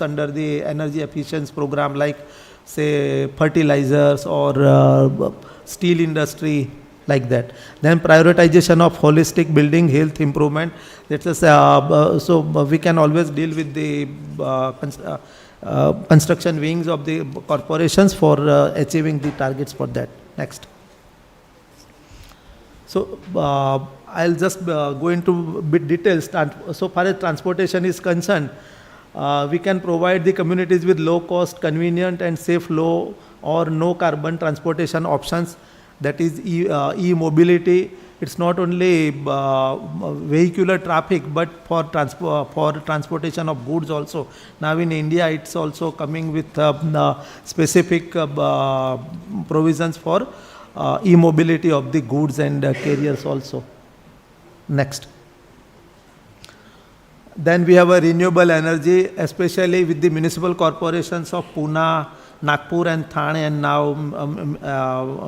under the energy efficiency program, like say fertilizers or steel industry, like that. Then prioritization of holistic building health improvement. That's so we can always deal with the construction wings of the corporations for achieving the targets for that. Next. So I'll just go into bit details. So far as transportation is concerned, we can provide the communities with low cost, convenient and safe, low or no carbon transportation options. That is e-mobility. It's not only vehicular traffic, but for transportation of goods also. Now in India, it's also coming with specific provisions for e-mobility of the goods and carriers also. Next. Then we have a renewable energy, especially with the municipal corporations of Pune, Nagpur and Thane, and now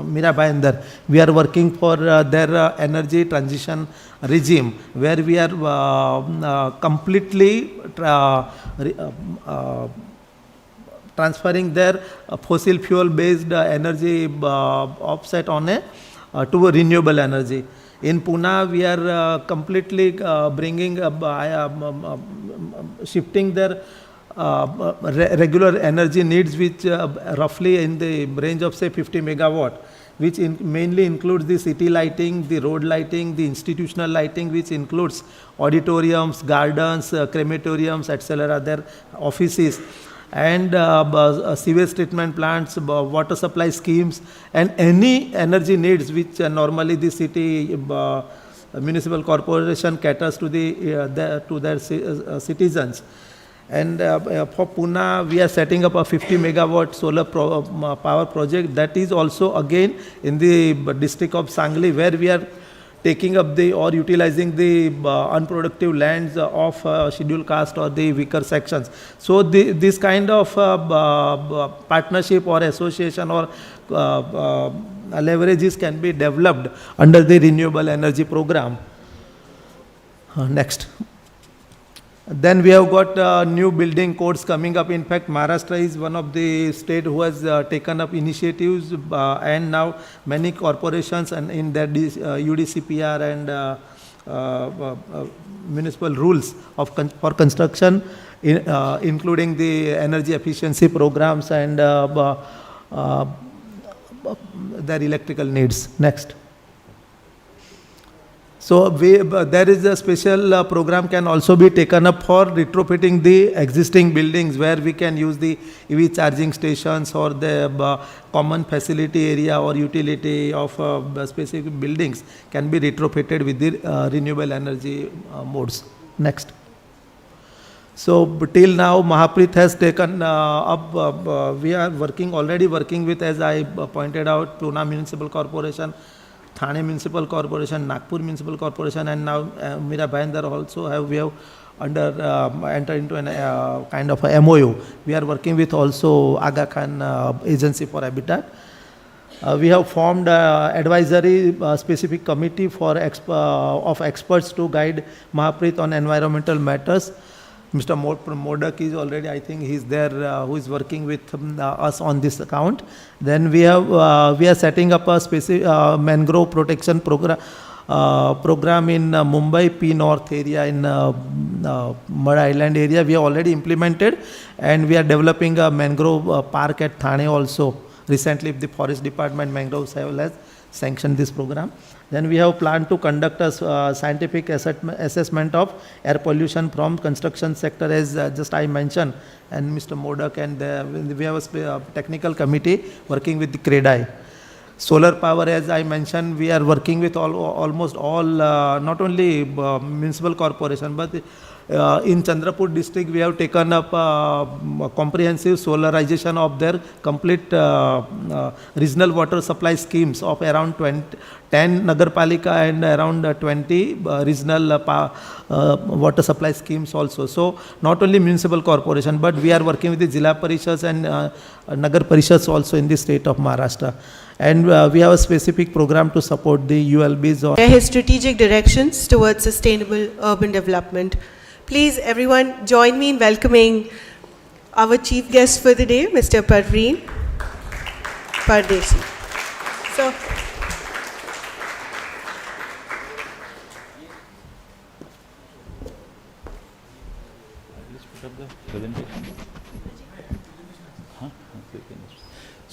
Mira, Bhayandar. We are working for their energy transition regime, where we are completely transferring their fossil fuel based energy offset on to a renewable energy. In Pune, we are completely bringing shifting their regular energy needs, which roughly in the range of say 50 megawatt, which mainly includes the city lighting, the road lighting, the institutional lighting, which includes auditoriums, gardens, crematoriums, etc., their offices, and sewage treatment plants, water supply schemes, and any energy needs which normally the city municipal corporation caters to their citizens. And for Pune, we are setting up a 50 megawatt solar power project. That is also again in the district of Sangli, where we are taking up or utilizing the unproductive lands of scheduled caste or the weaker sections. So this kind of partnership or association or leverages can be developed under the renewable energy program. Next. Then we have got new building codes coming up. In fact, Maharashtra is one of the states who has taken up initiatives, and now many corporations and in their UDCPR and municipal rules for construction, including the energy efficiency programs and their electrical needs. Next. So there is a special program can also be taken up for retrofitting the existing buildings, where we can use the EV charging stations or the common facility area or utility of specific buildings can be retrofitted with the renewable energy modes. Next. So till now, Mahapreet has taken up, we are already working with, as I pointed out, Pune Municipal Corporation, Thane Municipal Corporation, Nagpur Municipal Corporation, and now Mira, Bhayandar also we have entered into a kind of a MOU. We are working with also Aga Khan Agency for Habitat. We have formed advisory specific committee of experts to guide Mahapreet on environmental matters. Mr. Modak is already, I think he's there, who is working with us on this account. Then we are setting up a specific mangrove protection program in Mumbai P North area, in Mud Island area. We have already implemented, and we are developing a mangrove park at Thane also. Recently, the Forest Department Mangroves has sanctioned this program. Then we have planned to conduct a scientific assessment of air pollution from construction sector, as just I mentioned, and Mr. Modak, and we have a technical committee working with the CREDAI. Solar power, as I mentioned, we are working with almost all, not only municipal corporation, but in Chandrapur district, we have taken up comprehensive solarization of their complete regional water supply schemes of around 10 Nagarpalika and around 20 regional water supply schemes also. So not only municipal corporation, but we are working with the Zilla Parishads and Nagar Parishads also in the state of Maharashtra. And we have a specific program to support the ULBs. His strategic directions towards sustainable urban development. Please, everyone, join me in welcoming our chief guest for the day, Mr. Parveen Pardesi. So,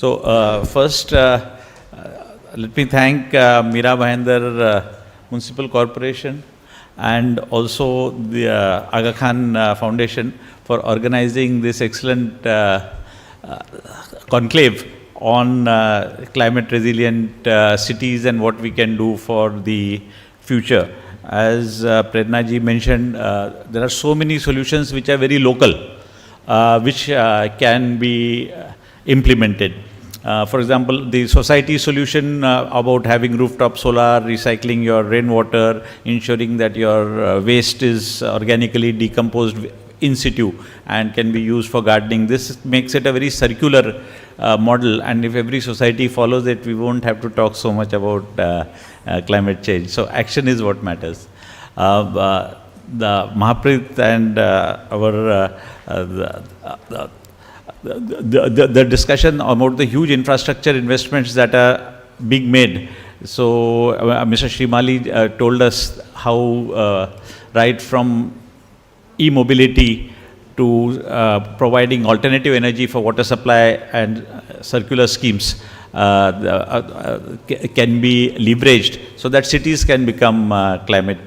So first, let me thank Mira Bhayandar Municipal Corporation and also the Aga Khan Foundation for organizing this excellent conclave on climate resilient cities and what we can do for the future. As Prerna ji mentioned, there are so many solutions which are very local, which can be implemented. For example, the society solution about having rooftop solar, recycling your rainwater, ensuring that your waste is organically decomposed in situ and can be used for gardening. This makes it a very circular model, and if every society follows it, we won't have to talk so much about climate change. So action is what matters. The Mahaprit and the discussion about the huge infrastructure investments that are being made. So Mr. Shrimali told us how right from e-mobility to providing alternative energy for water supply and circular schemes can be leveraged so that cities can become climate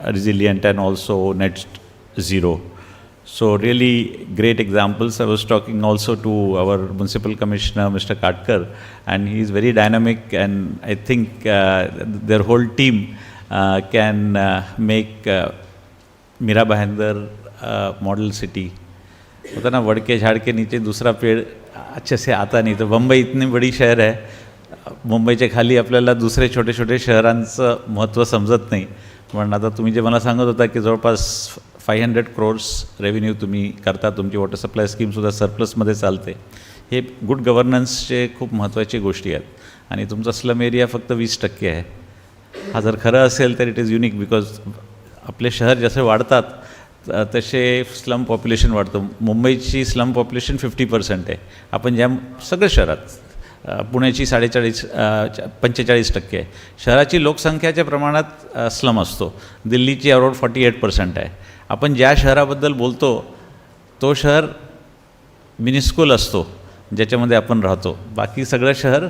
resilient and also net zero. So really great examples. I was talking also to our Municipal Commissioner, Mr. Katkar, and he is very dynamic, and I think their whole team can make Mira Bhayandar model city. होता ना वड़ के झाड़ के नीचे दूसरा पेड़ अच्छे से आता नाही. तर मुंबई इतनी बड़ी शहर आहे, मुंबईच्या खाली आपल्याला दुसरे छोटे छोटे शहरांचं महत्त्व समजत नाही. पण आता तुम्ही जे मला सांगत होता की जवळपास 500 crores रेव्हेन्यू तुम्ही करता, तुमची वॉटर सप्लाय स्कीमसुद्धा सरप्लसमध्ये चालते. हे गुड गव्हर्नन्सचे खूप महत्त्वाची गोष्टी आहेत. आणि तुमचा स्लम एरिया फक्त 20% आहे. हा जर खरं असेल तर इट इज युनिक, बिकॉज आपले शहर जसे वाढतात तसे स्लम पॉप्युलेशन वाढतं. मुंबईची स्लम पॉप्युलेशन 50% आहे. आपण ज्या सगळ्या शहरात, पुण्याची 45% आहे. शहराची लोकसंख्याच्या प्रमाणात स्लम असतो. दिल्लीची अराउंड 48% आहे. आपण ज्या शहराबद्दल बोलतो तो शहर मिनिस्कूल असतो ज्याच्यामध्ये आपण राहतो. बाकी सगळं शहर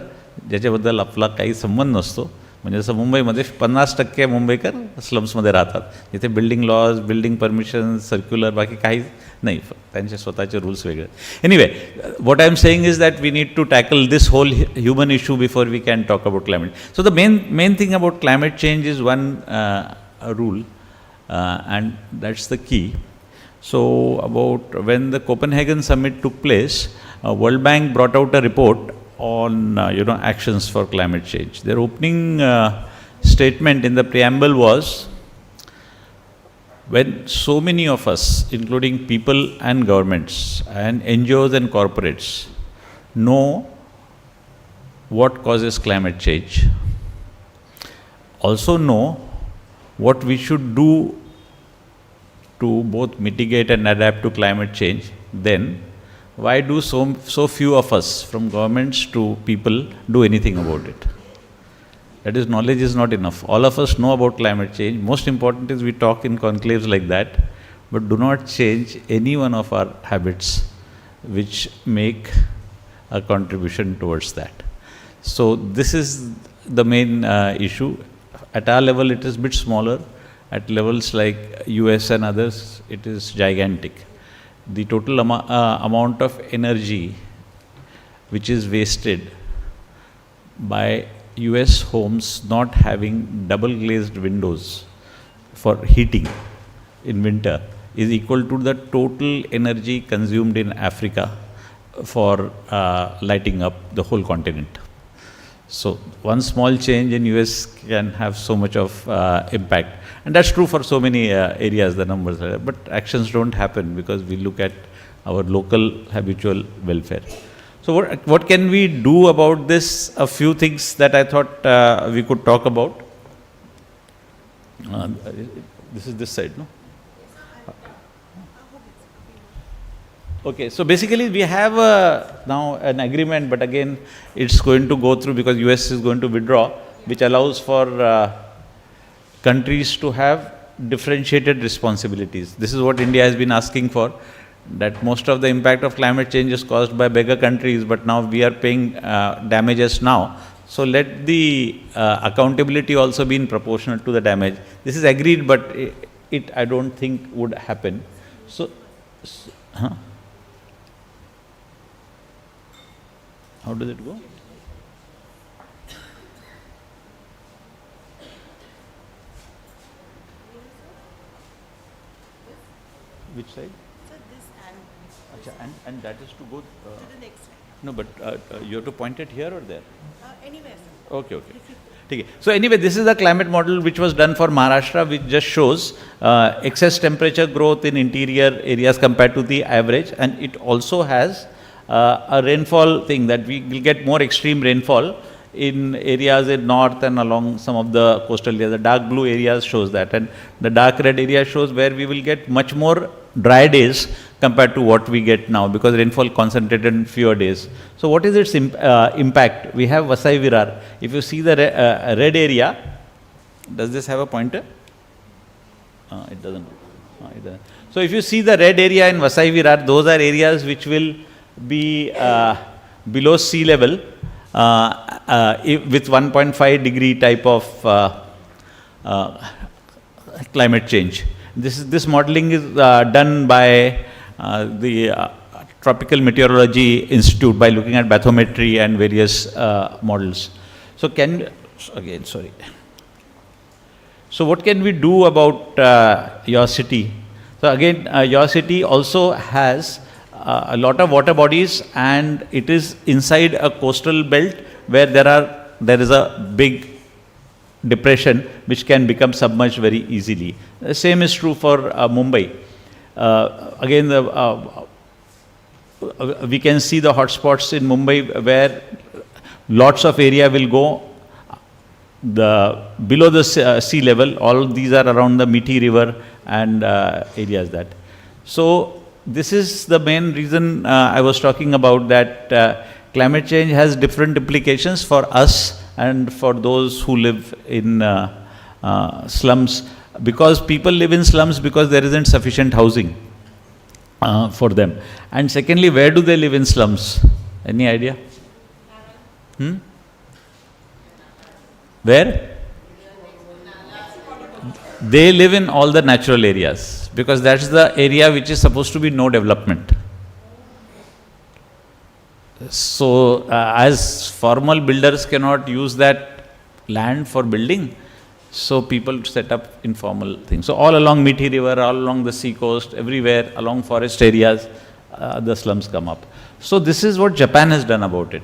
ज्याच्याबद्दल आपला काही संबंध नसतो. म्हणजे जसं मुंबईमध्ये 50% मुंबईकर स्लम्समध्ये राहतात, जिथे building laws, building permission, circular, बाकी काही नाही, त्यांचे स्वतःचे रूल्स वेगळे. Anyway, what I am saying is that we need to tackle this whole human issue before we can talk about climate. So the main thing about climate change is one rule, and that's the key. So about when the Copenhagen summit took place, World Bank brought out a report on actions for climate change. Their opening statement in the preamble was, when so many of us, including people and governments and NGOs and corporates, know what causes climate change, also know what we should do to both mitigate and adapt to climate change, then why do so few of us, from governments to people, do anything about it? That is, knowledge is not enough. All of us know about climate change. Most important is we talk in conclaves like that, but do not change any one of our habits which make a contribution towards that. So this is the main issue. At our level it is a bit smaller. At levels like US and others, it is gigantic. The total amount of energy which is wasted by US homes not having double glazed windows for heating in winter is equal to the total energy consumed in Africa for lighting up the whole continent. So one small change in US can have so much of impact, and that's true for so many areas. The numbers are, but actions don't happen because we look at our local habitual welfare. So what can we do about this? A few things that I thought we could talk about. This is this side, no? Okay, so basically we have now an agreement, but again it's going to go through because US is going to withdraw, which allows for countries to have differentiated responsibilities. This is what India has been asking for, that most of the impact of climate change is caused by bigger countries, but now we are paying damages now. So let the accountability also be in proportional to the damage. This is agreed, but it I don't think would happen. So how does it go? Which side? So this And that is to go. to the next slide. No, but you have to point it here or there? Anywhere, sir. Okay, okay. Okay. So anyway, this is the climate model which was done for Maharashtra, which just shows excess temperature growth in interior areas compared to the average, and it also has a rainfall thing, that we will get more extreme rainfall in areas in north and along some of the coastal areas. The dark blue areas shows that, and the dark red area shows where we will get much more dry days compared to what we get now, because rainfall concentrated in fewer days. So what is its impact? We have Vasai Virar. If you see the red area, does this have a pointer? It doesn't. It doesn't. So if you see the red area in Vasai Virar, those are areas which will be below sea level with 1.5 degree type of climate change. This modeling is done by the Tropical Meteorology Institute by looking at bathymetry and various models. So So what can we do about your city? So again, your city also has a lot of water bodies, and it is inside a coastal belt where there is a big depression which can become submerged very easily. The same is true for Mumbai. Again, we can see the hotspots in Mumbai where lots of area will go below the sea level. All these are around the Mira river and areas that. So this is the main reason I was talking about, that climate change has different implications for us and for those who live in slums, because people live in slums because there isn't sufficient housing for them. And secondly, where do they live in slums? Any idea? Where? They live in all the natural areas, because that's the area which is supposed to be no development. So as formal builders cannot use that land for building, so people set up informal things. So all along Mira river, all along the sea coast, everywhere along forest areas, the slums come up. So this is what Japan has done about it.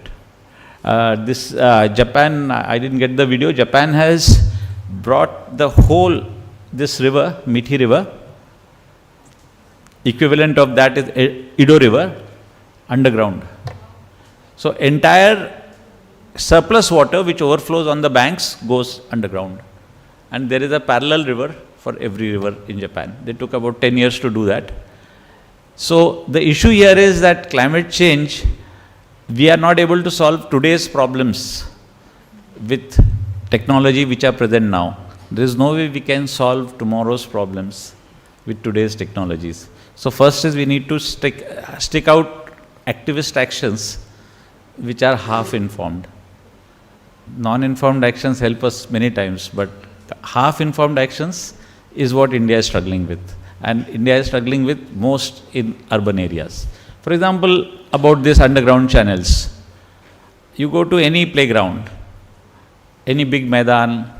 Japan, I didn't get the video. Japan has brought the whole this river, Mira river, equivalent of that is Ido river, underground. So entire surplus water which overflows on the banks goes underground, and there is a parallel river for every river in Japan. They took about 10 years to do that. So the issue here is that climate change, we are not able to solve today's problems with technology which are present now. There is no way we can solve tomorrow's problems with today's technologies. So first is we need to stick out activist actions which are half-informed. Non-informed actions help us many times, but half-informed actions is what India is struggling with. And India is struggling with most in urban areas. For example, about these underground channels. You go to any playground, any big Maidan,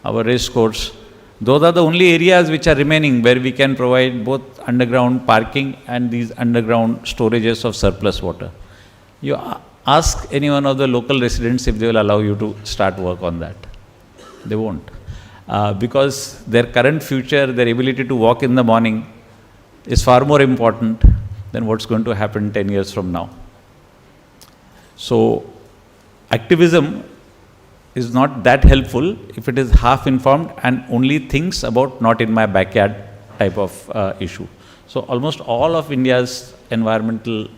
our race course, those are the only areas which are remaining where we can provide both underground parking and these underground storages of surplus water. You ask any one of the local residents if they will allow you to start work on that. They won't. Because their current future, their ability to walk in the morning is far more important than what's going to happen 10 years from now. So activism is not that helpful if it is half informed and only thinks about not in my backyard type of issue. So almost all of India's environmental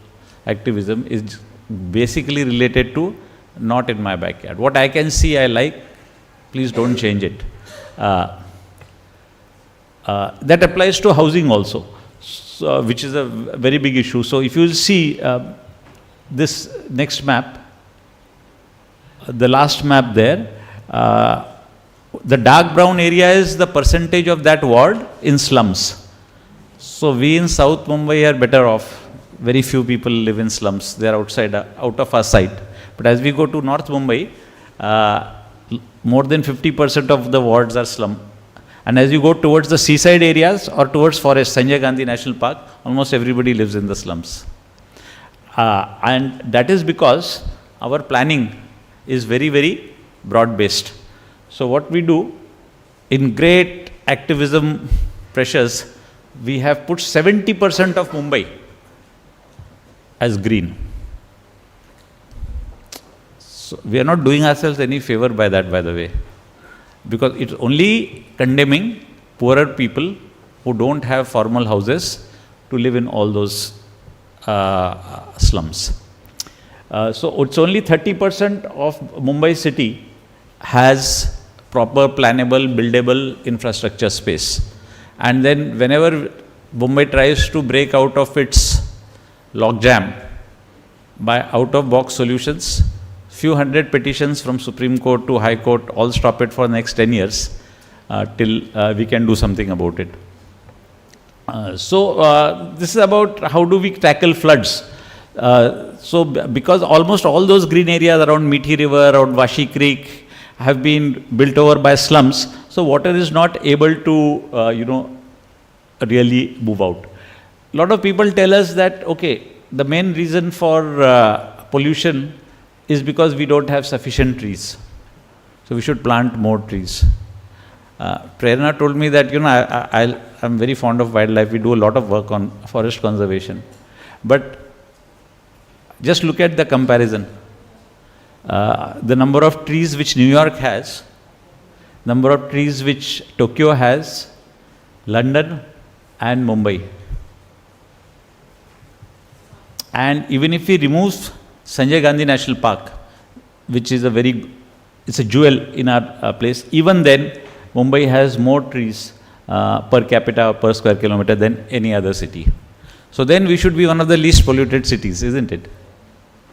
activism is basically related to not in my backyard. What I can see I like, please don't change it. That applies to housing also, so, which is a very big issue. So if you will see this next map, the last map there, the dark brown area is the percentage of that ward in slums. So we in South Mumbai are better off. Very few people live in slums. They are outside, out of our sight. But as we go to North Mumbai, more than 50% of the wards are slum. And as you go towards the seaside areas or towards forest, Sanjay Gandhi National Park, almost everybody lives in the slums. And that is because our planning is very, very broad-based. So what we do, in great activism pressures, we have put 70% of Mumbai as green. So we are not doing ourselves any favor by that, by the way, because it's only condemning poorer people who don't have formal houses to live in all those slums. So it's only 30% of Mumbai city has proper plannable, buildable infrastructure space. And then whenever Mumbai tries to break out of its logjam by out-of-box solutions, few hundred petitions from Supreme Court to High Court all stop it for the next 10 years till we can do something about it. So this is about how do we tackle floods. So because almost all those green areas around Meethi River, around Vashi Creek have been built over by slums, so water is not able to, really move out. A lot of people tell us that, okay, the main reason for pollution is because we don't have sufficient trees. So we should plant more trees. Prerna told me that, I'm very fond of wildlife. We do a lot of work on forest conservation. But just look at the comparison. The number of trees which New York has, number of trees which Tokyo has, London and Mumbai. And even if we remove Sanjay Gandhi National Park, which is it's a jewel in our place, even then Mumbai has more trees per capita or per square kilometer than any other city. So then we should be one of the least polluted cities, isn't it?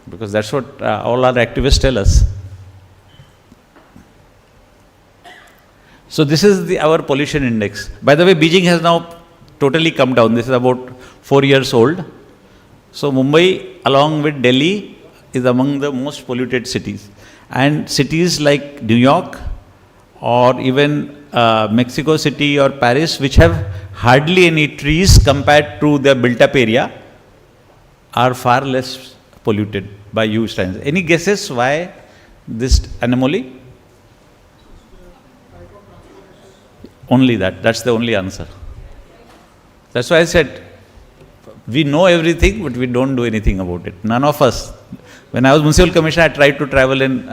Because that's what all our activists tell us. So this is our pollution index. By the way, Beijing has now totally come down. This is about 4 years old. So Mumbai, along with Delhi, is among the most polluted cities. And cities like New York or even Mexico City or Paris, which have hardly any trees compared to their built-up area, are far less polluted by huge standards. Any guesses why this anomaly? Only that. That's the only answer. That's why I said, we know everything, but we don't do anything about it. None of us. When I was municipal commissioner, I tried to travel in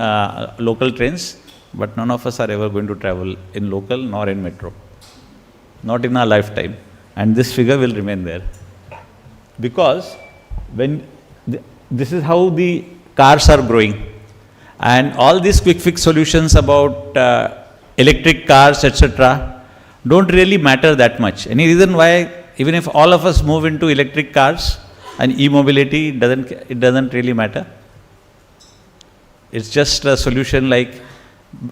local trains, but none of us are ever going to travel in local nor in metro. Not in our lifetime. And this figure will remain there. Because this is how the cars are growing. And all these quick fix solutions about electric cars, etc., don't really matter that much. Any reason why, even if all of us move into electric cars and e-mobility, it doesn't really matter? It's just a solution like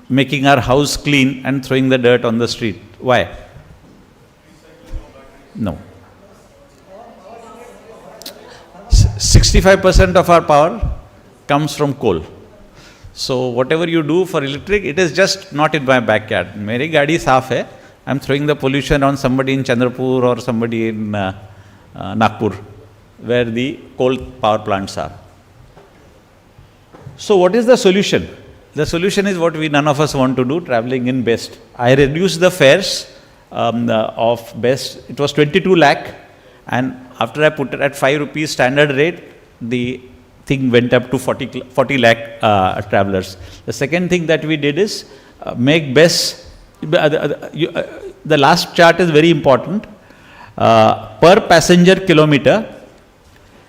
making our house clean and throwing the dirt on the street. Why? No. 65% of our power comes from coal. So whatever you do for electric, it is just not in my backyard. Meri gaadi saaf hai. I'm throwing the pollution on somebody in Chandrapur or somebody in Nagpur, where the coal power plants are. So what is the solution? The solution is what none of us want to do, traveling in best. I reduced the fares of best. It was 22 lakh, and after I put it at 5 rupees standard rate, the thing went up to 40 lakh travelers. The second thing that we did is make best. The last chart is very important. Per passenger kilometer,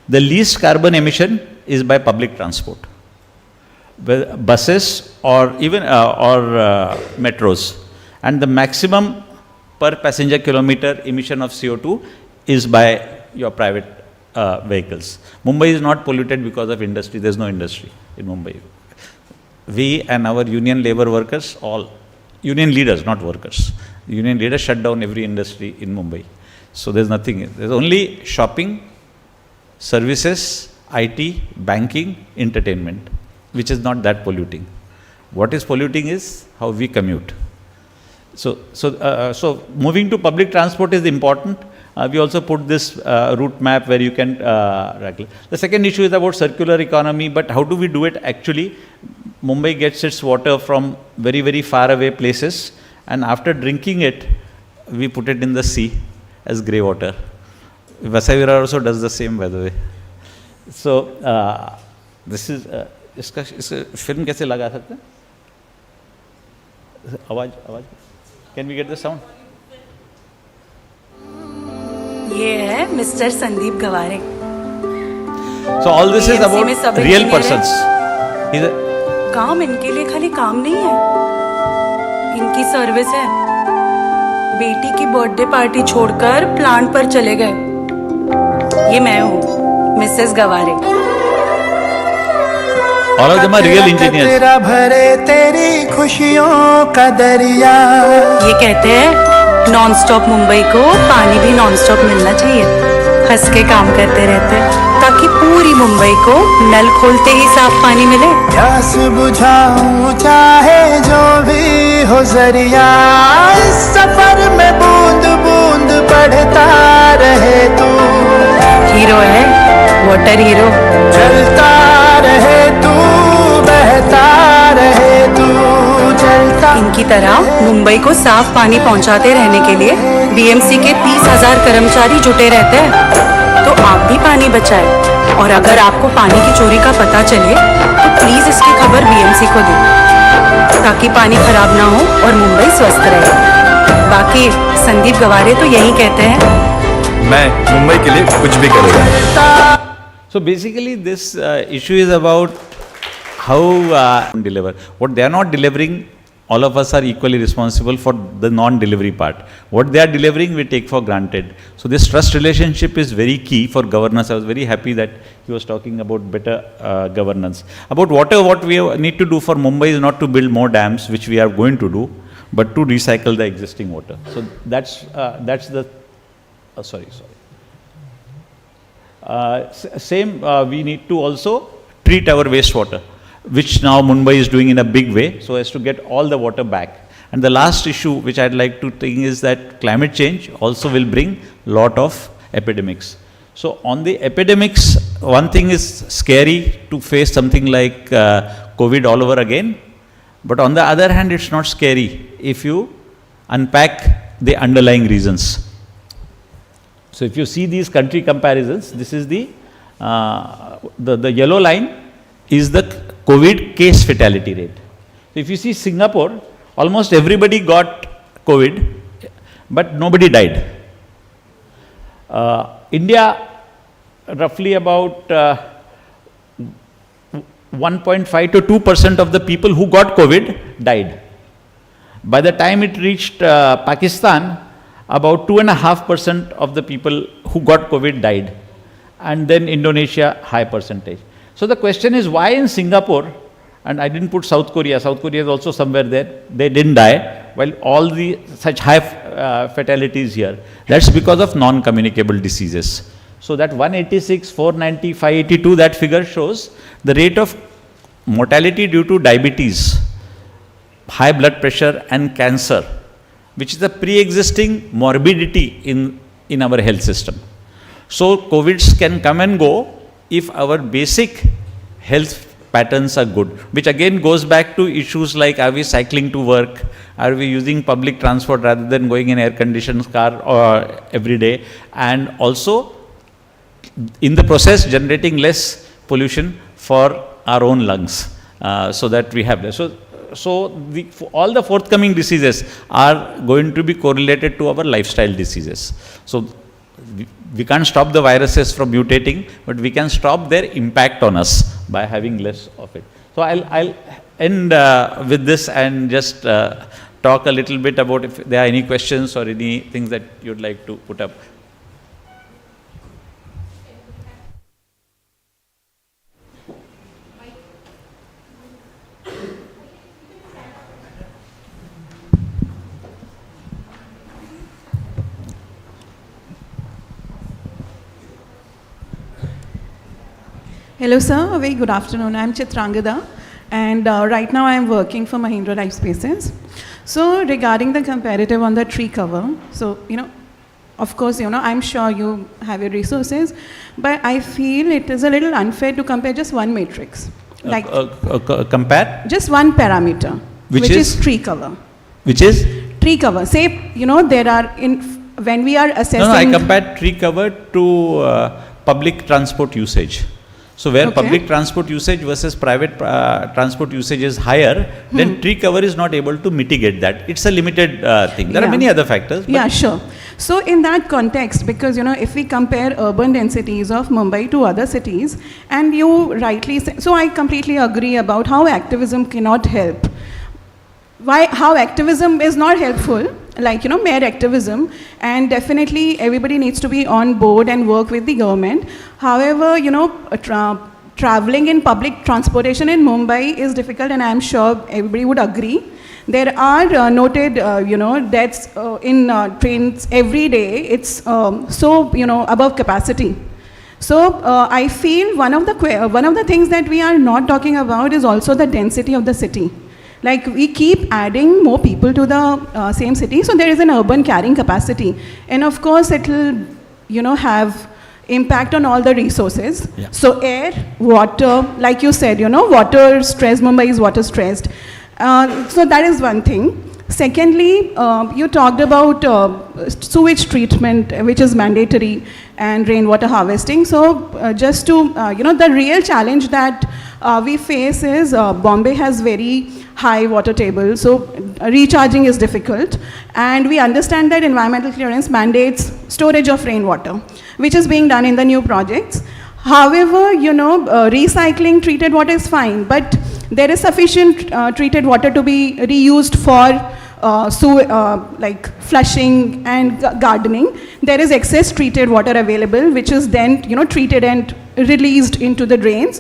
the least carbon emission is by public transport, buses or even metros, and the maximum per passenger kilometer emission of CO2 is by your private vehicles. Mumbai is not polluted because of industry. There is no industry in Mumbai. We and our union labor workers, all union leaders, not workers, union leaders shut down every industry in Mumbai. So there's nothing. There's only shopping, services, IT, banking, entertainment, which is not that polluting. What is polluting is how we commute. So moving to public transport is important. We also put this route map where you can. The second issue is about circular economy, but how do we do it actually? Mumbai gets its water from very, very far away places, and after drinking it, we put it in the sea as grey water. Vasai Virar also does the same, by the way. So this is इसका film कैसे लगा सकते हैं? आवाज Can we get the sound? ये है mister Sandeep Gaware. So all this is about real persons. काम इनके लिए खाली काम नहीं है, इनकी सर्विस है. बेटी की बर्थडे पार्टी छोड़कर प्लांट पर चले गए. ये मैं हूँ, Mrs Gaware. All of them are real engineers. तेरा भरे तेरी खुशियों का दरिया. ये कहते हैं नॉन स्टॉप मुंबई को पानी भी नॉन स्टॉप मिलना चाहिए. हंस के काम करते रहते ताकि पूरी मुंबई को नल खोलते ही साफ पानी मिले. प्यास बुझाऊं चाहे जो भी हो जरिया, इस सफर में बूंद बूंद बढ़ता रहे तू. हीरो है, वाटर हीरो. चलता रहे तू, बहता रहे तू, चलता. इनकी तरह मुंबई को साफ पानी पहुंचाते रहने के लिए बीएमसी के 30,000 कर्मचारी जुटे रहते हैं. तो आप भी पानी बचाएं. और अगर आपको पानी की चोरी का पता चले तो प्लीज इसकी खबर बीएमसी को दें, ताकि पानी खराब ना हो और मुंबई स्वस्थ रहे. बाकी संदीप गवारे तो यही कहते हैं, मैं मुंबई के लिए कुछ भी करूँगा. So basically this issue is about how deliver. What they are not delivering, all of us are equally responsible for the non-delivery part. What they are delivering, we take for granted. So this trust relationship is very key for governance. I was very happy that he was talking about better governance. About water, what we need to do for Mumbai is not to build more dams, which we are going to do, but to recycle the existing water. So that's the, we need to also treat our wastewater, which now Mumbai is doing in a big way, so as to get all the water back. And the last issue which I'd like to think is that climate change also will bring lot of epidemics. So on the epidemics, one thing is scary to face something like COVID all over again, but on the other hand, it's not scary if you unpack the underlying reasons. So if you see these country comparisons, this is the yellow line is the COVID case fatality rate. So if you see Singapore, almost everybody got COVID, but nobody died. India, roughly about 1.5 to 2% of the people who got COVID died. By the time it reached Pakistan, about 2.5% of the people who got COVID died. And then Indonesia, high percentage. So the question is, why in Singapore, and I didn't put South Korea is also somewhere there, they didn't die, while all the such high fatalities here. That's because of non-communicable diseases. So that 186, 490, 582, that figure shows the rate of mortality due to diabetes, high blood pressure and cancer, which is a pre-existing morbidity in our health system. So COVIDs can come and go if our basic health patterns are good, which again goes back to issues like, are we cycling to work? Are we using public transport rather than going in air-conditioned car every day? And also, in the process, generating less pollution for our own lungs, so that we have that. So all the forthcoming diseases are going to be correlated to our lifestyle diseases. So we can't stop the viruses from mutating, but we can stop their impact on us by having less of it. So I'll end with this and just talk a little bit about if there are any questions or any things that you'd like to put up. Hello sir, a very good afternoon. I'm Chitrangada and right now I'm working for Mahindra Life Spaces. So regarding the comparative on the tree cover, so of course I'm sure you have your resources, but I feel it is a little unfair to compare just one matrix. Like compare? Just one parameter, which is tree cover. Which is? Tree cover. Say, there are, when we are assessing... No, I compared tree cover to public transport usage. So where public transport usage versus private transport usage is higher, then tree cover is not able to mitigate that. It's a limited thing. There are many other factors. Yeah, sure. So in that context, because if we compare urban densities of Mumbai to other cities, and you rightly say, so I completely agree about how activism cannot help. How activism is not helpful, like mere activism, and definitely everybody needs to be on board and work with the government. However, traveling in public transportation in Mumbai is difficult, and I'm sure everybody would agree. There are noted deaths in trains every day. It's so above capacity. So I feel one of the things that we are not talking about is also the density of the city. Like we keep adding more people to the same city, so there is an urban carrying capacity, and of course it will, have impact on all the resources. Yeah. So air, water, like you said, water stress. Mumbai is water stressed. So that is one thing. Secondly, you talked about sewage treatment, which is mandatory, and rainwater harvesting. So just to, the real challenge that we face is Bombay has very high water table, so recharging is difficult, and we understand that environmental clearance mandates storage of rainwater, which is being done in the new projects. However, recycling treated water is fine, but there is sufficient treated water to be reused for like flushing and gardening. There is excess treated water available, which is then treated and released into the drains.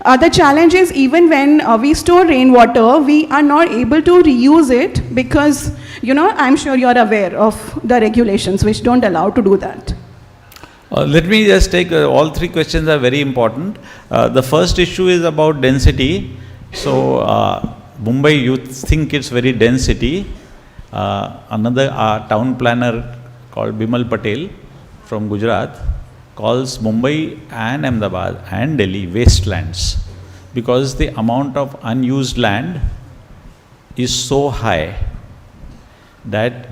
The challenge is even when we store rainwater, we are not able to reuse it because, I'm sure you're aware of the regulations which don't allow to do that. Let me just take, all three questions are very important. The first issue is about density. So, Mumbai, you think it's very dense city. Another town planner called Bimal Patel from Gujarat calls Mumbai and Ahmedabad and Delhi wastelands because the amount of unused land is so high that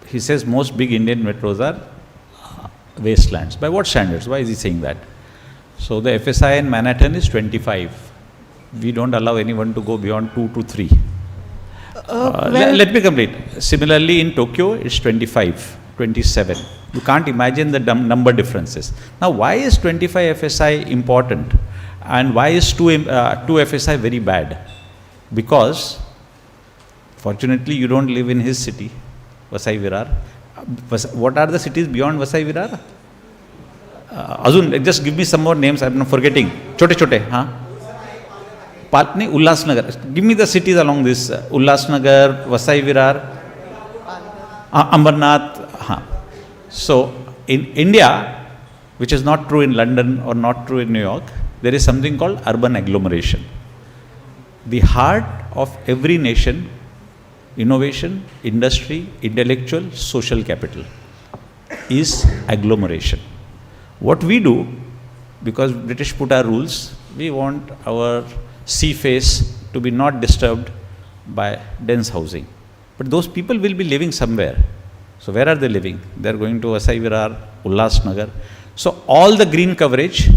he says most big Indian metros are wastelands. By what standards? Why is he saying that? So the FSI in Manhattan is 25. We don't allow anyone to go beyond 2 to 3. Let me complete. Similarly, in Tokyo, it's 25, 27. You can't imagine the number differences. Now, why is 25 FSI important? And why is 2 FSI very bad? Because, fortunately, you don't live in his city, Vasai Virar. What are the cities beyond Vasai Virar? Azun, just give me some more names, I'm not forgetting. Chote, huh? Patni, Ulhasnagar. Give me the cities along this. Ulhasnagar, Vasai Virar, Ambernath. Huh. So, in India, which is not true in London or not true in New York, there is something called urban agglomeration. The heart of every nation, innovation, industry, intellectual, social capital, is agglomeration. What we do, because British put our rules, we want our sea face to be not disturbed by dense housing. But those people will be living somewhere. So where are they living? They are going to Vasai Virar, Ulhasnagar. So all the green coverage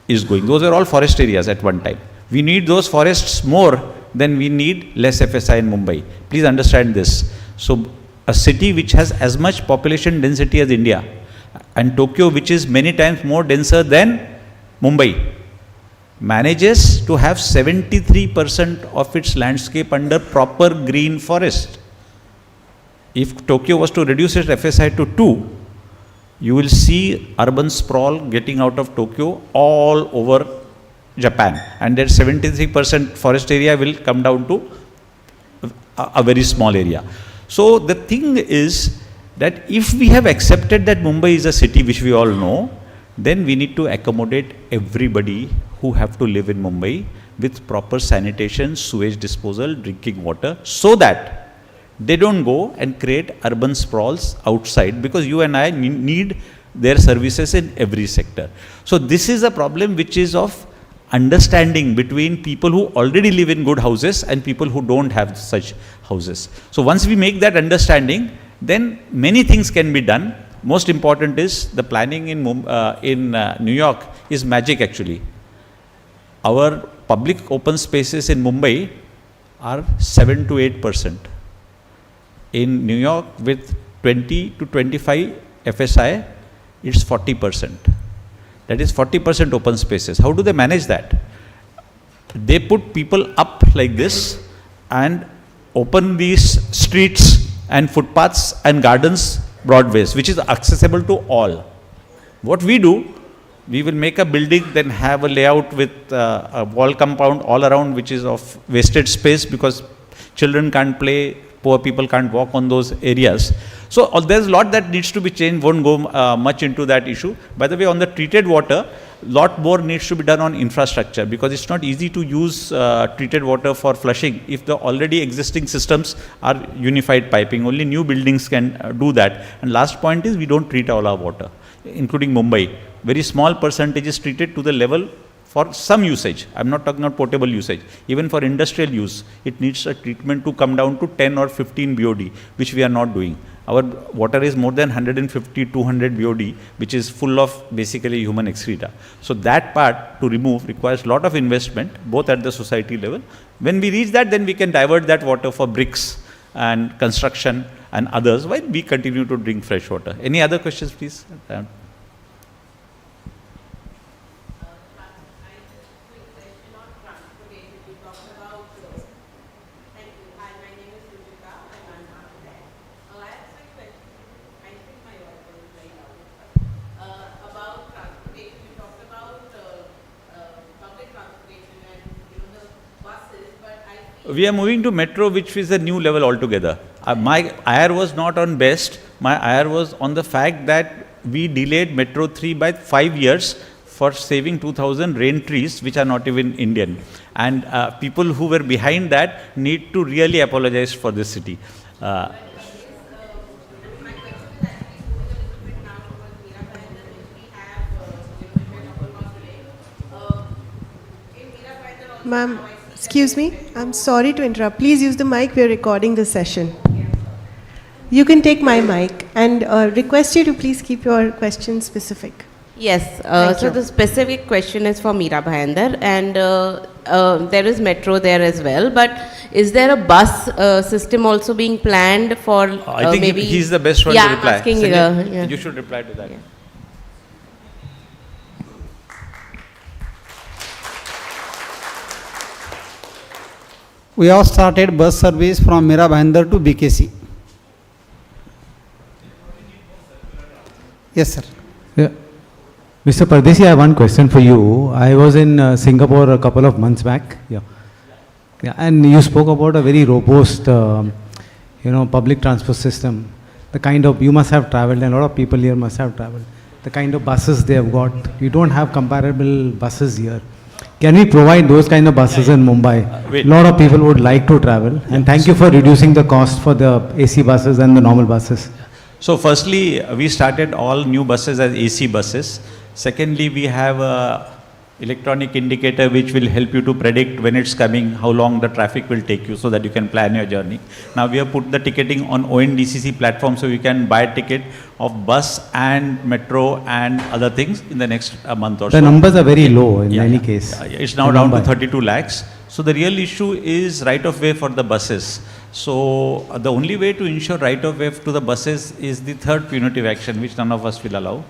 is going. Those are all forest areas at one time. We need those forests more than we need less FSI in Mumbai. Please understand this. So a city which has as much population density as India, and Tokyo, which is many times more denser than Mumbai, manages to have 73% of its landscape under proper green forest. If Tokyo was to reduce its FSI to 2, you will see urban sprawl getting out of Tokyo all over Japan, and that 73% forest area will come down to a very small area. So the thing is that if we have accepted that Mumbai is a city which we all know, then we need to accommodate everybody who have to live in Mumbai with proper sanitation, sewage disposal, drinking water, so that they don't go and create urban sprawls outside, because you and I need their services in every sector. So this is a problem which is of understanding between people who already live in good houses and people who don't have such houses. So once we make that understanding, then many things can be done. Most important is the planning in New York is magic actually. Our public open spaces in Mumbai are 7 to 8%. In New York with 20 to 25 FSI, it's 40%. That is 40% open spaces. How do they manage that? They put people up like this and open these streets and footpaths and gardens broadways, which is accessible to all. What we do, we will make a building, then have a layout with a wall compound all around, which is of wasted space because children can't play, poor people can't walk on those areas. So there's a lot that needs to be changed, won't go much into that issue. By the way, on the treated water, lot more needs to be done on infrastructure, because it's not easy to use treated water for flushing if the already existing systems are unified piping. Only new buildings can do that. And last point is, we don't treat all our water, including Mumbai. Very small percentage is treated to the level for some usage. I'm not talking about potable usage. Even for industrial use, it needs a treatment to come down to 10 or 15 BOD, which we are not doing. Our water is more than 150, 200 BOD, which is full of basically human excreta. So that part to remove requires a lot of investment, both at the society level. When we reach that, then we can divert that water for bricks and construction and others, while we continue to drink fresh water. Any other questions, please? We are moving to metro, which is a new level altogether. My ire was not on best. My ire was on the fact that we delayed Metro 3 by 5 years for saving 2,000 rain trees, which are not even Indian. And people who were behind that need to really apologize for this city. Ma'am, excuse me, I'm sorry to interrupt. Please use the mic, we're recording the session. You can take my mic, and request you to please keep your question specific. Yes, Thank so you. the specific question is for Mira Bhayandar, and there is metro there as well, but is there a bus system also being planned for I think maybe? he's the best one Yeah, to reply. I'm asking, Sanjay, yeah. you should reply to that. Yeah. We have started bus service from Mira Bhayandar to BKC. Yes, sir. Yeah. Mr. Pardesi, I have one question for you. I was in Singapore a couple of months back. Yeah. Yeah, and you spoke about a very robust, public transport system. The kind of, you must have traveled, and a lot of people here must have traveled. The kind of buses they have got, we don't have comparable buses here. Can we provide those kind of buses in Mumbai? Wait. A lot of people would like to travel. And thank you for reducing the cost for the AC buses and the normal buses. So firstly, we started all new buses as AC buses. Secondly, we have a electronic indicator which will help you to predict when it's coming, how long the traffic will take you, so that you can plan your journey. Now we have put the ticketing on ONDCC platform, so you can buy a ticket of bus and metro and other things in the next month or so. The numbers are very low in any case. It's now down to 32 lakhs. So the real issue is right of way for the buses. So the only way to ensure right of way to the buses is the third punitive action, which none of us will allow.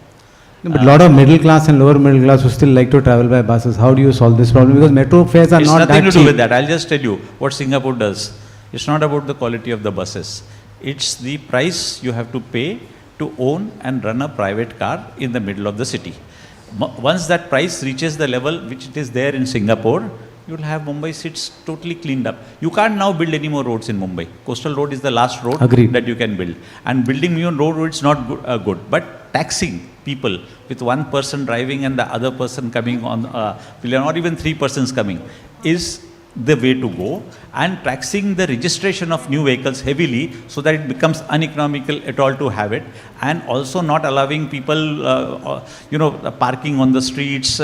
No, but a lot of middle class and lower middle class who still like to travel by buses. How do you solve this problem? Because metro fares are It's not nothing that to do cheap. with that. I'll just tell you what Singapore does. It's not about the quality of the buses. It's the price you have to pay to own and run a private car in the middle of the city. Once that price reaches the level which it is there in Singapore, you will have Mumbai streets totally cleaned up. You can't now build any more roads in Mumbai. Coastal road is the last road Agreed. that you can build. And building new road is not good. But taxing people with one person driving and the other person coming on, or even three persons coming, is the way to go, and taxing the registration of new vehicles heavily so that it becomes uneconomical at all to have it, and also not allowing people, parking on the streets,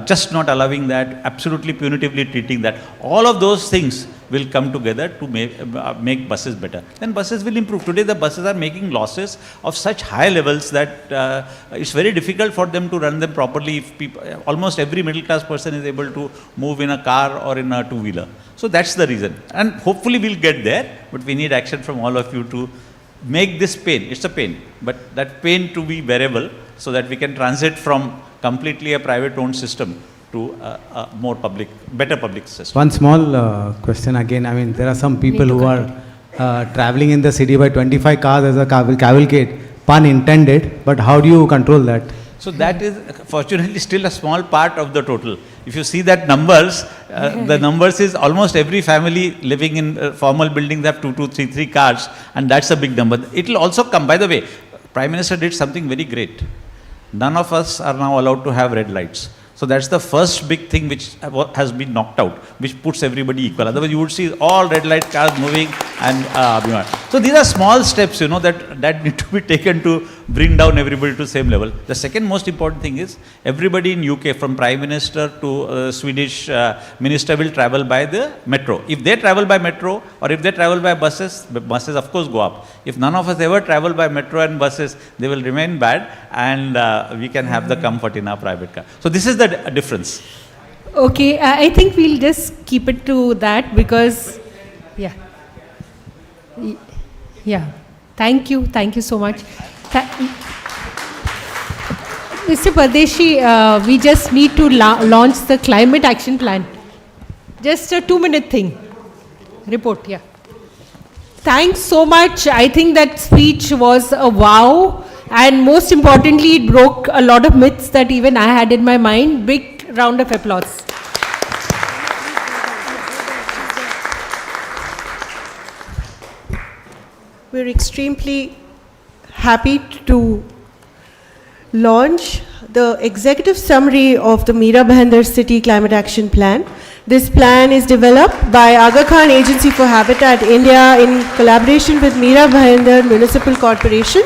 just not allowing that, absolutely punitively treating that. All of those things will come together to make buses better. Then buses will improve. Today the buses are making losses of such high levels that it's very difficult for them to run them properly if people, almost every middle class person is able to move in a car or in a two-wheeler. So that's the reason. And hopefully we'll get there, but we need action from all of you to make this pain, it's a pain, but that pain to be bearable so that we can transit from completely a private owned system to a more public, better public system. One small question again. I mean, there are some people who are traveling in the city by 25 cars as a cavalcade, pun intended, but how do you control that? So that is fortunately still a small part of the total. If you see that numbers, the numbers is almost every family living in formal buildings have 2, 3 cars, and that's a big number. It will also come, by the way, Prime Minister did something very great. None of us are now allowed to have red lights. So that's the first big thing which has been knocked out, which puts everybody equal. Otherwise, you would see all red light cars moving and so these are small steps, that need to be taken to bring down everybody to the same level. The second most important thing is everybody in UK, from Prime Minister to Swedish Minister, will travel by the metro. If they travel by metro or if they travel by buses of course go up. If none of us ever travel by metro and buses, they will remain bad, and we can have the comfort in our private car. So this is the difference. Okay, I think we'll just keep it to that because, yeah. Yeah. Thank you so much. Mr. Pardeshi, we just need to launch the climate action plan. Just a 2-minute thing. Report, yeah. Thanks so much. I think that speech was a wow. And most importantly, it broke a lot of myths that even I had in my mind. Big round of applause. We're extremely happy to launch the executive summary of the Mira Bhayandar City Climate Action Plan. This plan is developed by Aga Khan Agency for Habitat India in collaboration with Mira Bhayandar Municipal Corporation.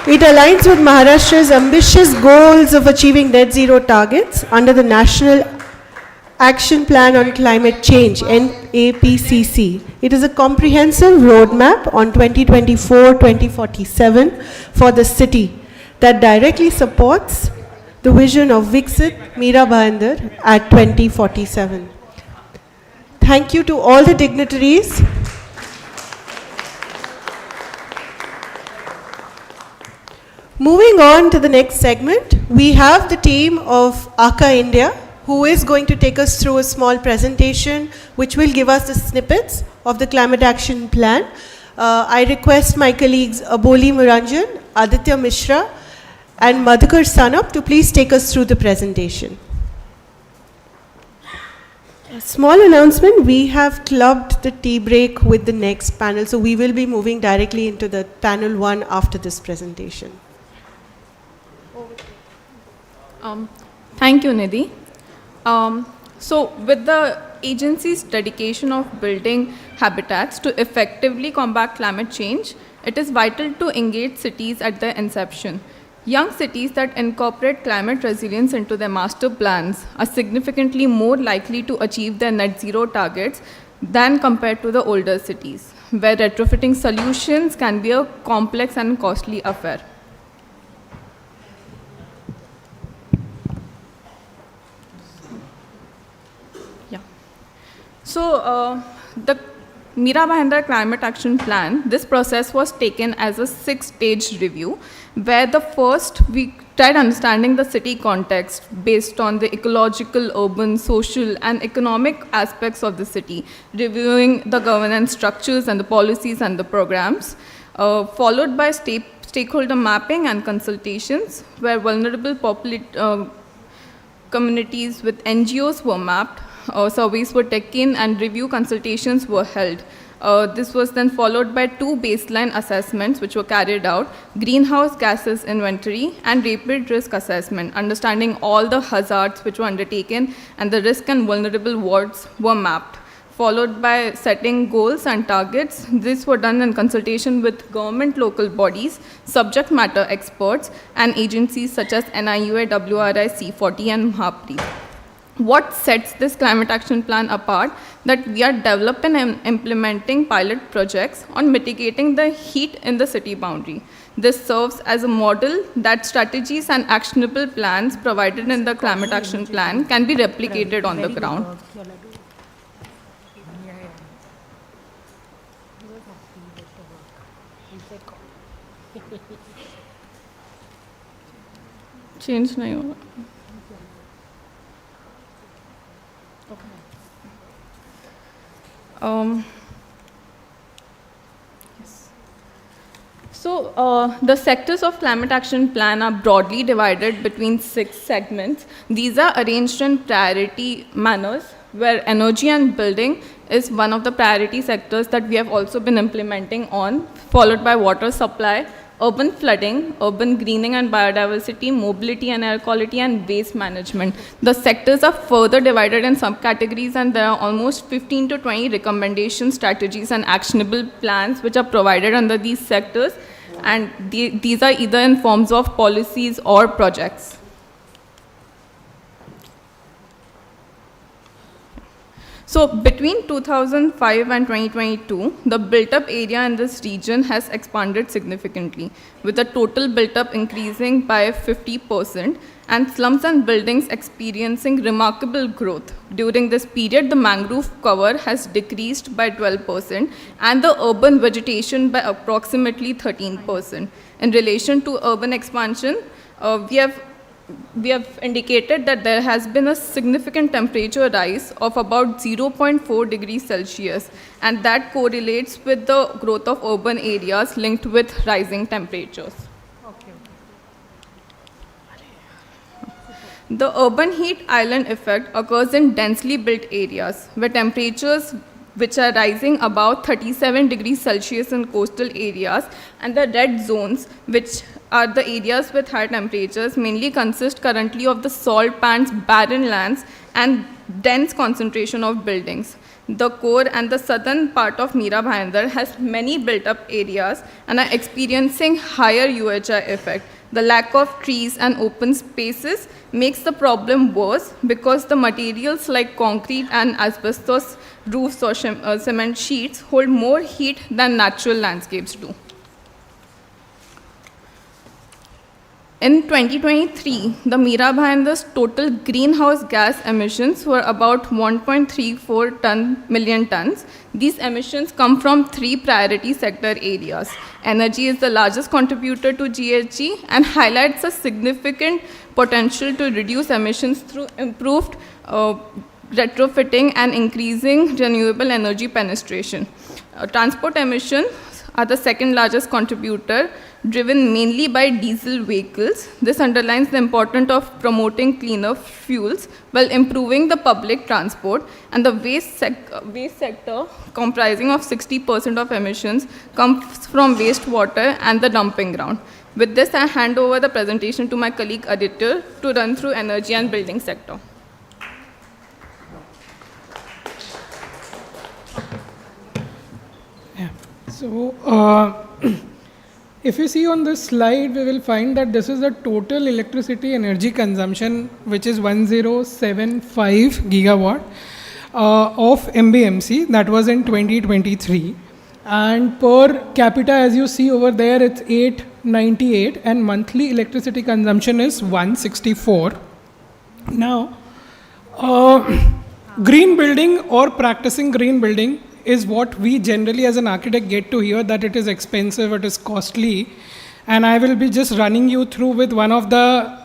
It aligns with Maharashtra's ambitious goals of achieving net zero targets under the National Action Plan on Climate Change, NAPCC. It is a comprehensive roadmap on 2024-2047 for the city that directly supports the vision of Viksit Mira Bhayandar at 2047. Thank you to all the dignitaries. Moving on to the next segment, we have the team of ACA India, who is going to take us through a small presentation which will give us the snippets of the climate action plan. I request my colleagues Aboli Muranjan, Aditya Mishra and Madhukar Sanup to please take us through the presentation. A small announcement, we have clubbed the tea break with the next panel, so we will be moving directly into the panel 1 after this presentation. Thank you, Nidhi. So with the agency's dedication of building habitats to effectively combat climate change, it is vital to engage cities at their inception. Young cities that incorporate climate resilience into their master plans are significantly more likely to achieve their net zero targets than compared to the older cities, where retrofitting solutions can be a complex and costly affair. So Mira Bhayandar Climate Action Plan, this process was taken as a 6-stage review, where the first we tried understanding the city context based on the ecological, urban, social, and economic aspects of the city, reviewing the governance structures and the policies and the programs, followed by stakeholder mapping and consultations, where vulnerable communities with NGOs were mapped, surveys were taken, and review consultations were held. This was then followed by 2 baseline assessments which were carried out: greenhouse gases inventory and rapid risk assessment, understanding all the hazards which were undertaken and the risk and vulnerable wards were mapped, followed by setting goals and targets. These were done in consultation with government local bodies, subject matter experts, and agencies such as NIUA, WRI, C40, and MHAPRI. What sets this climate action plan apart? That we are developing and implementing pilot projects on mitigating the heat in the city boundary. This serves as a model that strategies and actionable plans provided in the climate action plan can be replicated on the ground. Change nahi hoga. Yes. So the sectors of climate action plan are broadly divided between 6 segments. These are arranged in priority manners, where energy and building is one of the priority sectors that we have also been implementing on, followed by water supply, urban flooding, urban greening and biodiversity, mobility and air quality, and waste management. The sectors are further divided in subcategories, and there are almost 15 to 20 recommendation strategies and actionable plans which are provided under these sectors, and these are either in forms of policies or projects. So between 2005 and 2022, the built-up area in this region has expanded significantly, with the total built-up increasing by 50%, and slums and buildings experiencing remarkable growth. During this period, the mangrove cover has decreased by 12%, and the urban vegetation by approximately 13%. In relation to urban expansion, we have indicated that there has been a significant temperature rise of about 0.4 degrees Celsius, and that correlates with the growth of urban areas linked with rising temperatures. The urban heat island effect occurs in densely built areas, where temperatures which are rising above 37 degrees Celsius in coastal areas, and the red zones, which are the areas with high temperatures, mainly consist currently of the salt pans, barren lands, and dense concentration of buildings. The core and the southern part of Mira Bhayandar has many built-up areas and are experiencing higher UHI effect. The lack of trees and open spaces makes the problem worse because the materials like concrete and asbestos roofs or cement sheets hold more heat than natural landscapes do. In 2023, the Mira Bhayandar's total greenhouse gas emissions were about 1.34 million tons. These emissions come from 3 priority sector areas. Energy is the largest contributor to GHG and highlights a significant potential to reduce emissions through improved retrofitting and increasing renewable energy penetration. Transport emissions are the second largest contributor, driven mainly by diesel vehicles. This underlines the importance of promoting cleaner fuels while improving the public transport, and the waste sector, comprising of 60% of emissions, comes from wastewater and the dumping ground. With this, I hand over the presentation to my colleague Aditya to run through energy and building sector. So, if you see on this slide, we will find that this is the total electricity energy consumption, which is 1075 gigawatt of MBMC. That was in 2023. And per capita, as you see over there, it's 898, and monthly electricity consumption is 164. Now, green building or practicing green building is what we generally as an architect get to hear, that it is expensive, it is costly. And I will be just running you through with one of the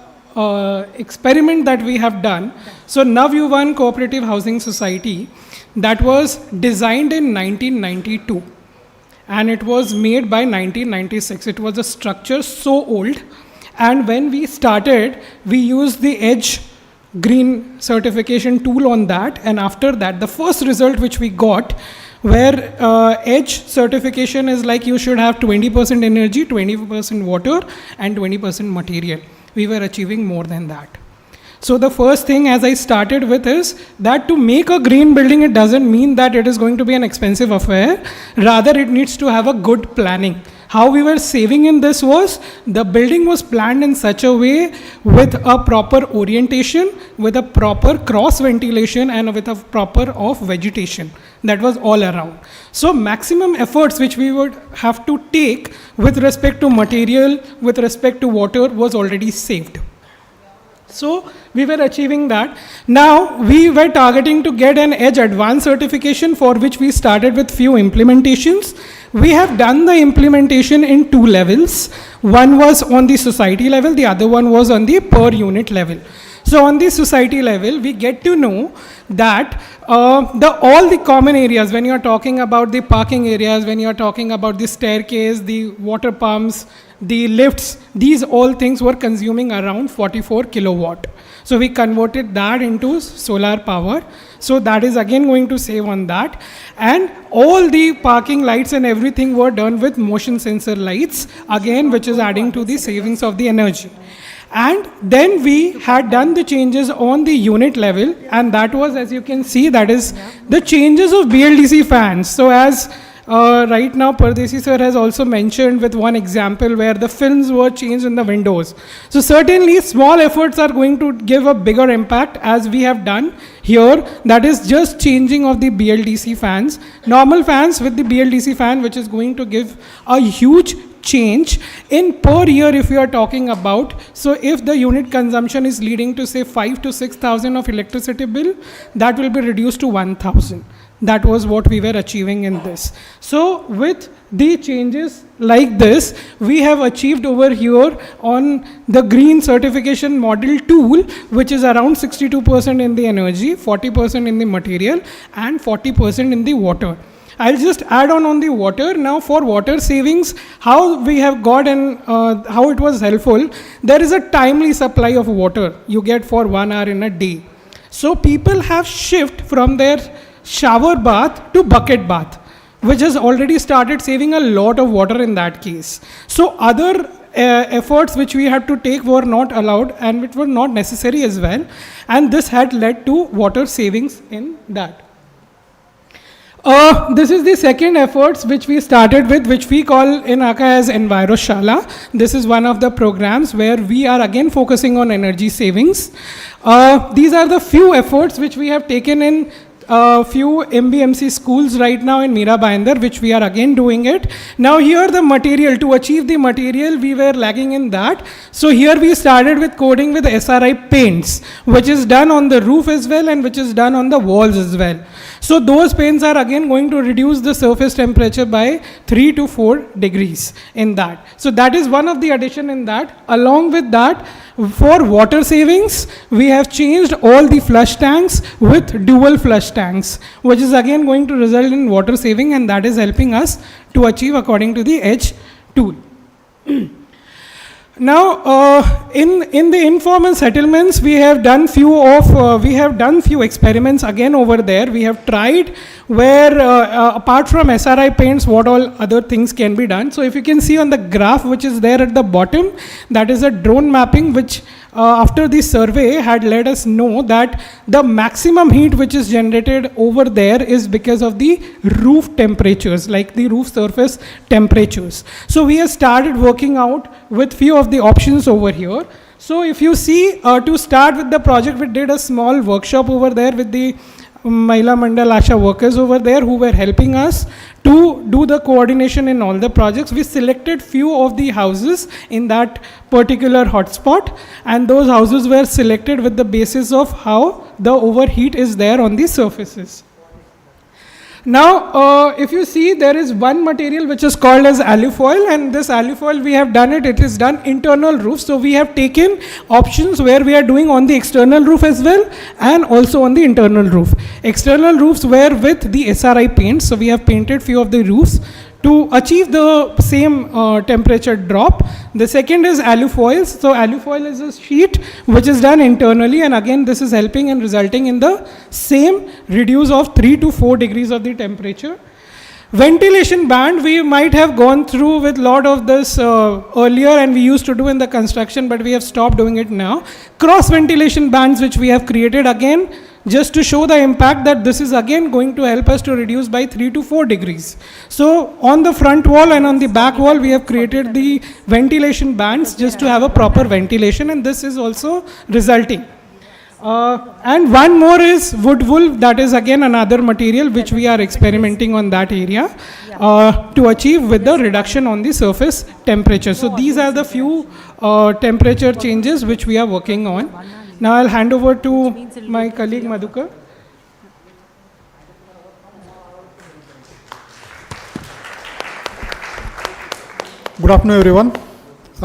experiment that we have done. So Navyuvan Cooperative Housing Society, that was designed in 1992 and it was made by 1996. It was a structure so old, and when we started, we used the EDGE green certification tool on that, and after that, the first result which we got, where EDGE certification is like you should have 20% energy, 20% water and 20% material. We were achieving more than that. So the first thing, as I started with, is that to make a green building, it doesn't mean that it is going to be an expensive affair. Rather, it needs to have a good planning. How we were saving in this was, the building was planned in such a way with a proper orientation, with a proper cross ventilation and with a proper off vegetation. That was all around. So maximum efforts which we would have to take with respect to material, with respect to water, was already saved. So we were achieving that. Now we were targeting to get an EDGE advanced certification, for which we started with few implementations. We have done the implementation in 2 levels. One was on the society level, the other one was on the per unit level. So on the society level, we get to know that all the common areas, when you are talking about the parking areas, when you are talking about the staircase, the water pumps, the lifts, these all things were consuming around 44 kilowatt. So we converted that into solar power. So that is again going to save on that. And all the parking lights and everything were done with motion sensor lights, again, which is adding to the savings of the energy. And then we had done the changes on the unit level, and that was, as you can see, that is the changes of BLDC fans. So as right now Pardesi sir has also mentioned with one example where the films were changed in the windows. So certainly small efforts are going to give a bigger impact, as we have done here. That is just changing of the BLDC fans. Normal fans with the BLDC fan, which is going to give a huge change in per year if you are talking about. So if the unit consumption is leading to say 5,000 to 6,000 of electricity bill, that will be reduced to 1,000. That was what we were achieving in this. So with the changes like this, we have achieved over here on the green certification model tool, which is around 62% in the energy, 40% in the material and 40% in the water. I'll just add on the water. Now for water savings, how we have got and how it was helpful, there is a timely supply of water you get for 1 hour in a day. So people have shift from their shower bath to bucket bath, which has already started saving a lot of water in that case. So other efforts which we had to take were not allowed and which were not necessary as well. And this had led to water savings in that. This is the second efforts which we started with, which we call in Aka as Enviroshala. This is one of the programs where we are again focusing on energy savings. These are the few efforts which we have taken in few MBMC schools right now in Mira, Bhayandar, which we are again doing it. Now here the material, to achieve the material, we were lagging in that. So here we started with coding with SRI paints, which is done on the roof as well and which is done on the walls as well. So those paints are again going to reduce the surface temperature by 3 to 4 degrees in that. So that is one of the addition in that. Along with that, for water savings, we have changed all the flush tanks with dual flush tanks, which is again going to result in water saving, and that is helping us to achieve according to the EDGE tool. Now, in the informal settlements, we have done few experiments again over there. We have tried where apart from SRI paints, what all other things can be done. So if you can see on the graph which is there at the bottom, that is a drone mapping which after the survey had let us know that the maximum heat which is generated over there is because of the roof temperatures, like the roof surface temperatures. So we have started working out with few of the options over here. So if you see, to start with the project, we did a small workshop over there with the Mahila Mandal Asha workers over there who were helping us to do the coordination in all the projects. We selected few of the houses in that particular hotspot, and those houses were selected with the basis of how the overheat is there on the surfaces. Now, if you see, there is one material which is called as alufoil, and this alufoil we have done it is done internal roof. So we have taken options where we are doing on the external roof as well and also on the internal roof. External roofs were with the SRI paint, so we have painted few of the roofs to achieve the same temperature drop. The second is alufoils. So alufoil is a sheet which is done internally, and again this is helping and resulting in the same reduce of 3 to 4 degrees of the temperature. Ventilation band, we might have gone through with lot of this earlier, and we used to do in the construction, but we have stopped doing it now. Cross ventilation bands which we have created, again just to show the impact that this is again going to help us to reduce by 3 to 4 degrees. So on the front wall and on the back wall we have created the ventilation bands just to have a proper ventilation, and this is also resulting. And one more is wood wool, that is again another material which we are experimenting on that area to achieve with the reduction on the surface temperature. So these are the few temperature changes which we are working on. Now I'll hand over to my colleague Madhukar. Good afternoon, everyone.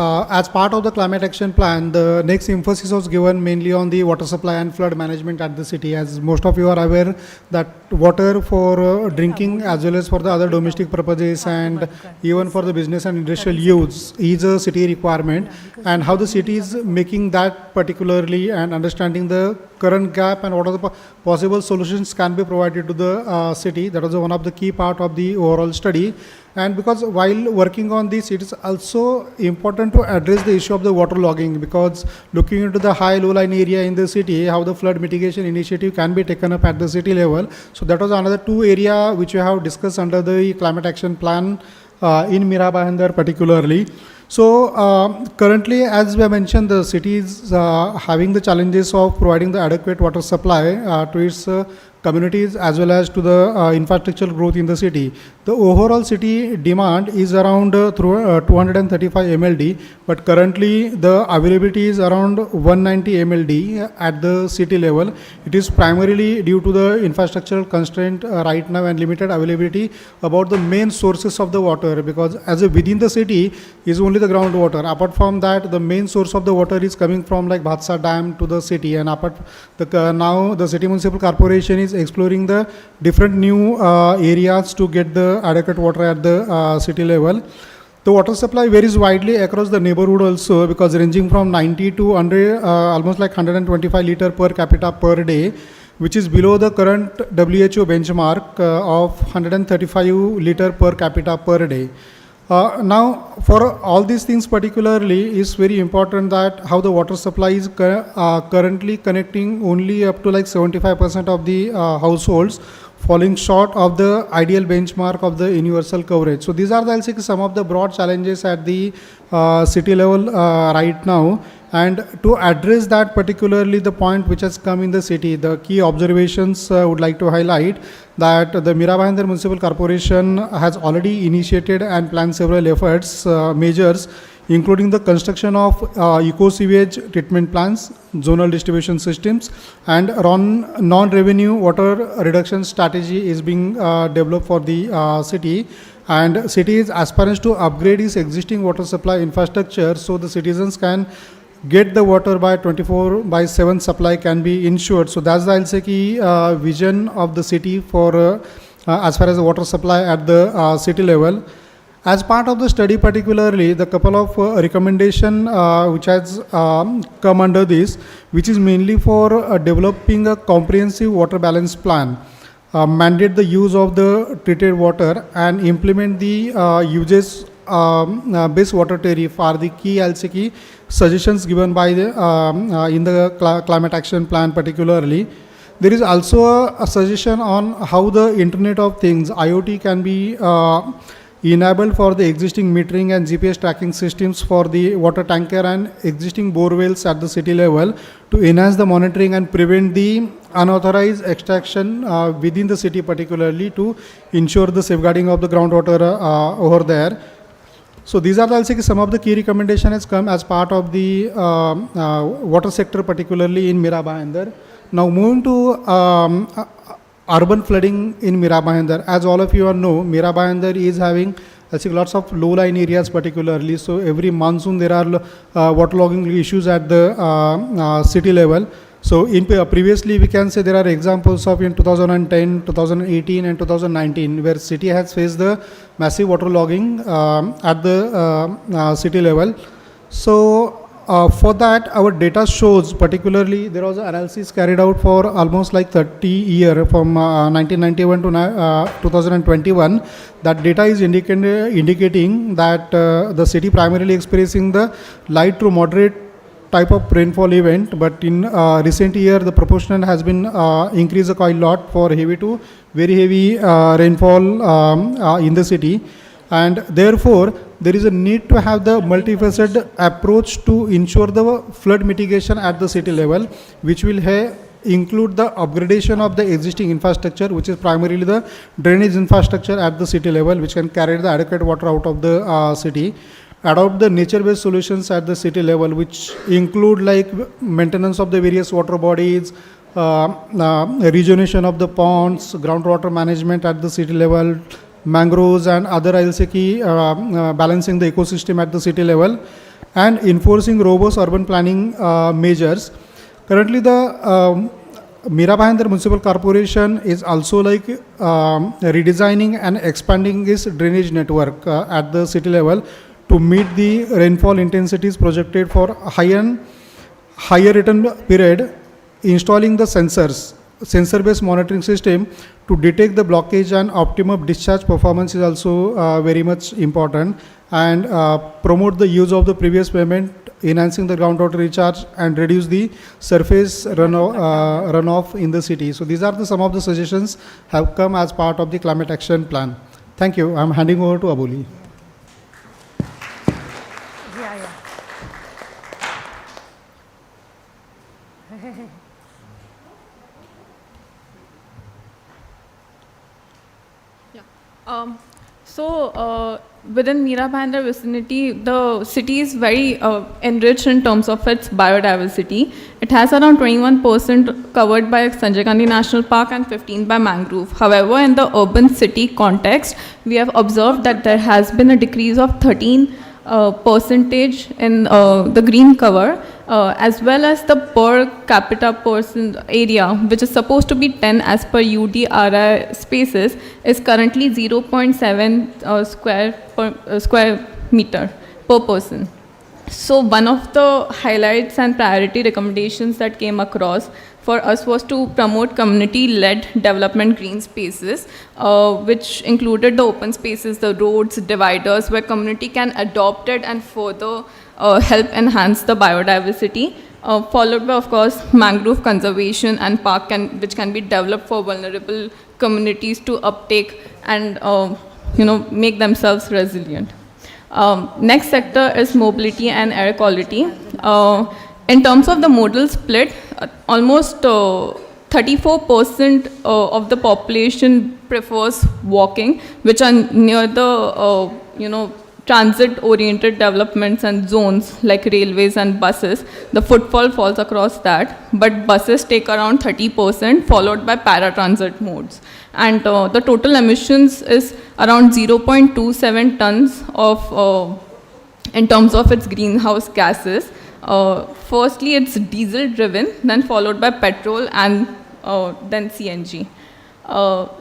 As part of the climate action plan, the next emphasis was given mainly on the water supply and flood management at the city. As most of you are aware that water for drinking as well as for the other domestic purposes and even for the business and industrial use is a city requirement, and how the city is making that particularly and understanding the current gap and what are the possible solutions can be provided to the city. That was one of the key part of the overall study. And because while working on this, it is also important to address the issue of the water logging, because looking into the high low-lying area in the city, how the flood mitigation initiative can be taken up at the city level. So that was another two area which we have discussed under the climate action plan in Mira Bhayandar particularly. So currently, as we have mentioned, the city is having the challenges of providing the adequate water supply to its communities as well as to the infrastructural growth in the city. The overall city demand is around 235 MLD, but currently the availability is around 190 MLD at the city level. It is primarily due to the infrastructural constraint right now and limited availability about the main sources of the water, because as within the city is only the groundwater. Apart from that, the main source of the water is coming from like Bhatsa Dam to the city, and apart now the city municipal corporation is exploring the different new areas to get the adequate water at the city level. The water supply varies widely across the neighborhood also, because ranging from 90 to under almost like 125 liter per capita per day, which is below the current WHO benchmark of 135 liter per capita per day. Now, for all these things particularly, is very important that how the water supply is currently connecting only up to like 75% of the households, falling short of the ideal benchmark of the universal coverage. So these are the, I'll say, some of the broad challenges at the city level right now. And to address that particularly the point which has come in the city, the key observations would like to highlight that the Mira Bhayandar Municipal Corporation has already initiated and planned several efforts, measures, including the construction of eco-sewage treatment plants, zonal distribution systems, and non-revenue water reduction strategy is being developed for the city. And city aspires to upgrade its existing water supply infrastructure so the citizens can get the water by 24/7 supply can be ensured. So that's the, I'll say, key vision of the city for as far as the water supply at the city level. As part of the study particularly, the couple of recommendation which has come under this, which is mainly for developing a comprehensive water balance plan, mandate the use of the treated water, and implement the uses based water tariff are the key, I'll say, key suggestions given by the in the climate action plan particularly. There is also a suggestion on how the Internet of Things, IoT, can be enabled for the existing metering and GPS tracking systems for the water tanker and existing bore wells at the city level to enhance the monitoring and prevent the unauthorized extraction within the city, particularly to ensure the safeguarding of the groundwater over there. So these are, I'll say, some of the key recommendations has come as part of the water sector, particularly in Mira Bhayandar. Now moving to urban flooding in Mira Bhayandar. As all of you all know, Mira Bhayandar is having lots of low-lying areas particularly. So every monsoon there are waterlogging issues at the city level. So previously we can say there are examples of in 2010, 2018 and 2019 where city has faced the massive waterlogging at the city level. So for that our data shows, particularly there was an analysis carried out for almost like 30 years from 1991 to 2021. That data is indicating that the city primarily experiencing the light to moderate type of rainfall event, but in recent year the proportion has been increased quite a lot for heavy to very heavy rainfall in the city, and therefore there is a need to have the multifaceted approach to ensure the flood mitigation at the city level, which will include the upgradation of the existing infrastructure, which is primarily the drainage infrastructure at the city level, which can carry the adequate water out of the city. Adopt the nature-based solutions at the city level, which include like maintenance of the various water bodies, rejuvenation of the ponds, groundwater management at the city level, mangroves and other balancing the ecosystem at the city level, and enforcing robust urban planning measures. Currently the Mira Bhayandar Municipal Corporation is also like redesigning and expanding its drainage network at the city level to meet the rainfall intensities projected for higher return period, installing the sensor-based monitoring system to detect the blockage and optimum discharge performance is also very much important, and promote the use of the previous payment, enhancing the groundwater recharge and reduce the surface runoff in the city. So these are some of the suggestions have come as part of the climate action plan. Thank you. I'm handing over to Abuli. Within Mira Bhayandar vicinity, the city is very enriched in terms of its biodiversity. It has around 21% covered by Sanjay Gandhi National Park and 15% by mangrove. However, in the urban city context, we have observed that there has been a decrease of 13% in the green cover, as well as the per capita person area, which is supposed to be 10 as per UDRI spaces, is currently 0.7 square meter per person. So one of the highlights and priority recommendations that came across for us was to promote community-led development green spaces, which included the open spaces, the roads, dividers, where community can adopt it and further help enhance the biodiversity, followed by, of course, mangrove conservation and park which can be developed for vulnerable communities to uptake and make themselves resilient. Next sector is mobility and air quality. In terms of the modal split, almost 34% of the population prefers walking, which are near the transit-oriented developments and zones like railways and buses. The footfall falls across that, but buses take around 30%, followed by paratransit modes. And the total emissions is around 0.27 tons of, in terms of its greenhouse gases. Firstly, it's diesel-driven, then followed by petrol and then CNG.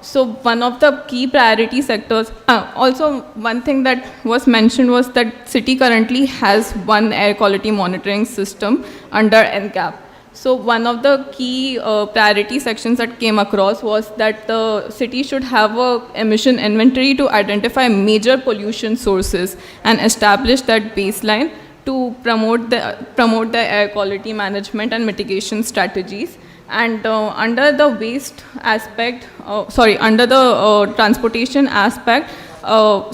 So one of the key priority sectors, also one thing that was mentioned was that city currently has one air quality monitoring system under NCAP. So one of the key priority sections that came across was that the city should have a emission inventory to identify major pollution sources and establish that baseline to promote the air quality management and mitigation strategies. And under the waste aspect, under the transportation aspect,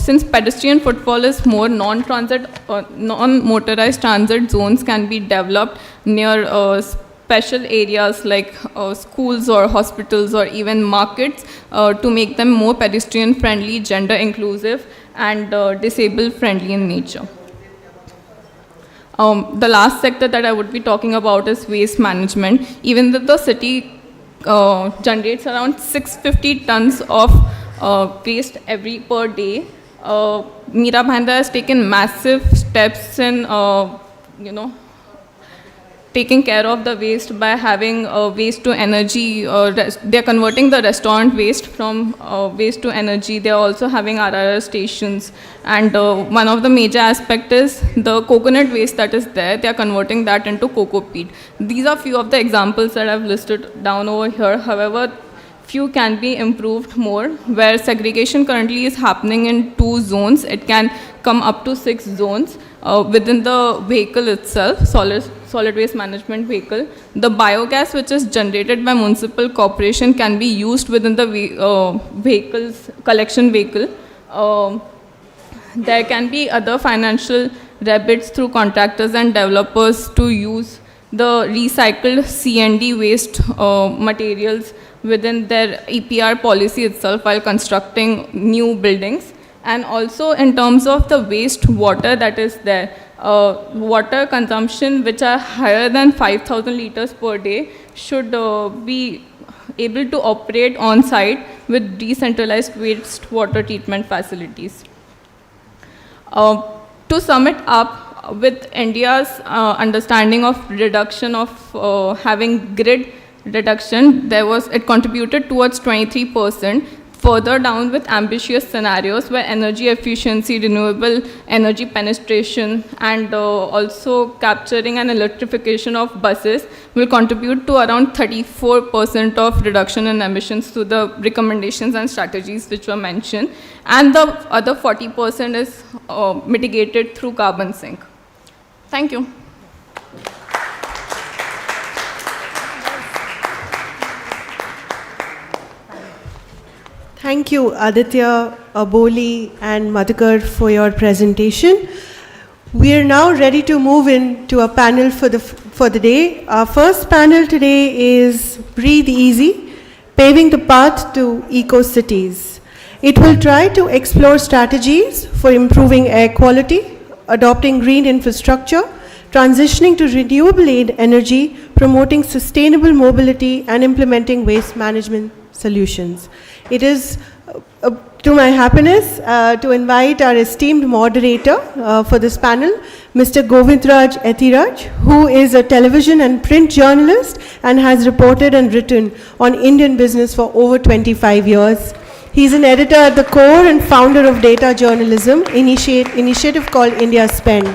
since pedestrian footfall is more non-motorized transit zones can be developed near special areas like schools or hospitals or even markets to make them more pedestrian friendly, gender inclusive and disabled friendly in nature. The last sector that I would be talking about is waste management. Even though the city generates around 650 tons of waste per day. Mira Bhayandar has taken massive steps in, taking care of the waste by having waste to energy. They are converting the restaurant waste from waste to energy. They are also having RRR stations. And one of the major aspects is the coconut waste that is there. They are converting that into cocoa peat. These are few of the examples that I've listed down over here. However, few can be improved more, where segregation currently is happening in 2 zones. It can come up to 6 zones within the vehicle itself, solid waste management vehicle. The biogas which is generated by municipal corporation can be used within the vehicles, collection vehicle. There can be other financial rebates through contractors and developers to use the recycled C&D waste materials within their EPR policy itself while constructing new buildings. And also in terms of the waste water that is there, water consumption which are higher than 5,000 liters per day should be able to operate on site with decentralized waste water treatment facilities. To sum it up, with India's understanding of reduction of having grid reduction, it contributed towards 23%. Further down with ambitious scenarios where energy efficiency, renewable energy penetration, and also capturing and electrification of buses will contribute to around 34% of reduction in emissions to the recommendations and strategies which were mentioned. And the other 40% is mitigated through carbon sink. Thank you. Thank you, Aditya, Aboli, and Madhukar for your presentation. We are now ready to move into a panel for the day. Our first panel today is Breathe Easy, Paving the Path to Eco-Cities. It will try to explore strategies for improving air quality, adopting green infrastructure, transitioning to renewable energy, promoting sustainable mobility, and implementing waste management solutions. It is to my happiness to invite our esteemed moderator for this panel, Mr. Govindraj Ethiraj, who is a television and print journalist and has reported and written on Indian business for over 25 years. He's an editor at the core and founder of data journalism initiative called India Spend.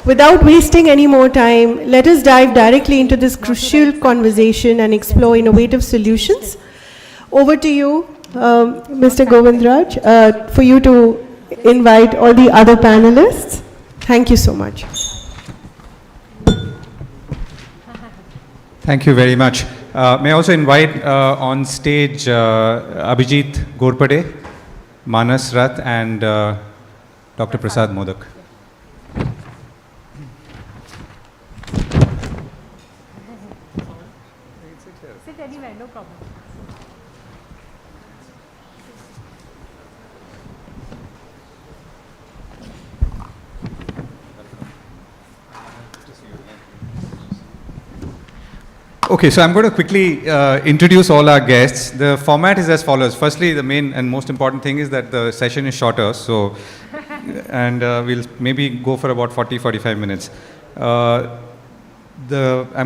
Without wasting any more time, let us dive directly into this crucial conversation and explore innovative solutions. Over to you, Mr. Govindraj, for you to invite all the other panelists. Thank you so much. Thank you very much. May I also invite on stage Abhijit Ghorpade, Manas Rath, and Dr. Prasad Modak. Sit anywhere, no problem. Okay, so I'm going to quickly introduce all our guests. The format is as follows. Firstly, the main and most important thing is that the session is shorter, so and we'll maybe go for about 40-45 minutes. I'm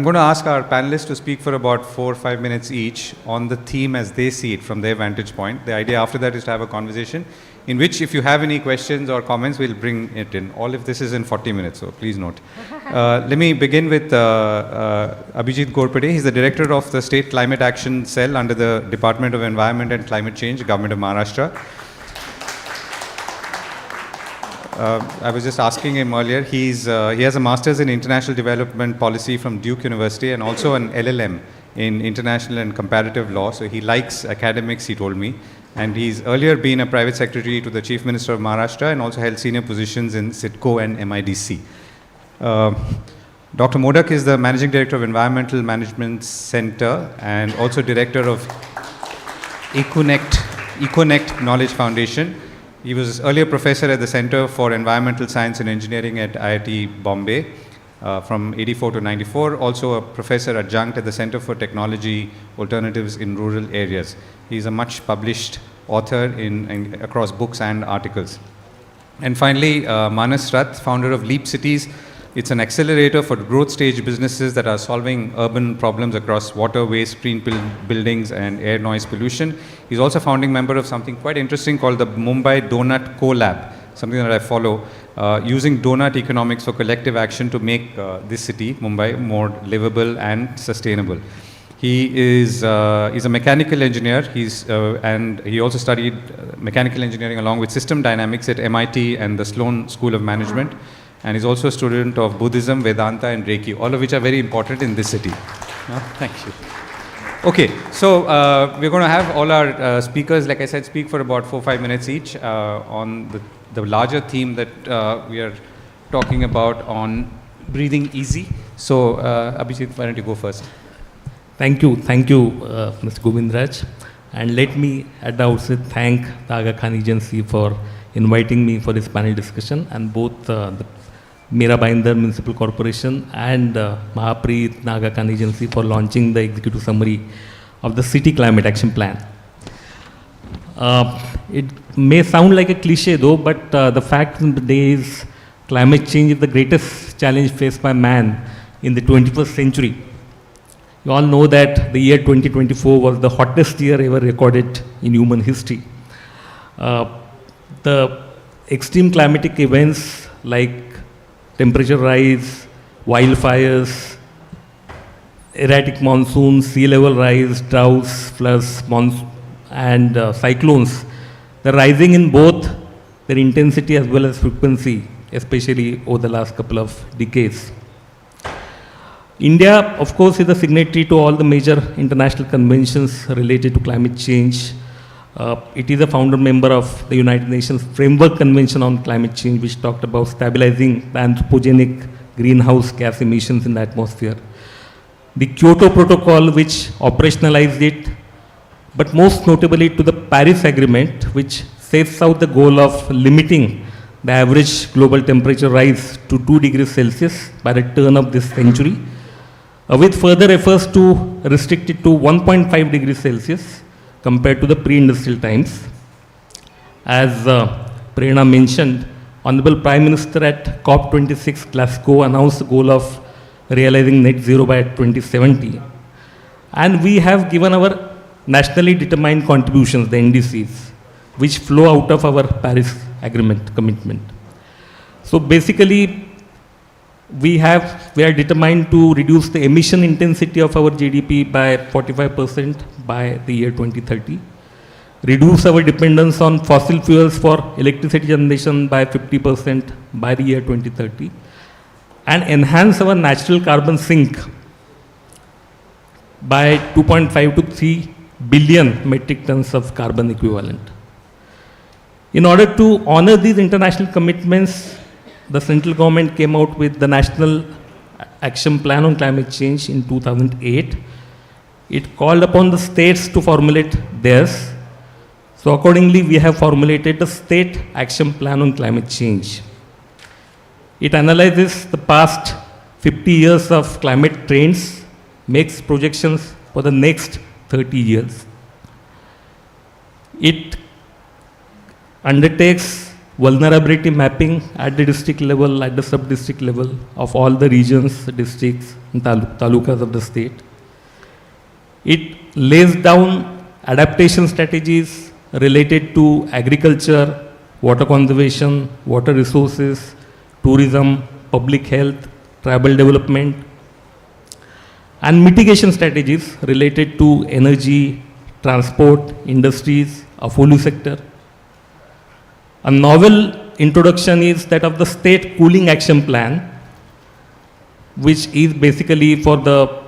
going to ask our panelists to speak for about 4 or 5 minutes each on the theme as they see it from their vantage point. The idea after that is to have a conversation in which if you have any questions or comments, we'll bring it in. All of this is in 40 minutes, so please note. Let me begin with Abhijit Ghorpade. He's the director of the State Climate Action Cell under the Department of Environment and Climate Change, Government of Maharashtra. I was just asking him earlier, he has a master's in international development policy from Duke University and also an LLM in international and comparative law. So he likes academics, he told me. And he's earlier been a private secretary to the Chief Minister of Maharashtra and also held senior positions in CITCO and MIDC. Dr. Modak is the Managing Director of Environmental Management Center and also Director of Econnect Knowledge Foundation. He was earlier professor at the Center for Environmental Science and Engineering at IIT Bombay. from 84 to 94, also a professor adjunct at the Center for Technology Alternatives in Rural Areas. He's a much published author across books and articles. And finally, Manas Rath, founder of Leap Cities. It's an accelerator for growth stage businesses that are solving urban problems across water, waste, green buildings, and air noise pollution. He's also a founding member of something quite interesting called the Mumbai Donut Co-Lab, something that I follow, using donut economics for collective action to make this city, Mumbai, more livable and sustainable. He's a mechanical engineer, and he also studied mechanical engineering along with system dynamics at MIT and the Sloan School of Management. And he's also a student of Buddhism, Vedanta, and Reiki, all of which are very important in this city. Thank you. Okay, so we're going to have all our speakers, like I said, speak for about 4-5 minutes each on the larger theme that we are talking about on breathing easy. So, Abhijit, why don't you go first? Thank you, Mr. Govindraj. And let me at the outset thank the Aga Khan Agency for inviting me for this panel discussion, and both the Mira Bhayandar Municipal Corporation and Mahapreet Aga Khan Agency for launching the executive summary of the City Climate Action Plan. It may sound like a cliche though, but the fact of the day is climate change is the greatest challenge faced by man in the 21st century. You all know that the year 2024 was the hottest year ever recorded in human history. The extreme climatic events like temperature rise, wildfires, erratic monsoons, sea level rise, droughts, floods, and cyclones, they're rising in both their intensity as well as frequency, especially over the last couple of decades. India, of course, is a signatory to all the major international conventions related to climate change. It is a founder member of the United Nations Framework Convention on Climate Change, which talked about stabilizing the anthropogenic greenhouse gas emissions in the atmosphere. The Kyoto Protocol, which operationalized it, but most notably to the Paris Agreement, which sets out the goal of limiting the average global temperature rise to 2 degrees Celsius by the turn of this century, with further efforts to restrict it to 1.5 degrees Celsius compared to the pre-industrial times. As Prerna mentioned, Honorable Prime Minister at COP26 Glasgow announced the goal of realizing net zero by 2070. And we have given our nationally determined contributions, the NDCs, which flow out of our Paris Agreement commitment. So basically, we are determined to reduce the emission intensity of our GDP by 45% by the year 2030, reduce our dependence on fossil fuels for electricity generation by 50% by the year 2030, and enhance our natural carbon sink by 2.5 to 3 billion metric tons of carbon equivalent. In order to honor these international commitments, the central government came out with the National Action Plan on Climate Change in 2008. It called upon the states to formulate theirs. So accordingly, we have formulated the State Action Plan on Climate Change. It analyzes the past 50 years of climate trends, makes projections for the next 30 years. It undertakes vulnerability mapping at the district level, at the sub-district level of all the regions, districts, and talukas of the state. It lays down adaptation strategies related to agriculture, water conservation, water resources, tourism, public health, tribal development, and mitigation strategies related to energy, transport, industries, AFOLU sector. A novel introduction is that of the State Cooling Action Plan, which is basically for the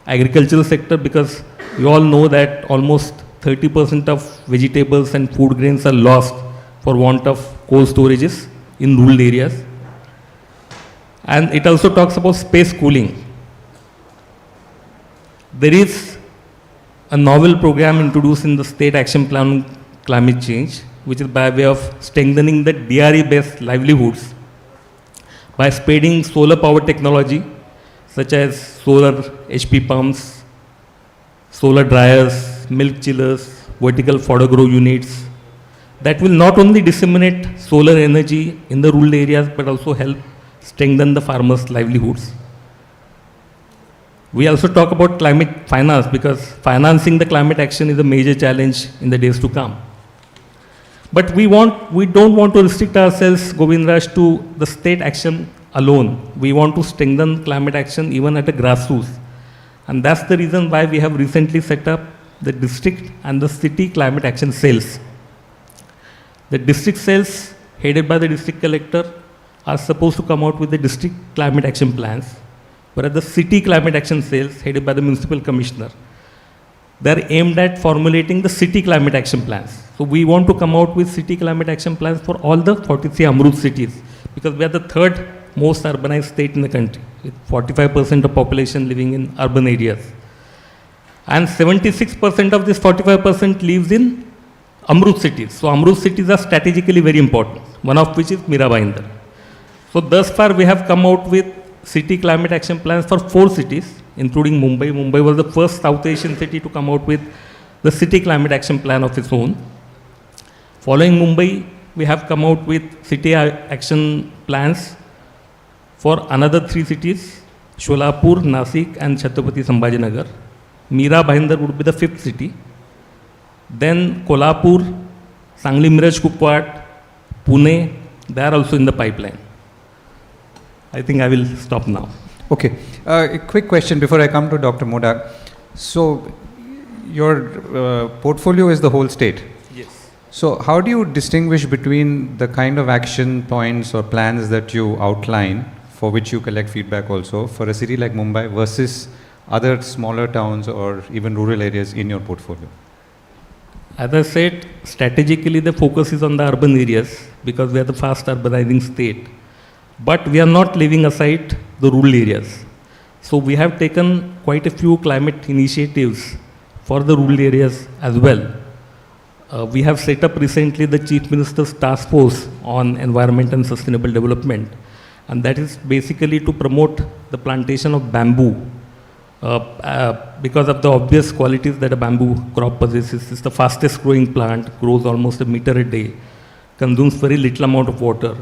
agricultural sector, because you all know that almost 30% of vegetables and food grains are lost for want of cold storages in rural areas. And it also talks about space cooling. There is a novel program introduced in the State Action Plan on Climate Change, which is by way of strengthening the DRE-based livelihoods by spreading solar power technology, such as solar HP pumps, solar dryers, milk chillers, vertical fodder grow units, that will not only disseminate solar energy in the rural areas, but also help strengthen the farmers' livelihoods. We also talk about climate finance, because financing the climate action is a major challenge in the days to come. But we don't want to restrict ourselves, Govindraj, to the state action alone. We want to strengthen climate action even at a grassroots. And that's the reason why we have recently set up the district and the city climate action cells. The district cells, headed by the district collector, are supposed to come out with the district climate action plans, whereas the city climate action cells, headed by the municipal commissioner, they're aimed at formulating the city climate action plans. So we want to come out with city climate action plans for all the 43 Amrut cities, because we are the third most urbanized state in the country, with 45% of population living in urban areas. And 76% of this 45% lives in Amrut cities. So Amrut cities are strategically very important, one of which is Mira, Bhayandar. So thus far we have come out with city climate action plans for 4 cities, including Mumbai. Mumbai was the first South Asian city to come out with the city climate action plan of its own. Following Mumbai, we have come out with city action plans for another 3 cities, Sholapur, Nasik and Chhatrapati Sambhajinagar. Mira, Bhayandar would be the 5th city. Then Kolhapur, Sangli, Miraj, Kuppad, Pune, they are also in the pipeline. I think I will stop now. Okay. A quick question before I come to Dr. Modak. So, your portfolio is the whole state. Yes. So, how do you distinguish between the kind of action points or plans that you outline, for which you collect feedback also, for a city like Mumbai versus other smaller towns or even rural areas in your portfolio? As I said, strategically the focus is on the urban areas, because we are the fast urbanizing state. But we are not leaving aside the rural areas. So we have taken quite a few climate initiatives for the rural areas as well. We have set up recently the Chief Minister's Task Force on Environment and Sustainable Development, and that is basically to promote the plantation of bamboo because of the obvious qualities that a bamboo crop possesses. It's the fastest growing plant, grows almost a meter a day, consumes very little amount of water,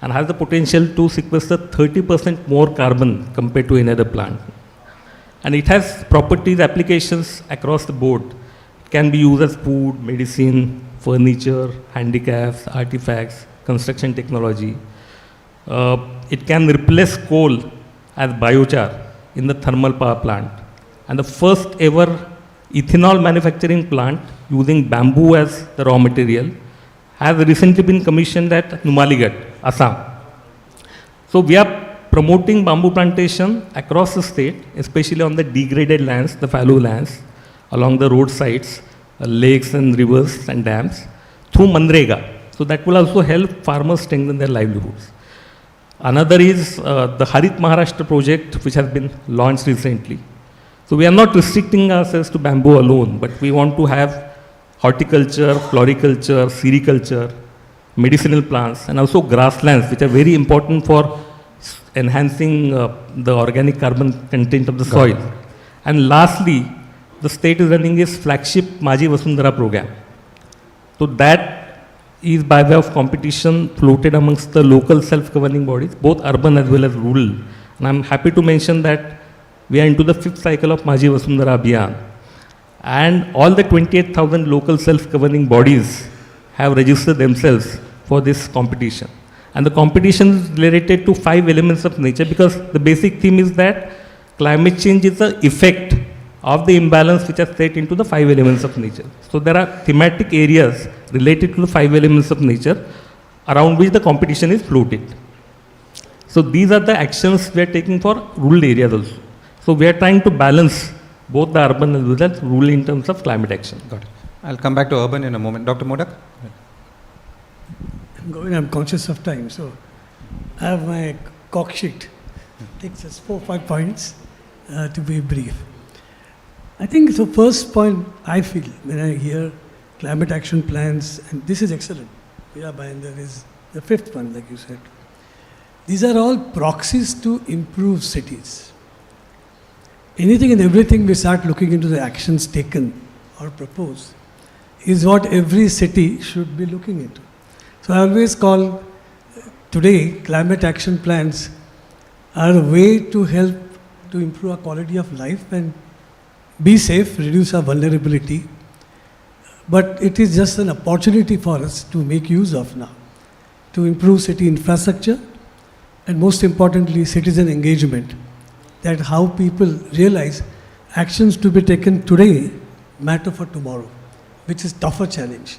and has the potential to sequester 30% more carbon compared to any other plant. And it has properties, applications across the board. It can be used as food, medicine, furniture, handicrafts, artifacts, construction technology. It can replace coal as biochar in the thermal power plant. And the first ever ethanol manufacturing plant using bamboo as the raw material has recently been commissioned at Numaligarh, Assam. So we are promoting bamboo plantation across the state, especially on the degraded lands, the fallow lands, along the roadsides, lakes and rivers and dams, through Manrega. So that will also help farmers strengthen their livelihoods. Another is the Harit Maharashtra project, which has been launched recently. So we are not restricting ourselves to bamboo alone, but we want to have horticulture, floriculture, sericulture, medicinal plants, and also grasslands, which are very important for enhancing the organic carbon content of the soil. And lastly, the state is running its flagship Maji Vasundhara program. So that is by way of competition floated amongst the local self-governing bodies, both urban as well as rural. And I'm happy to mention that we are into the 5th cycle of Maji Vasundhara Abhiyan. And all the 28,000 local self-governing bodies have registered themselves for this competition. And the competition is related to 5 elements of nature, because the basic theme is that climate change is the effect of the imbalance which are set into the 5 elements of nature. So there are thematic areas related to the 5 elements of nature around which the competition is floated. So these are the actions we are taking for rural areas also. So we are trying to balance both the urban as well as rural in terms of climate action. Got it. I'll come back to urban in a moment. Dr. Modak? I'm conscious of time, so I have my cock sheet. Takes us 4 or 5 points to be brief. I think the first point I feel when I hear climate action plans, and this is excellent, Mira, Bhayandar is the 5th one, like you said. These are all proxies to improve cities. Anything and everything we start looking into the actions taken or proposed is what every city should be looking into. So I always call today climate action plans are a way to help to improve our quality of life and be safe, reduce our vulnerability. But it is just an opportunity for us to make use of now, to improve city infrastructure and most importantly citizen engagement, that how people realize actions to be taken today matter for tomorrow, which is tougher challenge,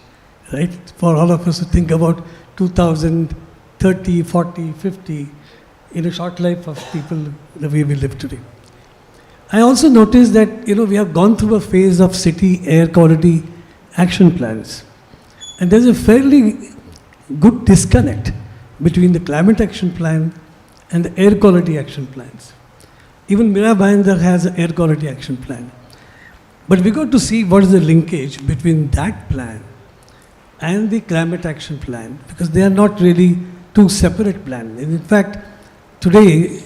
right? For all of us to think about 2030, 40, 50, in a short life of people the way we live today. I also noticed that, we have gone through a phase of city air quality action plans. And there's a fairly good disconnect between the climate action plan and the air quality action plans. Even Mira Bhayandar has an air quality action plan. But we got to see what is the linkage between that plan and the climate action plan, because they are not really two separate plans. And in fact, today,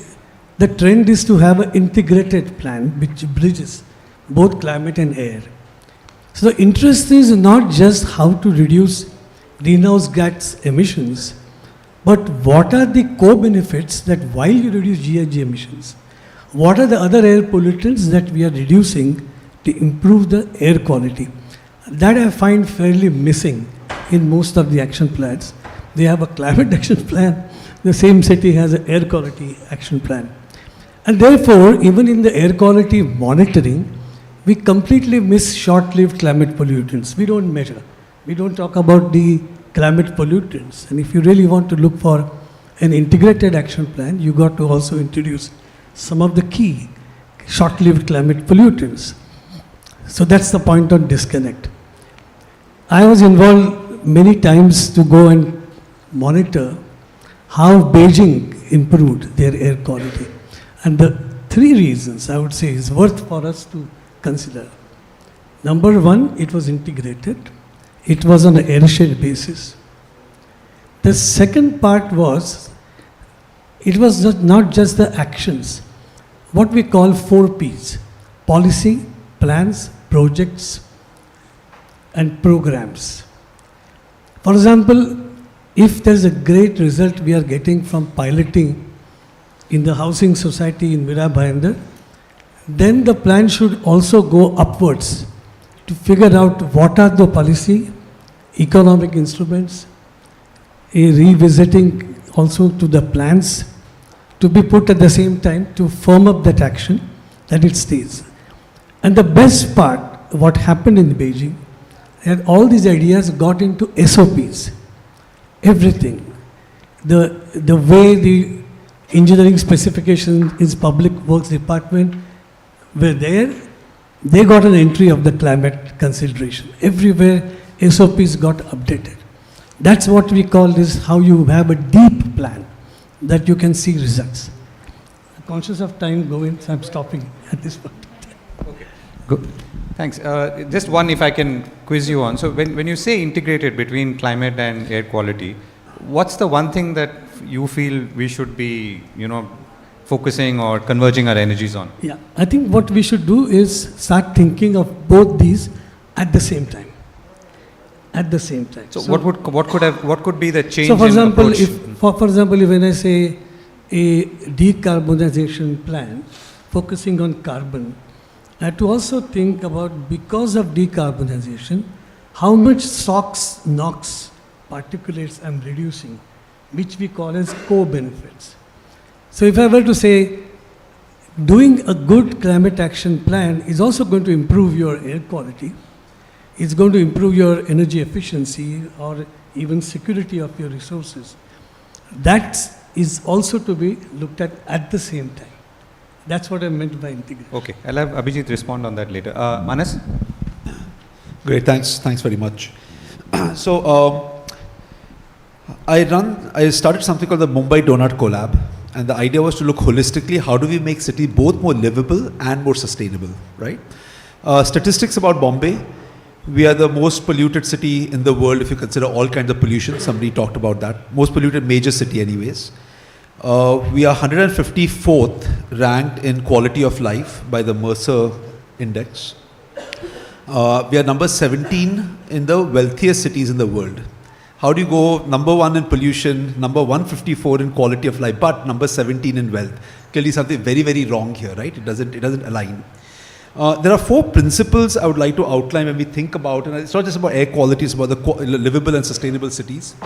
the trend is to have an integrated plan which bridges both climate and air. So the interest is not just how to reduce greenhouse gas emissions, but what are the co-benefits that while you reduce GHG emissions, what are the other air pollutants that we are reducing to improve the air quality? That I find fairly missing in most of the action plans. They have a climate action plan, the same city has an air quality action plan. And therefore, even in the air quality monitoring, we completely miss short-lived climate pollutants. We don't measure. We don't talk about the climate pollutants. And if you really want to look for an integrated action plan, you got to also introduce some of the key short-lived climate pollutants. So that's the point on disconnect. I was involved many times to go and monitor how Beijing improved their air quality. And the three reasons I would say is worth for us to consider. Number one, it was integrated. It was on an airshed basis. The second part was, it was not just the actions, what we call 4 Ps, policy, plans, projects, and programs. For example, if there's a great result we are getting from piloting in the housing society in Mira Bhayandar, then the plan should also go upwards to figure out what are the policy, economic instruments, a revisiting also to the plans to be put at the same time to firm up that action that it stays. And the best part, what happened in Beijing, and all these ideas got into SOPs, everything. The way the engineering specifications in public works department were there, they got an entry of the climate consideration. Everywhere SOPs got updated. That's what we call this, how you have a deep plan that you can see results. Conscious of time going, so I'm stopping at this point. Okay, good. Thanks. Just one, if I can quiz you on. So when you say integrated between climate and air quality, what's the one thing that you feel we should be, focusing or converging our energies on? Yeah, I think what we should do is start thinking of both these at the same time. At the same time. So what could be the change? So for in example, approach? for example, when I say a decarbonization plan focusing on carbon, I have to also think about, because of decarbonization, how much SOx, NOx particulates I'm reducing, which we call as co-benefits. So if I were to say, doing a good climate action plan is also going to improve your air quality, it's going to improve your energy efficiency or even security of your resources. That is also to be looked at the same time. That's what I meant by integration. Okay, I'll have Abhijit respond on that later. Manas? Great, thanks very much. So I started something called the Mumbai Donut Collab, and the idea was to look holistically, how do we make city both more livable and more sustainable, right? Statistics about Bombay, we are the most polluted city in the world if you consider all kinds of pollution. Somebody talked about that. Most polluted major city anyways. We are 154th ranked in quality of life by the Mercer Index. We are number 17 in the wealthiest cities in the world. How do you go number 1 in pollution, number 154 in quality of life, but number 17 in wealth? Clearly something very, very wrong here, right? It doesn't align. There are 4 principles I would like to outline when we think about, and it's not just about air quality, it's about the livable and sustainable cities.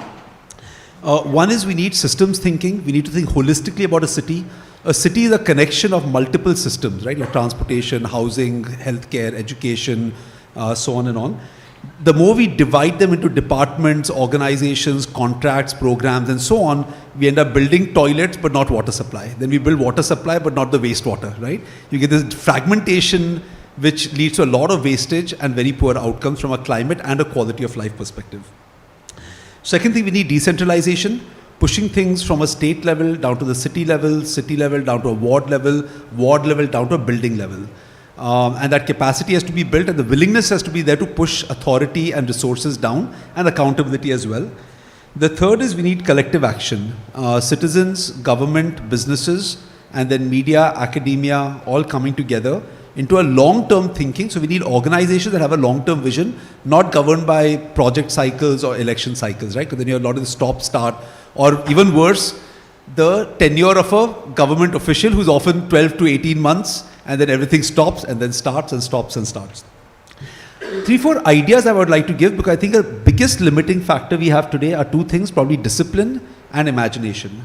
One is we need systems thinking. We need to think holistically about a city. A city is a connection of multiple systems, right? Like transportation, housing, healthcare, education, so on and on. The more we divide them into departments, organizations, contracts, programs, and so on, we end up building toilets but not water supply. Then we build water supply but not the wastewater, right? You get this fragmentation which leads to a lot of wastage and very poor outcomes from a climate and a quality of life perspective. Second thing, we need decentralization, pushing things from a state level down to the city level down to a ward level down to a building level. And that capacity has to be built and the willingness has to be there to push authority and resources down and accountability as well. The third is we need collective action. Citizens, government, businesses, and then media, academia, all coming together into a long-term thinking. So we need organizations that have a long-term vision, not governed by project cycles or election cycles, right? Because then you have a lot of the stop-start, or even worse, the tenure of a government official who's often 12 to 18 months, and then everything stops and then starts and stops and starts. 3-4 ideas I would like to give, because I think the biggest limiting factor we have today are 2 things, probably discipline and imagination.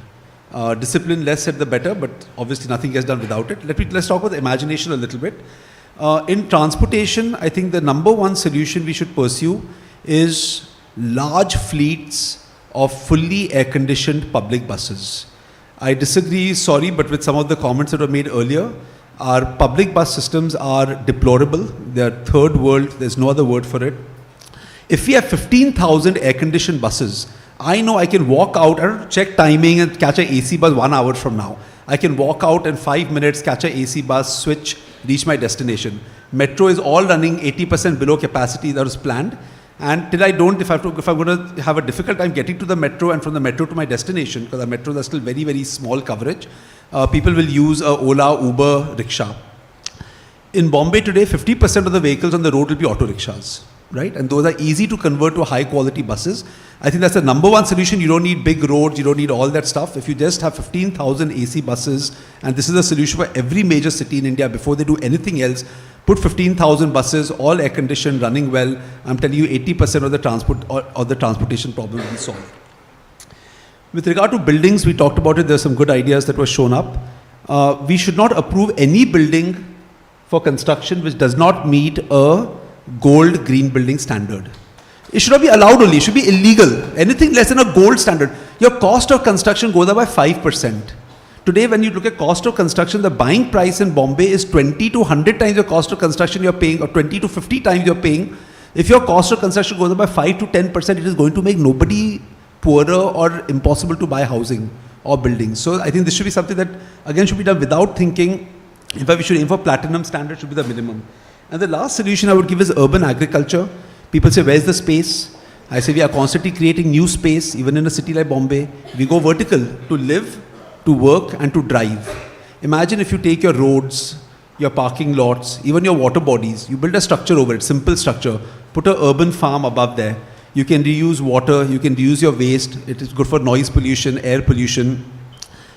Discipline, less said the better, but obviously nothing gets done without it. Let's talk about the imagination a little bit. In transportation, I think the number 1 solution we should pursue is large fleets of fully air-conditioned public buses. I disagree, sorry, but with some of the comments that were made earlier. Our public bus systems are deplorable. They are third world. There's no other word for it. If we have 15,000 air-conditioned buses, I know I can walk out, I don't check timing and catch an AC bus 1 hour from now. I can walk out in 5 minutes, catch an AC bus, switch, reach my destination. Metro is all running 80% below capacity that was planned. And till I don't, if I'm going to have a difficult time getting to the metro and from the metro to my destination, because the metros are still very, very small coverage, people will use a Ola, Uber, rickshaw. In Bombay today, 50% of the vehicles on the road will be auto rickshaws, right? And those are easy to convert to high quality buses. I think that's the number 1 solution. You don't need big roads, you don't need all that stuff. If you just have 15,000 AC buses, and this is a solution for every major city in India before they do anything else, put 15,000 buses, all air conditioned, running well. I'm telling you 80% of the transportation problem will be solved. With regard to buildings, we talked about it, there are some good ideas that were shown up. We should not approve any building for construction which does not meet a gold green building standard. It should not be allowed only, it should be illegal. Anything less than a gold standard. Your cost of construction goes up by 5%. Today, when you look at cost of construction, the buying price in Bombay is 20 to 100 times your cost of construction you're paying, or 20 to 50 times you're paying. If your cost of construction goes up by 5 to 10%, it is going to make nobody poorer or impossible to buy housing or buildings. So I think this should be something that, again, should be done without thinking. In fact, we should aim for platinum standard, should be the minimum. And the last solution I would give is urban agriculture. People say, where's the space? I say, we are constantly creating new space, even in a city like Bombay. We go vertical to live, to work, and to drive. Imagine if you take your roads, your parking lots, even your water bodies, you build a structure over it, simple structure, put an urban farm above there. You can reuse water, you can reuse your waste. It is good for noise pollution, air pollution.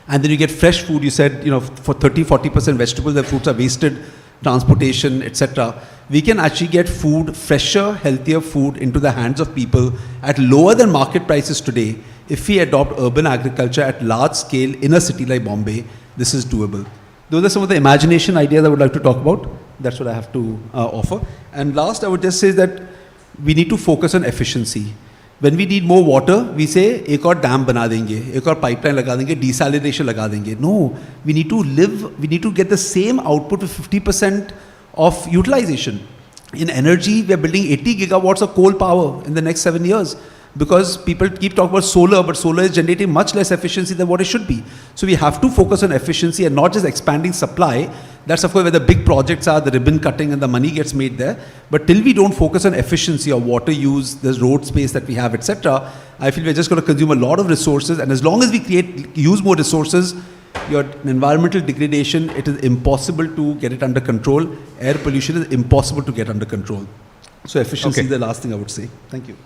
And then you get fresh food. You said, for 30-40% vegetables and fruits are wasted, transportation, etc. We can actually get food, fresher, healthier food into the hands of people at lower than market prices today. If we adopt urban agriculture at large scale in a city like Bombay, this is doable. Those are some of the imagination ideas I would like to talk about. That's what I have to offer. And last, I would just say that we need to focus on efficiency. When we need more water, we say, एक और dam बना देंगे, एक और pipeline लगा देंगे, desalination लगा देंगे. No, we need to get the same output with 50% of utilization. In energy, we are building 80 gigawatts of coal power in the next 7 years. Because people keep talking about solar, but solar is generating much less efficiency than what it should be. So we have to focus on efficiency and not just expanding supply. That's of course where the big projects are, the ribbon cutting and the money gets made there. But till we don't focus on efficiency or water use, the road space that we have, etc., I feel we're just going to consume a lot of resources, and as long as we use more resources, your environmental degradation, it is impossible to get it under control. Air pollution is impossible to get under control. So efficiency is the last thing I would say. Thank you.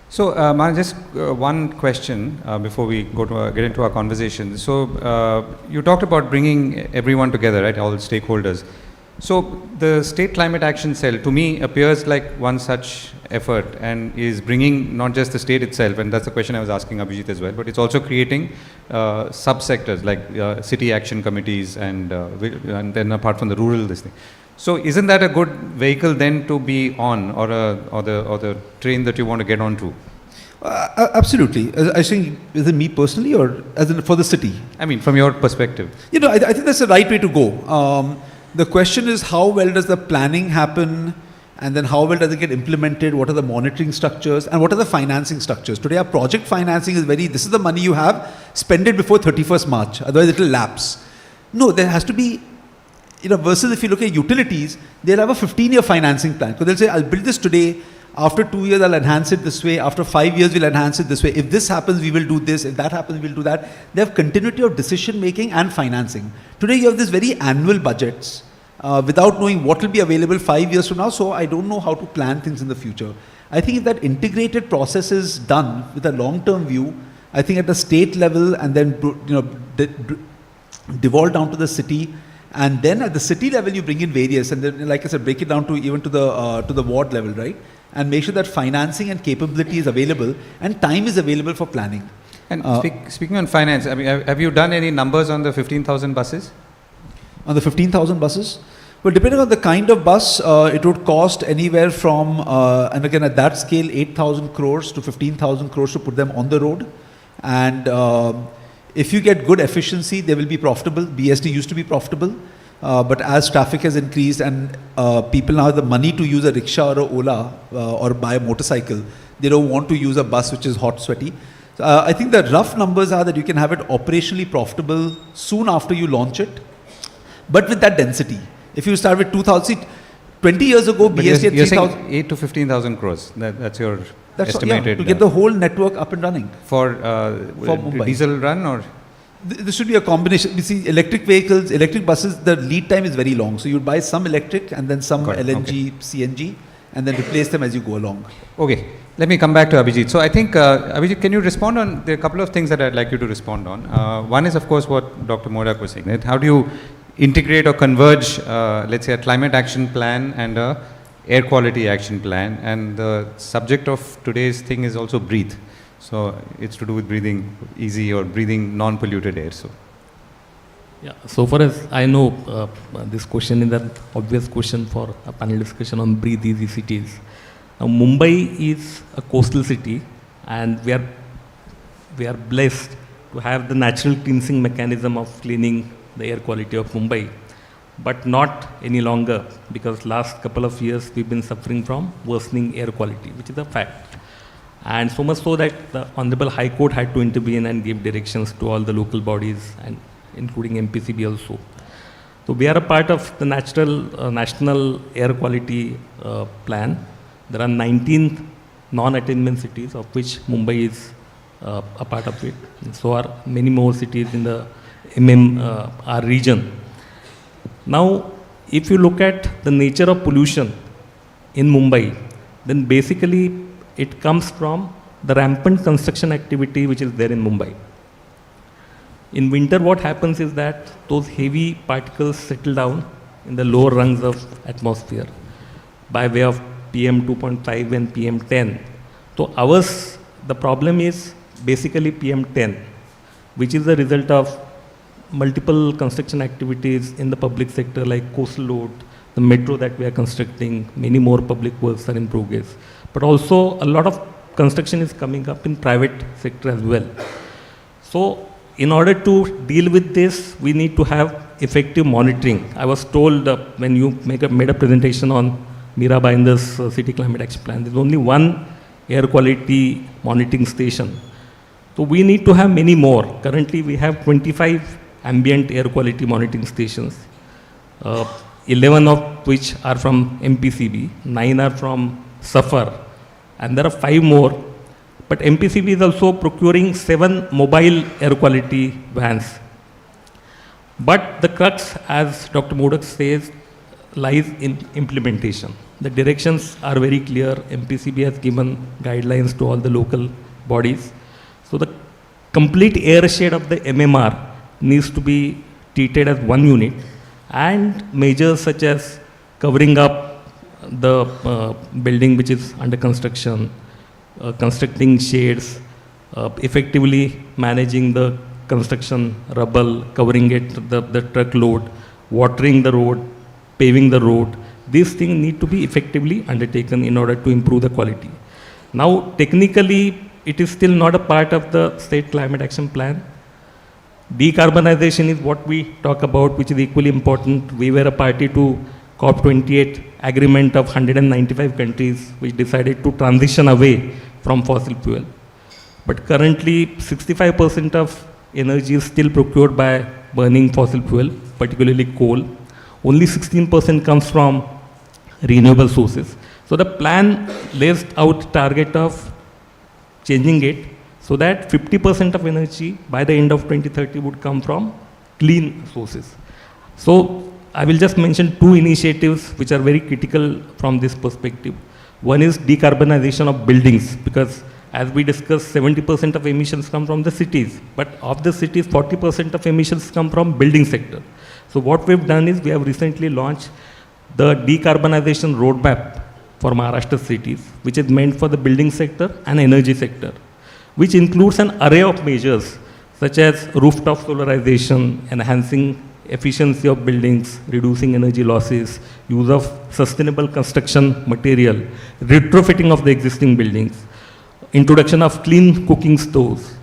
So, Mara, just one question before we go to get into our conversation. So, you talked about bringing everyone together, right, all stakeholders. So, the State Climate Action Cell, to me, appears like one such effort and is bringing not just the state itself, and that's the question I was asking Abhijit as well, but it's also creating subsectors like city action committees and then apart from the rural this thing. So isn't that a good vehicle then to be on, or the train that you want to get onto? Absolutely. I think, is it me personally or as in for the city? I mean, from your perspective. You know, I think that's the right way to go. The question is, how well does the planning happen, and then how well does it get implemented? What are the monitoring structures, and what are the financing structures? Today, our project financing is this is the money you have, spend it before 31st March, otherwise it will lapse. No, there has to be, you know, versus if you look at utilities, they'll have a 15-year financing plan. Because they'll say, I'll build this today, after 2 years I'll enhance it this way, after 5 years we'll enhance it this way. If this happens, we will do this. If that happens, we'll do that. They have continuity of decision making and financing. Today you have this very annual budgets without knowing what will be available 5 years from now. So I don't know how to plan things in the future. I think if that integrated process is done with a long-term view, I think at the state level and then devolve down to the city, and then at the city level you bring in various, and then like I said, break it down to even to the ward level, right? And make sure that financing and capability is available and time is available for planning. And speaking on finance, I mean, have you done any numbers on the 15,000 buses? On the 15,000 buses? Well, depending on the kind of bus, it would cost anywhere from, and again at that scale, 8,000 crores to 15,000 crores to put them on the road. And if you get good efficiency, they will be profitable. BSD used to be profitable. But as traffic has increased and people now have the money to use a rickshaw or a Ola or buy a motorcycle, they don't want to use a bus which is hot, sweaty. So, I think the rough numbers are that you can have it operationally profitable soon after you launch it, but with that density. If you start with 2,000, 20 years ago, BSD at 3,000. 8 to 15,000 crores. That's your estimated. To get the whole network up and running. For Mumbai. Diesel run or? This should be a combination. You see, electric vehicles, electric buses, the lead time is very long. So you buy some electric and then some LNG, CNG, and then replace them as you go along. Okay, let me come back to Abhijit. So I think, Abhijit, can you respond on, there are a couple of things that I'd like you to respond on. One is, of course, what Dr. Modak was saying. Right? How do you integrate or converge, let's say, a climate action plan and a air quality action plan? And the subject of today's thing is also breathe. So it's to do with breathing easy or breathing non-polluted air. So, yeah. So far as I know, this question is an obvious question for a panel discussion on breathe easy cities. Now, Mumbai is a coastal city, and we are blessed to have the natural cleansing mechanism of cleaning the air quality of Mumbai, but not any longer, because last couple of years we've been suffering from worsening air quality, which is a fact. And so much so that the Honorable High Court had to intervene and give directions to all the local bodies, and including MPCB also. So we are a part of the National Air Quality Plan. There are 19 non-attainment cities, of which Mumbai is a part of it. And so are many more cities in the MMR region. Now, if you look at the nature of pollution in Mumbai, then basically it comes from the rampant construction activity which is there in Mumbai. In winter, what happens is that those heavy particles settle down in the lower rungs of atmosphere by way of PM 2.5 and PM 10. So ours, the problem is basically PM 10, which is the result of multiple construction activities in the public sector like coastal road, the metro that we are constructing, many more public works are in progress. But also a lot of construction is coming up in private sector as well. So in order to deal with this, we need to have effective monitoring. I was told when you made a presentation on Mira Bhayandar's City Climate Action Plan, there's only one air quality monitoring station. So we need to have many more. Currently we have 25 ambient air quality monitoring stations, 11 of which are from MPCB, 9 are from SAFAR, and there are 5 more But MPCB is also procuring 7 mobile air quality vans. But the crux, as Dr. Modak says, lies in implementation. The directions are very clear. MPCB has given guidelines to all the local bodies. So the complete airshed of the MMR needs to be treated as one unit, and measures such as covering up the building which is under construction, constructing shades, effectively managing the construction rubble, covering it, the truck load, watering the road, paving the road. These things need to be effectively undertaken in order to improve the quality. Now, technically, it is still not a part of the state climate action plan. Decarbonization is what we talk about, which is equally important. We were a party to COP28 agreement of 195 countries, which decided to transition away from fossil fuel. But currently, 65% of energy is still procured by burning fossil fuel, particularly coal. Only 16% comes from renewable sources. So the plan lays out target of changing it so that 50% of energy by the end of 2030 would come from clean sources. So I will just mention 2 initiatives which are very critical from this perspective. One is decarbonization of buildings, because as we discussed, 70% of emissions come from the cities, but of the cities, 40% of emissions come from building sector. So what we've done is we have recently launched the decarbonization roadmap for Maharashtra cities, which is meant for the building sector and energy sector, which includes an array of measures such as rooftop solarization, enhancing efficiency of buildings, reducing energy losses, use of sustainable construction material, retrofitting of the existing buildings, introduction of clean cooking stoves,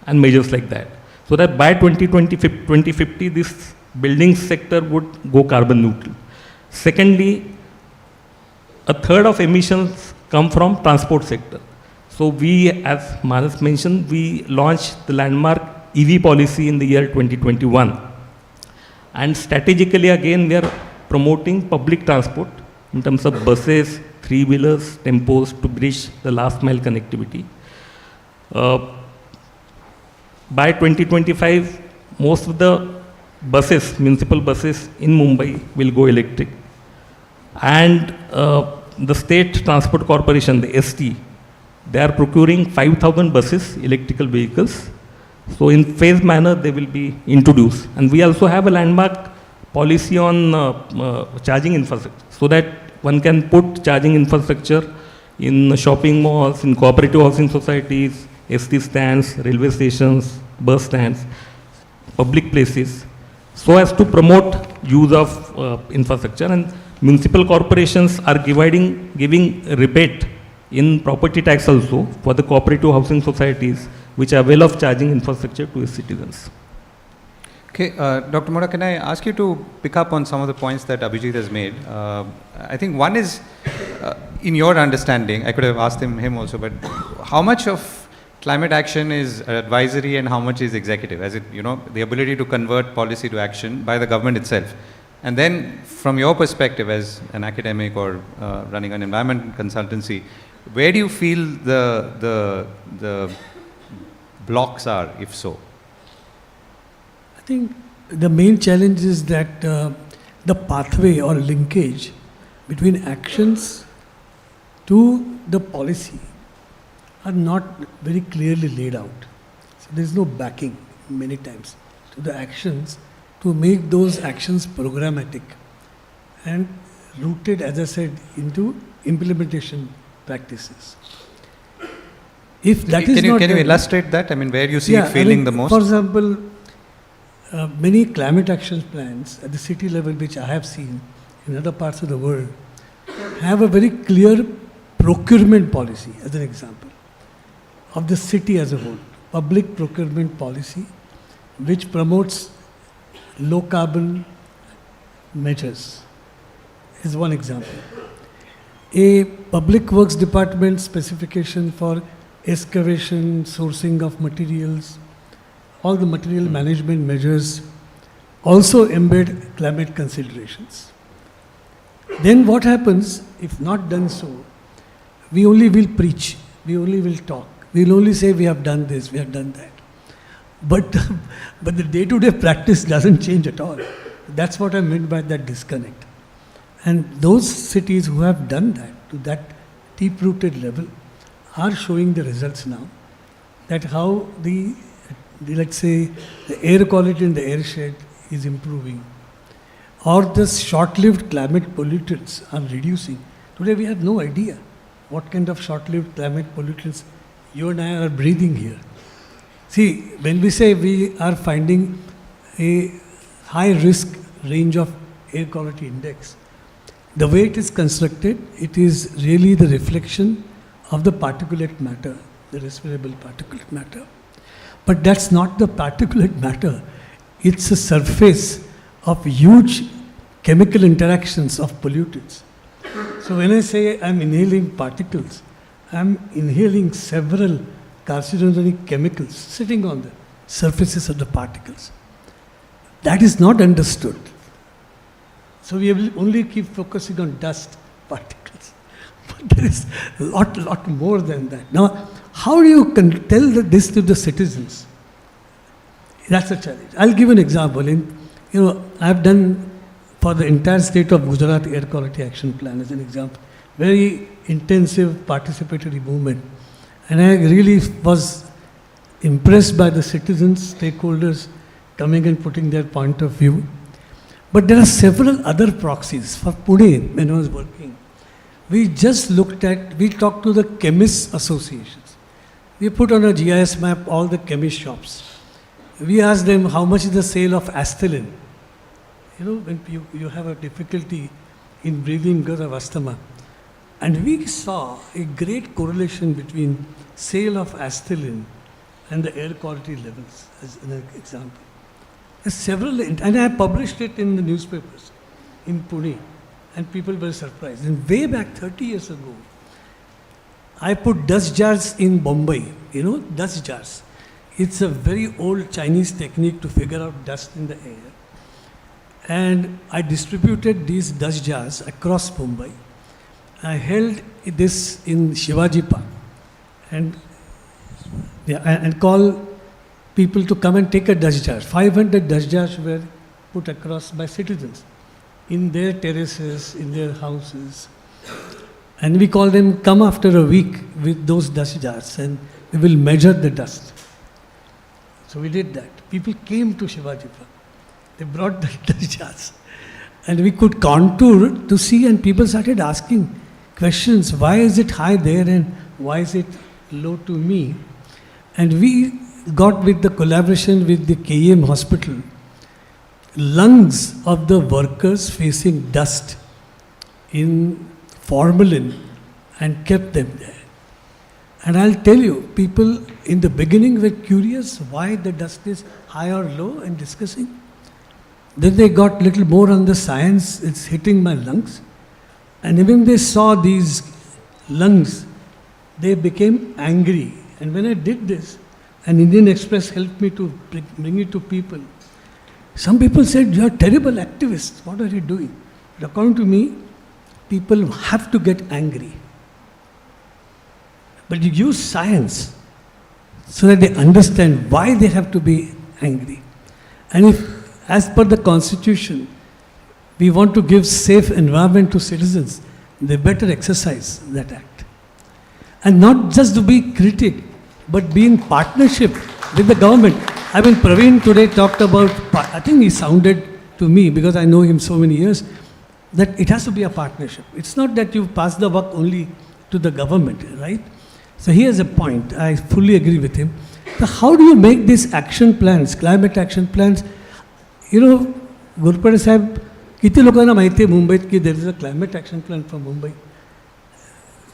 and measures like that. So that by 2050, this building sector would go carbon neutral. Secondly, a third of emissions come from transport sector. So we, as Manas mentioned, we launched the landmark EV policy in the year 2021. And strategically, again, we are promoting public transport in terms of buses, 3-wheelers, tempos to bridge the last mile connectivity. By 2025, most of the buses, municipal buses in Mumbai will go electric. And the State Transport Corporation, the ST, they are procuring 5,000 buses, electrical vehicles. So in phased manner, they will be introduced. And we also have a landmark policy on charging infrastructure, so that one can put charging infrastructure in shopping malls, in cooperative housing societies, ST stands, railway stations, bus stands, public places, so as to promote use of infrastructure. And municipal corporations are giving rebate in property tax also for the cooperative housing societies which avail of charging infrastructure to its citizens. Okay, Dr. Modak, can I ask you to pick up on some of the points that Abhijit has made? I think one is, in your understanding, I could have asked him also, but how much of climate action is advisory and how much is executive? As it, the ability to convert policy to action by the government itself. And then, from your perspective as an academic or running an environment consultancy, where do you feel the blocks are, if so? I think the main challenge is that the pathway or linkage between actions to the policy are not very clearly laid out. So there is no backing many times to the actions to make those actions programmatic and rooted, as I said, into implementation practices. If that is not, can you illustrate that? I mean, where you see it failing the most? For example, many climate action plans at the city level, which I have seen in other parts of the world, have a very clear procurement policy, as an example, of the city as a whole. Public procurement policy, which promotes low carbon measures, is one example. A public works department specification for excavation, sourcing of materials, all the material management measures also embed climate considerations. Then what happens if not done so? We only will preach, we only will talk, We'll only say we have done this, we have done that. But, but the day-to-day practice doesn't change at all. That's what I meant by that disconnect. And those cities who have done that, to that deep-rooted level, are showing the results now. That how the let's say, the air quality in the airshed is improving, or the short-lived climate pollutants are reducing. Today we have no idea what kind of short-lived climate pollutants you and I are breathing here. See, when we say we are finding a high-risk range of air quality index, the way it is constructed, it is really the reflection of the particulate matter, the respirable particulate matter. But that's not the particulate matter. It's a surface of huge chemical interactions of pollutants. So when I say I'm inhaling particles, I'm inhaling several carcinogenic chemicals sitting on the surfaces of the particles. That is not understood. So we will only keep focusing on dust particles. But there is a lot more than that. Now, how do you tell this to the citizens? That's a challenge. I'll give an example. I've done for the entire state of Gujarat Air Quality Action Plan as an example. Very intensive participatory movement. And I really was impressed by the citizens, stakeholders coming and putting their point of view. But there are several other proxies. For Pune, when I was working, we talked to the chemists associations. We put on a GIS map all the chemist shops. We asked them how much is the sale of Astelin. When you have a difficulty in breathing because of asthma. And we saw a great correlation between sale of Astelin and the air quality levels, as an example. And I published it in the newspapers in Pune, and people were surprised. And way back 30 years ago, I put dust jars in Bombay. Dust jars. It's a very old Chinese technique to figure out dust in the air. And I distributed these dust jars across Mumbai. I held this in Shivaji Park and call people to come and take a dust jar. 500 dust jars were put across by citizens in their terraces, in their houses. And we call them, come after a week with those dust jars and we will measure the dust. So we did that. People came to Shivaji Park. They brought the dust jars. And we could contour to see, and people started asking questions. Why is it high there and why is it low to me? And we got, with the collaboration with the KEM hospital, lungs of the workers facing dust in formalin and kept them there. And I'll tell you, people in the beginning were curious why the dust is high or low and discussing. Then they got little more on the science, it's hitting my lungs. And when they saw these lungs, they became angry. And when I did this, and Indian Express helped me to bring it to people, some people said, "You are terrible activists, what are you doing?" But according to me, people have to get angry. But you use science so that they understand why they have to be angry. And if, as per the Constitution, we want to give safe environment to citizens, they better exercise that act. And not just to be critic, but be in partnership with the government. I mean, Praveen today talked about, I think he sounded to me, because I know him so many years, that it has to be a partnership. It's not that you pass the buck only to the government, right? So he has a point. I fully agree with him. So how do you make these action plans, climate action plans? Gurpade Sahib, किती लोकांना माहिती आहे मुंबईत की there is a climate action plan for Mumbai?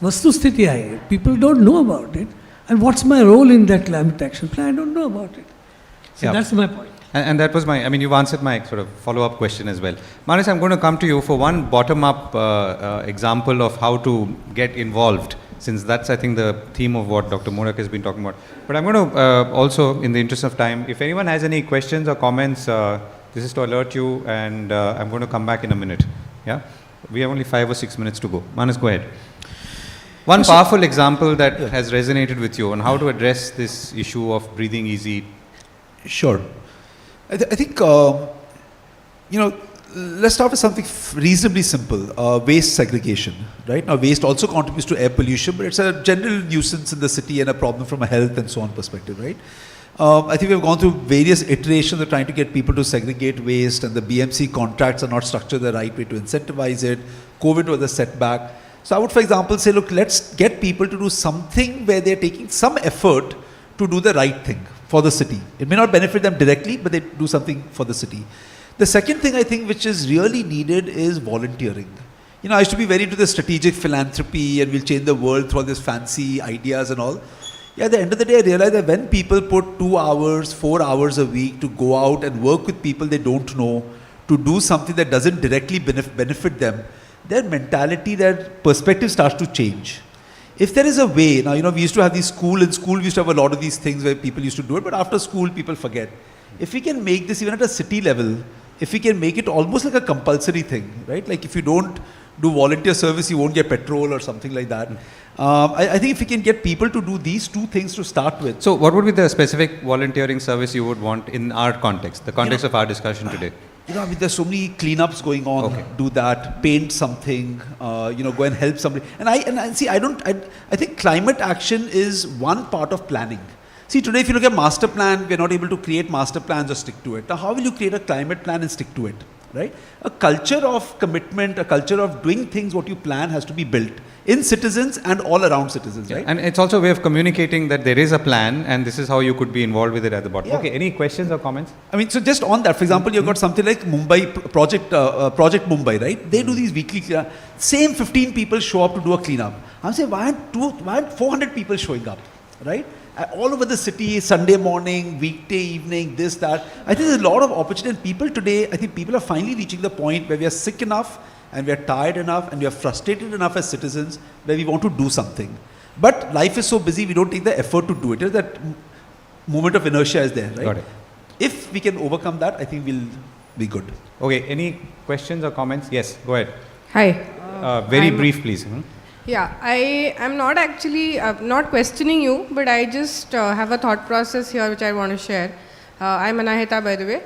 वस्तुस्थिती आहे. People don't know about it. And what's my role in that climate action plan? I don't know about it. So that's my point. And that was you've answered my sort of follow-up question as well. Manas, I'm going to come to you for one bottom-up example of how to get involved, since that's, I think, the theme of what Dr. Morak has been talking about. But I'm going to also, in the interest of time, if anyone has any questions or comments, this is to alert you, and I'm going to come back in a minute. Yeah? We have only 5 or 6 minutes to go. Manas, go ahead. One powerful example that has resonated with you on how to address this issue of breathing easy. Sure. I think, let's start with something reasonably simple, waste segregation, right? Now, waste also contributes to air pollution, but it's a general nuisance in the city and a problem from a health and so on perspective, right? I think we've gone through various iterations of trying to get people to segregate waste, and the BMC contracts are not structured the right way to incentivize it. COVID was a setback. So I would, for example, say, look, let's get people to do something where they're taking some effort to do the right thing for the city. It may not benefit them directly, but they do something for the city. The second thing I think which is really needed is volunteering. I used to be very into the strategic philanthropy and we'll change the world through all these fancy ideas and all. Yeah, at the end of the day, I realized that when people put 2 hours, 4 hours a week to go out and work with people they don't know, to do something that doesn't directly benefit them, their mentality, their perspective starts to change. If there is a way, now, we used to have these in school we used to have a lot of these things where people used to do it, but after school people forget. If we can make this even at a city level, if we can make it almost like a compulsory thing, right? Like if you don't do volunteer service, you won't get petrol or something like that. I think if we can get people to do these two things to start with. So what would be the specific volunteering service you would want in our context, the context of our discussion today? There's so many cleanups going on. Okay. Do that, paint something, go and help somebody. And I think climate action is one part of planning. See, today if you look at master plan, we're not able to create master plans or stick to it. Now, how will you create a climate plan and stick to it, right? A culture of commitment, a culture of doing things what you plan has to be built in citizens and all around citizens, right? And it's also a way of communicating that there is a plan and this is how you could be involved with it at the bottom. Yeah. Okay, any questions or comments? So just on that, for example, you've got something like Mumbai, Project Mumbai, right? They do these weekly cleanup. Same 15 people show up to do a cleanup. I'm saying, why aren't 400 people showing up, right? All over the city, Sunday morning, weekday evening, this, that. I think there's a lot of opportunity. And people today, I think people are finally reaching the point where we are sick enough and we are tired enough and we are frustrated enough as citizens where we want to do something. But life is so busy, we don't take the effort to do it. That moment of inertia is there, right? Got it. If we can overcome that, I think we'll be good. Okay, any questions or comments? Yes, go ahead. Hi. Very brief, please. Yeah, I am not actually not questioning you, but I just have a thought process here which I want to share. I'm Anahita, by the way.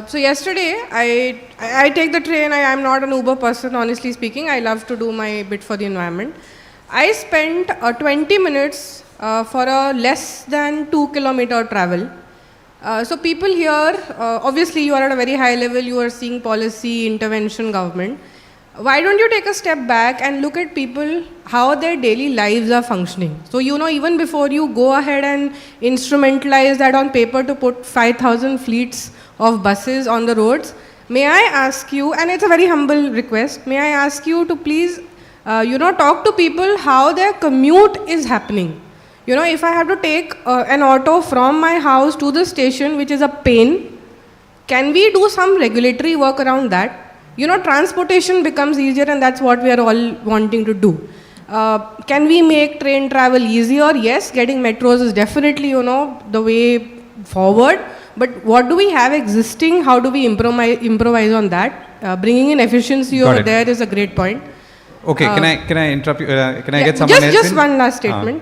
So yesterday, I take the train. I am not an Uber person, honestly speaking. I love to do my bit for the environment. I spent 20 minutes for a less than 2-kilometer travel. So people here, obviously you are at a very high level, you are seeing policy, intervention, government. Why don't you take a step back and look at people, how their daily lives are functioning? So, even before you go ahead and instrumentalize that on paper to put 5,000 fleets of buses on the roads, may I ask you, and it's a very humble request, may I ask you to please, talk to people how their commute is happening. If I have to take an auto from my house to the station, which is a pain, can we do some regulatory work around that? Transportation becomes easier and that's what we are all wanting to do. Can we make train travel easier? Yes, getting metros is definitely, the way forward. But what do we have existing? How do we improvise on that? Bringing in efficiency over there is a great point. Okay, can I interrupt you? Can I get someone else Just in? one last statement.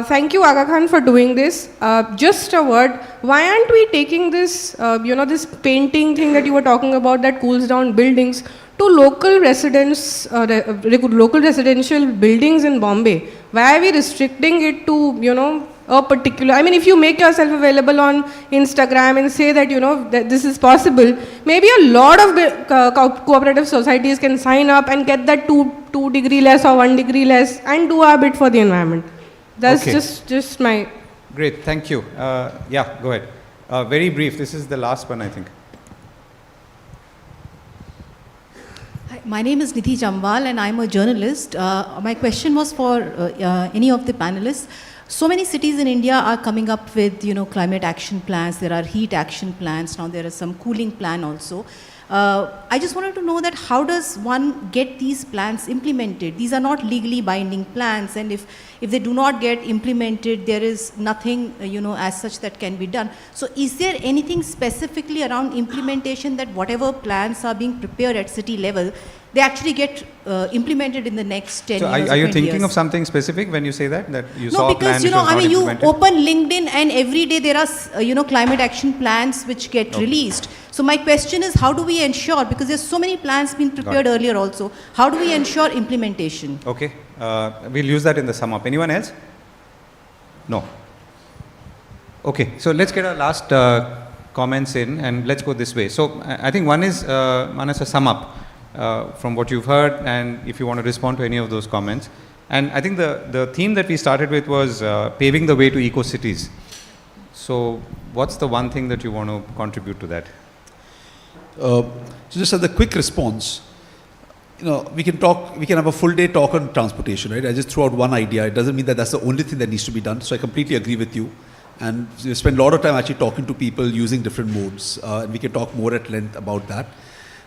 Thank you, Aga Khan, for doing this. Just a word. Why aren't we taking this, this painting thing that you were talking about that cools down buildings to local residents, local residential buildings in Bombay? Why are we restricting it to, a particular, if you make yourself available on Instagram and say that, that this is possible, maybe a lot of cooperative societies can sign up and get that 2 degree less or 1 degree less and do our bit for the environment. That's just my... Great, thank you. Yeah, go ahead. Very brief, this is the last one, I think. Hi, my name is Nidhi Jamwal and I'm a journalist. My question was for any of the panelists. So many cities in India are coming up with, climate action plans. There are heat action plans. Now there is some cooling plan also. I just wanted to know that how does one get these plans implemented? These are not legally binding plans, and if they do not get implemented, there is nothing, as such that can be done. So is there anything specifically around implementation that whatever plans are being prepared at city level, they actually get implemented in the next 10 So years. are you 20 thinking years. of something specific when you say that you No, saw a plan because which was not you implemented? open LinkedIn and every day there are climate action plans which get released. So my question is, how do we ensure, because there's so many plans been prepared earlier also, how do we ensure implementation? Okay, we'll use that in the sum up. Anyone else? No. Okay, so let's get our last comments in, and let's go this way. So I think one is Manas, a sum up from what you've heard, and if you want to respond to any of those comments. And I think the theme that we started with was paving the way to eco-cities. So what's the one thing that you want to contribute to that? So just as a quick response, we can have a full day talk on transportation, right? I just threw out one idea. It doesn't mean that that's the only thing that needs to be done. So I completely agree with you. And we spend a lot of time actually talking to people using different modes. And we can talk more at length about that.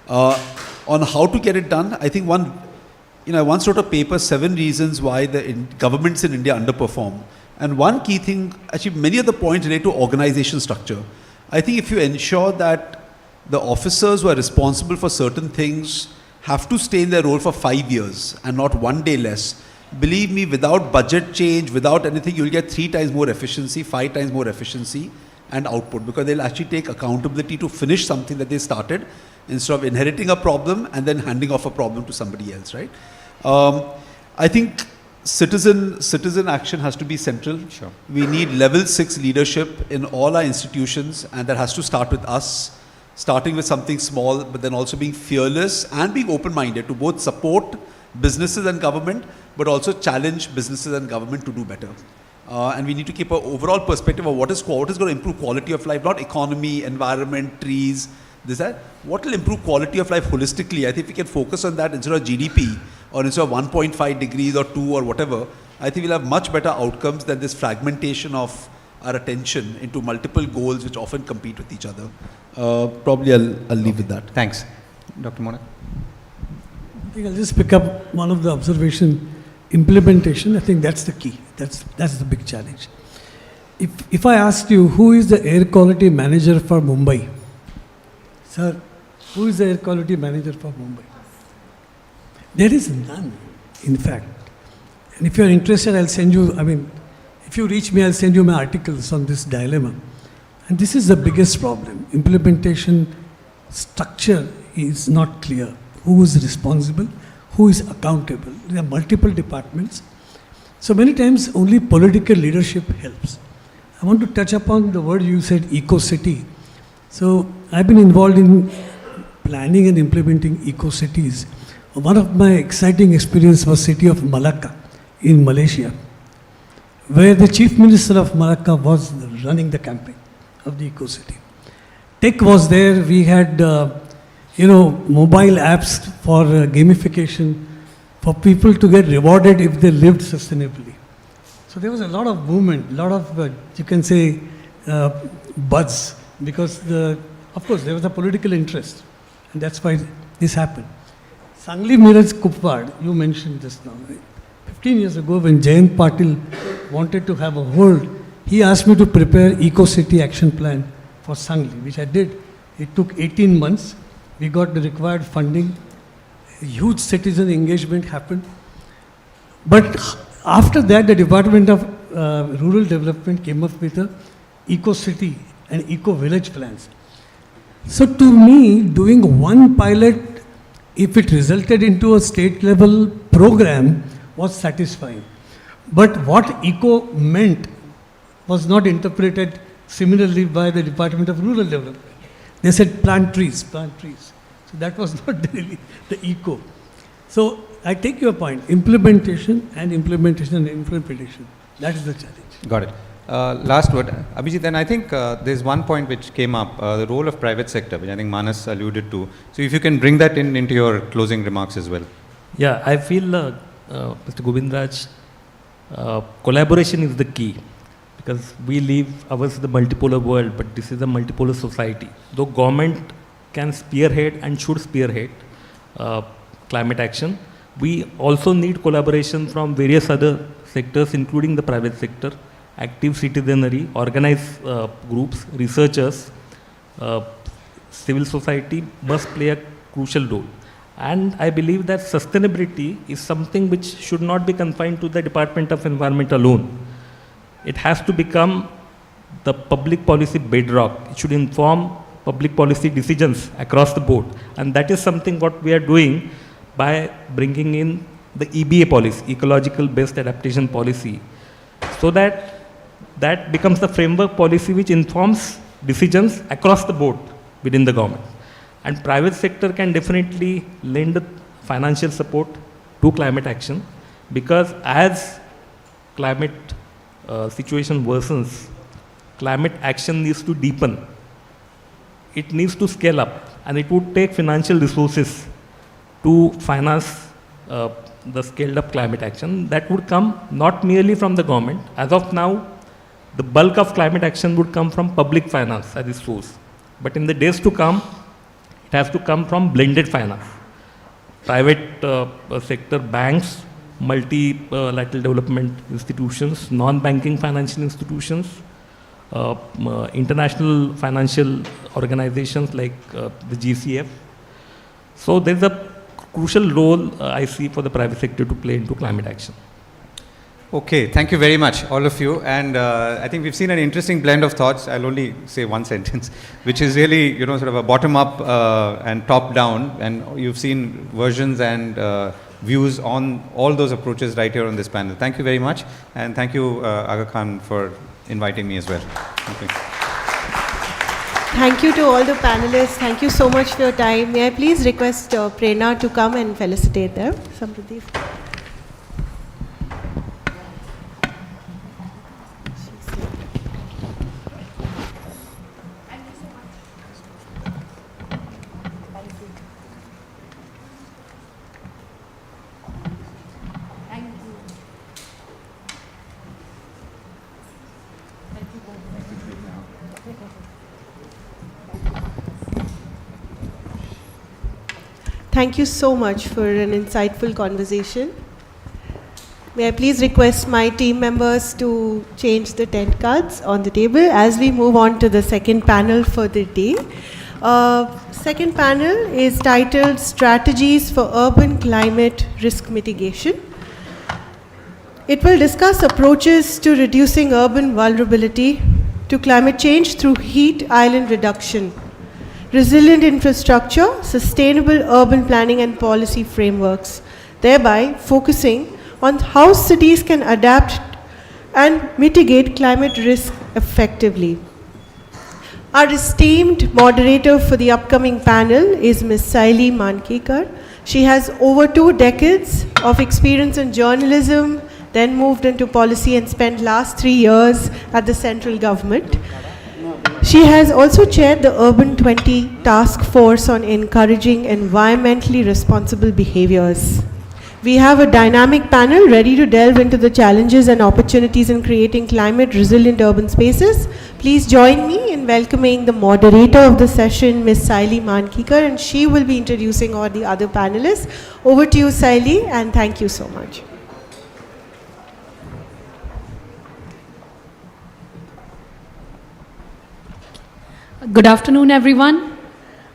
On how to get it done, I think I once wrote a paper, 7 reasons why the governments in India underperform. And one key thing, actually many of the points relate to organization structure. I think if you ensure that the officers who are responsible for certain things have to stay in their role for 5 years and not one day less, believe me, without budget change, without anything, you'll get 3 times more efficiency, 5 times more efficiency and output, because they'll actually take accountability to finish something that they started instead of inheriting a problem and then handing off a problem to somebody else, right? I think citizen action has to be central. Sure. We need level 6 leadership in all our institutions, and that has to start with us, starting with something small, but then also being fearless and being open-minded to both support businesses and government, but also challenge businesses and government to do better. And we need to keep an overall perspective of what is going to improve quality of life, not economy, environment, trees, that. What will improve quality of life holistically? I think we can focus on that instead of GDP or instead of 1.5 degrees or 2 or whatever. I think we'll have much better outcomes than this fragmentation of our attention into multiple goals which often compete with each other. Probably I'll leave with that. Thanks. Dr. Mona? I think I'll just pick up one of the observation. Implementation, I think that's the key. That's the big challenge. If I asked you, who is the air quality manager for Mumbai? Sir, who is the air quality manager for Mumbai? There is none, in fact. And if you're interested, I'll send you, if you reach me, I'll send you my articles on this dilemma. And this is the biggest problem. Implementation structure is not clear. Who is responsible? Who is accountable? There are multiple departments. So many times only political leadership helps. I want to touch upon the word you said, eco-city. So I've been involved in planning and implementing eco-cities. One of my exciting experience was city of Malacca in Malaysia, where the chief minister of Malacca was running the campaign of the eco-city. Tech was there. We had mobile apps for gamification for people to get rewarded if they lived sustainably. So there was a lot of movement, a lot of, you can say, buzz, because of course there was a political interest, and that's why this happened. Sangli Miraj Kupwad, you mentioned just now. 15 years ago when Jayant Patil wanted to have a hold, he asked me to prepare Eco-City Action Plan for Sangli, which I did. It took 18 months. We got the required funding. A huge citizen engagement happened. But after that, the Department of Rural Development came up with a eco-city and eco-village plans. So to me, doing one pilot, if it resulted into a state-level program, was satisfying. But what eco meant was not interpreted similarly by the Department of Rural Development. They said plant trees, plant trees. So that was not really the eco. So I take your point, implementation and implementation. That is the challenge. Got it. Last word, Abhijit, and I think there's one point which came up, the role of private sector, which I think Manas alluded to. So if you can bring that into your closing remarks as well. Yeah, I feel, Mr. Govindraj, collaboration is the key. Because we live ours the multipolar world, but this is a multipolar society. Though government can spearhead and should spearhead climate action, we also need collaboration from various other sectors, including the private sector, active citizenry, organized groups, researchers, civil society must play a crucial role. And I believe that sustainability is something which should not be confined to the Department of Environment alone. It has to become the public policy bedrock. It should inform public policy decisions across the board. And that is something what we are doing by bringing in the EBA policy, Ecological Based Adaptation Policy, so that that becomes the framework policy which informs decisions across the board within the government. And private sector can definitely lend financial support to climate action, because as climate situation worsens, climate action needs to deepen. It needs to scale up, and it would take financial resources to finance the scaled up climate action. That would come not merely from the government. As of now, the bulk of climate action would come from public finance as its source. But in the days to come, it has to come from blended finance. Private sector banks, multilateral development institutions, non-banking financial institutions, international financial organizations like the GCF. So there's a crucial role I see for the private sector to play into climate action. Okay, thank you very much, all of you. And I think we've seen an interesting blend of thoughts. I'll only say one sentence, which is really, sort of a bottom-up and top-down. And you've seen versions and views on all those approaches right here on this panel. Thank you very much. And thank you, Aga Khan, for inviting me as well. Thank you. Thank you to all the panelists. Thank you so much for your time. May I please request Prerna to come and felicitate them? Samruddhi. Thank you so much for an insightful conversation. May I please request my team members to change the tent cards on the table as we move on to the second panel for the day. Second panel is titled Strategies for Urban Climate Risk Mitigation. It will discuss approaches to reducing urban vulnerability to climate change through heat island reduction, resilient infrastructure, sustainable urban planning and policy frameworks, thereby focusing on how cities can adapt and mitigate climate risk effectively. Our esteemed moderator for the upcoming panel is Ms. Saili Mankekar. She has over 2 decades of experience in journalism, then moved into policy and spent last 3 years at the central government. She has also chaired the Urban 20 Task Force on encouraging environmentally responsible behaviors. We have a dynamic panel ready to delve into the challenges and opportunities in creating climate resilient urban spaces. Please join me in welcoming the moderator of the session, Ms. Saili Mankekar, and she will be introducing all the other panelists. Over to you, Saili, and thank you so much. Good afternoon, everyone.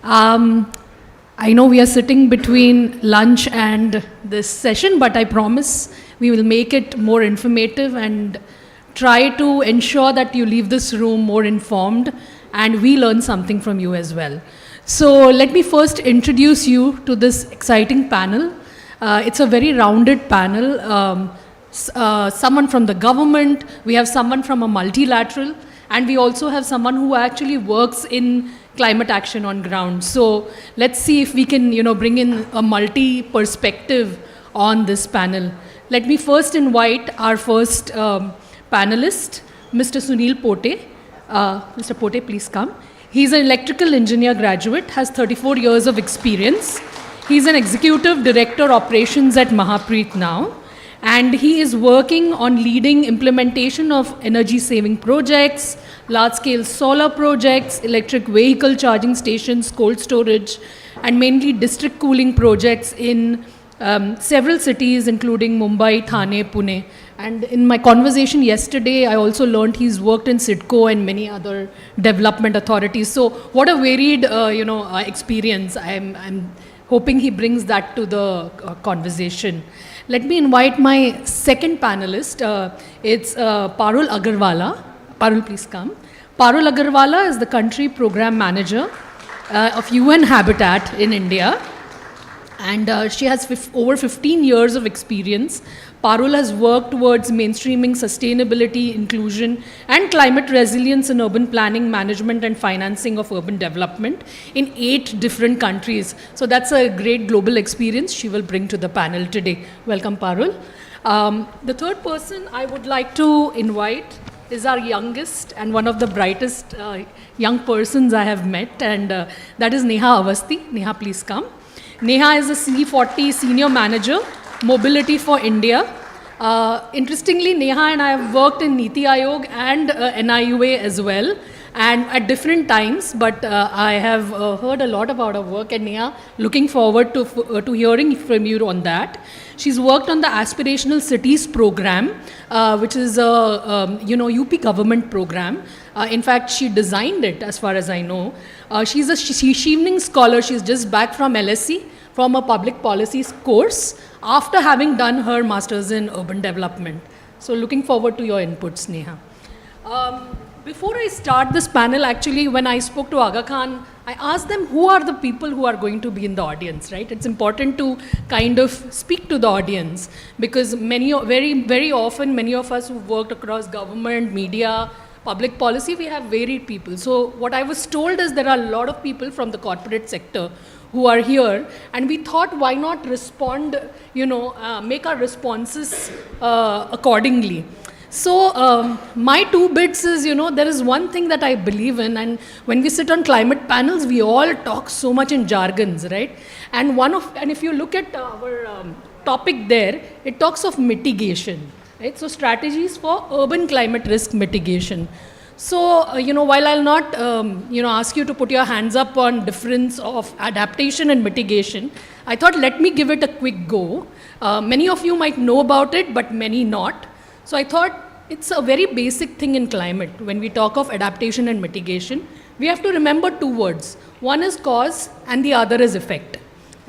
I know we are sitting between lunch and this session, but I promise we will make it more informative and try to ensure that you leave this room more informed and we learn something from you as well. So let me first introduce you to this exciting panel. It's a very rounded panel. Someone from the government, we have someone from a multilateral, and we also have someone who actually works in climate action on ground. So let's see if we can, bring in a multi-perspective on this panel. Let me first invite our first panelist, Mr. Sunil Pote. Mr. Pote, please come. He's an electrical engineer graduate, has 34 years of experience. He's an executive director operations at Mahapreet now. And he is working on leading implementation of energy saving projects, large scale solar projects, electric vehicle charging stations, cold storage, and mainly district cooling projects in several cities, including Mumbai, Thane, Pune. And in my conversation yesterday, I also learned he's worked in CIDCO and many other development authorities. So what a varied, experience. I'm hoping he brings that to the conversation. Let me invite my second panelist. It's Parul Agarwala. Parul, please come. Parul Agarwala is the country program manager of UN Habitat in India. And she has over 15 years of experience. Parul has worked towards mainstreaming sustainability, inclusion, and climate resilience in urban planning, management, and financing of urban development in 8 different countries. So that's a great global experience she will bring to the panel today. Welcome, Parul. The third person I would like to invite is our youngest and one of the brightest young persons I have met, and that is Neha Awasthi. Neha, please come. Neha is a C40 Senior Manager, Mobility for India. Interestingly, Neha and I have worked in Niti Aayog and NIUA as well, and at different times, but I have heard a lot about her work, and Neha, looking forward to hearing from you on that. She's worked on the Aspirational Cities program, which is a UP government program. In fact, she designed it, as far as I know. She's a evening scholar. She's just back from LSE, from a public policies course, after having done her master's in urban development. So looking forward to your inputs, Neha. Before I start this panel, actually, when I spoke to Aga Khan, I asked them who are the people who are going to be in the audience, right? It's important to kind of speak to the audience, because very often, many of us who've worked across government, media, public policy, we have varied people. So what I was told is there are a lot of people from the corporate sector who are here, and we thought, why not respond, make our responses accordingly. So my 2 bits is, there is one thing that I believe in, and when we sit on climate panels, we all talk so much in jargons, right? And if you look at our topic there, it talks of mitigation, right? So strategies for urban climate risk mitigation. So, while I'll not, ask you to put your hands up on difference of adaptation and mitigation, I thought let me give it a quick go. Many of you might know about it, but many not. So I thought it's a very basic thing in climate. When we talk of adaptation and mitigation, we have to remember 2 words. One is cause and the other is effect,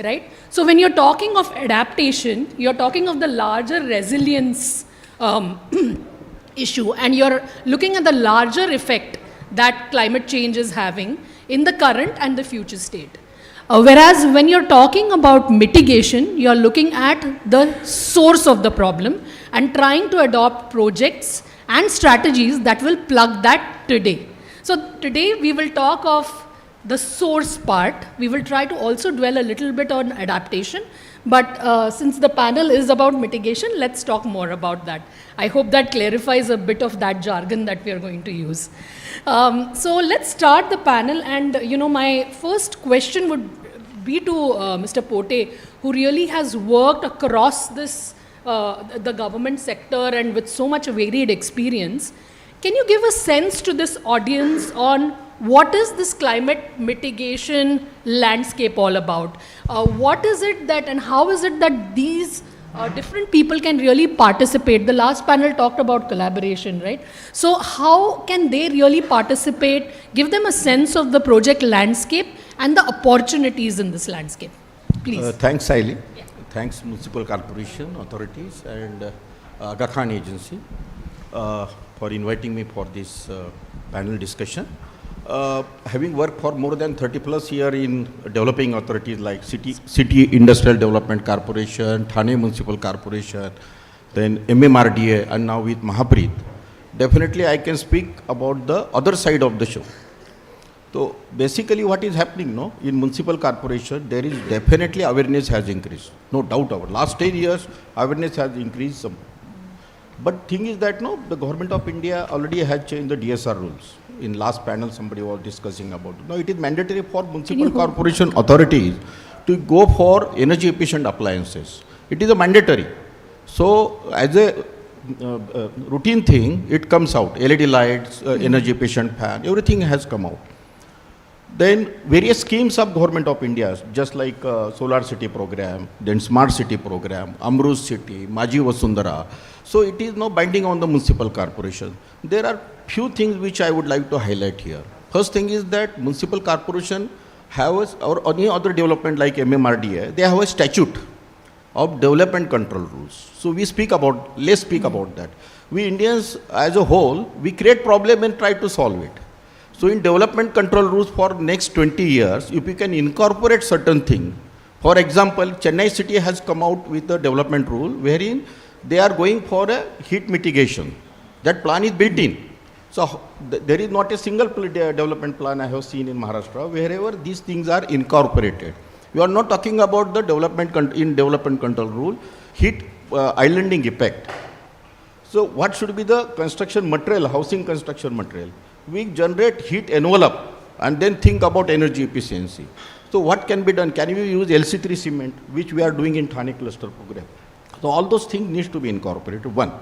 right? So when you're talking of adaptation, you're talking of the larger resilience issue, and you're looking at the larger effect that climate change is having in the current and the future state. Whereas when you're talking about mitigation, you're looking at the source of the problem and trying to adopt projects and strategies that will plug that today. So today we will talk of the source part. We will try to also dwell a little bit on adaptation, but since the panel is about mitigation, let's talk more about that. I hope that clarifies a bit of that jargon that we are going to use. So let's start the panel, and my first question would be to Mr. Pote, who really has worked across this the government sector and with so much varied experience. Can you give a sense to this audience on what is this climate mitigation landscape all about? What is it that, and how is it that these different people can really participate? The last panel talked about collaboration, right? So how can they really participate? Give them a sense of the project landscape and the opportunities in this landscape. Please. Thanks, Saili. Yeah. Thanks, Municipal Corporation, authorities, and Aga Khan Agency for inviting me for this panel discussion. Having worked for more than 30+ years in developing authorities like City Industrial Development Corporation, Thane Municipal Corporation, then MMRDA, and now with Mahapreet, definitely I can speak about the other side of the show. So basically what is happening now in municipal corporation, there is definitely awareness has increased, no doubt about it. Last 10 years awareness has increased some. But thing is that the government of India already has changed the DSR rules. In last panel somebody was discussing about it. Now it is mandatory for municipal corporation authorities to go for energy efficient appliances. It is a mandatory. So as a routine thing, it comes out, LED lights, energy efficient fan, everything has come out. Then various schemes of government of India, just like Solar City program, then Smart City program, Amrut City, Maji Vasundhara. So it is now binding on the municipal corporation. There are few things which I would like to highlight here. First thing is that municipal corporation or any other development like MMRDA, they have a statute of development control rules. So let's speak about that. We Indians as a whole, we create problem and try to solve it. So in development control rules for next 20 years, if we can incorporate certain things, for example, Chennai city has come out with a development rule wherein they are going for a heat mitigation. That plan is built in. So there is not a single development plan I have seen in Maharashtra wherever these things are incorporated. We are not talking about the development control rule, heat islanding effect. So what should be the construction material, housing construction material? We generate heat envelope and then think about energy efficiency. So what can be done? Can we use LC3 cement, which we are doing in Thane cluster program? So all those things needs to be incorporated, one.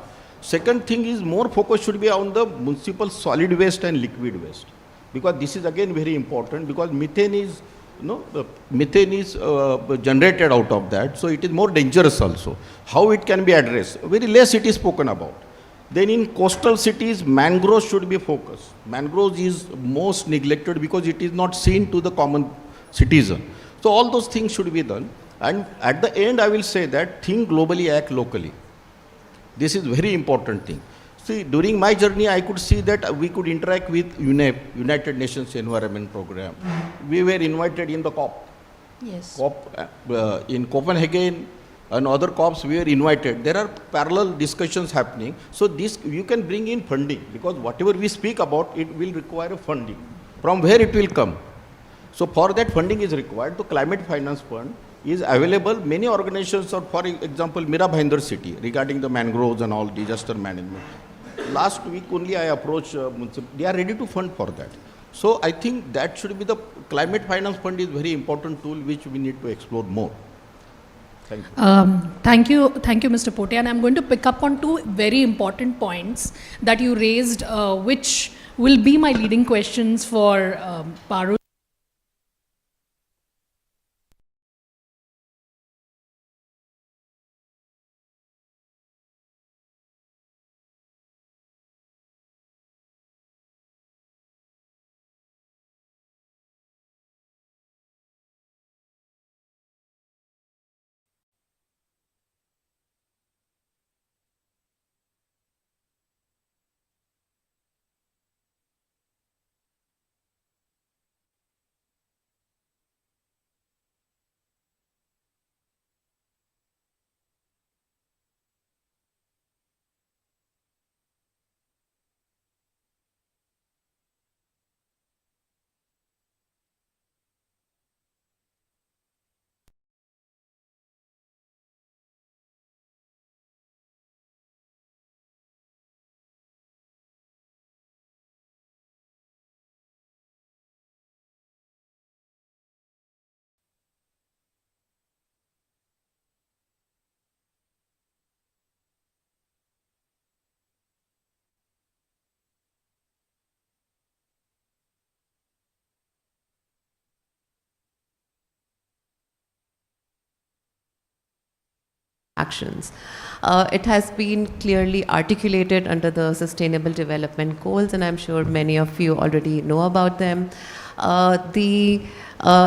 Second thing is more focus should be on the municipal solid waste and liquid waste. Because this is again very important because methane is generated out of that. So it is more dangerous also. How it can be addressed? Very less it is spoken about. Then in coastal cities, mangroves should be focused. Mangroves is most neglected because it is not seen to the common citizen. So all those things should be done. And at the end, I will say that think globally, act locally. This is very important thing. See, during my journey, I could see that we could interact with UNEP, United Nations Environment Program. We were invited in the COP. Yes. COP in Copenhagen and other COPs we were invited. There are parallel discussions happening. So this, you can bring in funding because whatever we speak about, it will require funding. From where it will come? So for that funding is required. The Climate Finance Fund is available. Many organizations are, for example, Mira Bhayandar city regarding the mangroves and all disaster management. Last week only I approached, they are ready to fund for that. So I think that should be the Climate Finance Fund is very important tool which we need to explore more. Thank you, Mr. Pote. And I'm going to pick up on two very important points that you raised, which will be my leading questions for Parul. Actions. It has been clearly articulated under the Sustainable Development Goals, and I'm sure many of you already know about them. The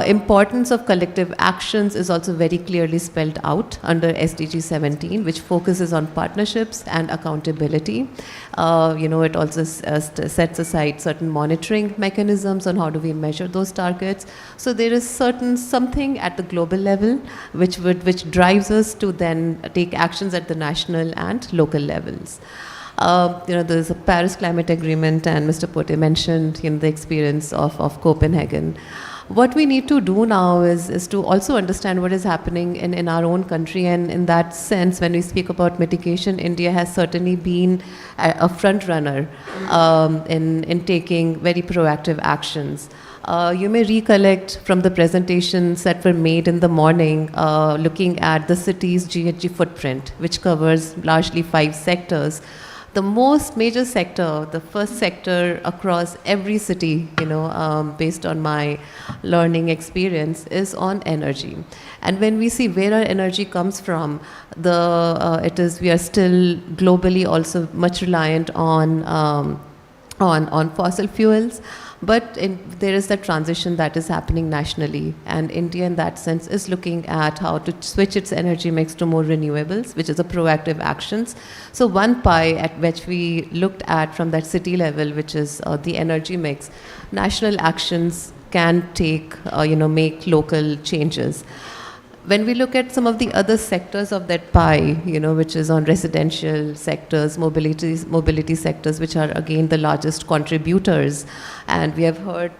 importance of collective actions is also very clearly spelled out under SDG 17, which focuses on partnerships and accountability. It also sets aside certain monitoring mechanisms on how do we measure those targets. So there is something at the global level which drives us to then take actions at the national and local levels. There's a Paris Climate Agreement, and Mr. Pote mentioned the experience of Copenhagen. What we need to do now is to also understand what is happening in our own country, and in that sense, when we speak about mitigation, India has certainly been a front runner in taking very proactive actions. You may recollect from the presentations that were made in the morning, looking at the city's GHG footprint, which covers largely 5 sectors. The most major sector, the first sector across every city, based on my learning experience, is on energy. And when we see where our energy comes from, we are still globally also much reliant on on fossil fuels. But there is that transition that is happening nationally, and India in that sense is looking at how to switch its energy mix to more renewables, which is a proactive actions. So one pie at which we looked at from that city level, which is the energy mix, national actions can take, make local changes. When we look at some of the other sectors of that pie, which is on residential sectors, mobility sectors, which are again the largest contributors, and we have heard,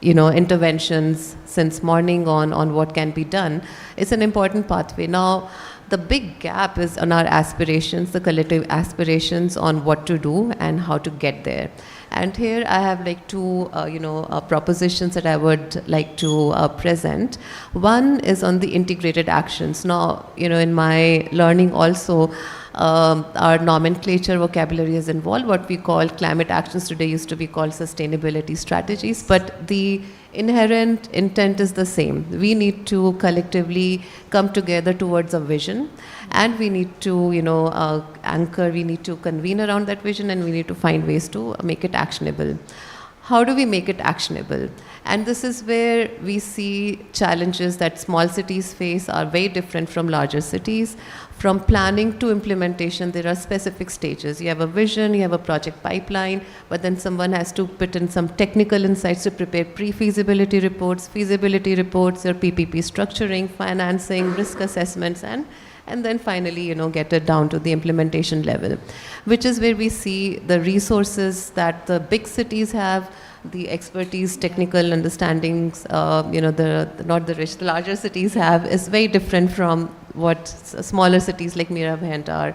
interventions since morning on what can be done, it's an important pathway. Now, the big gap is on our aspirations, the collective aspirations on what to do and how to get there. And here I have like two, propositions that I would like to present. One is on the integrated actions. Now, in my learning also, our nomenclature vocabulary is involved. What we call climate actions today used to be called sustainability strategies, but the inherent intent is the same. We need to collectively come together towards a vision, and we need to, anchor, we need to convene around that vision, and we need to find ways to make it actionable. How do we make it actionable? And this is where we see challenges that small cities face are very different from larger cities. From planning to implementation, there are specific stages. You have a vision, you have a project pipeline, but then someone has to put in some technical insights to prepare pre-feasibility reports, feasibility reports, your PPP structuring, financing, risk assessments, and then finally, get it down to the implementation level, which is where we see the resources that the big cities have, the expertise, technical understandings, the larger cities have, is very different from what smaller cities like Mira, Bhayandar,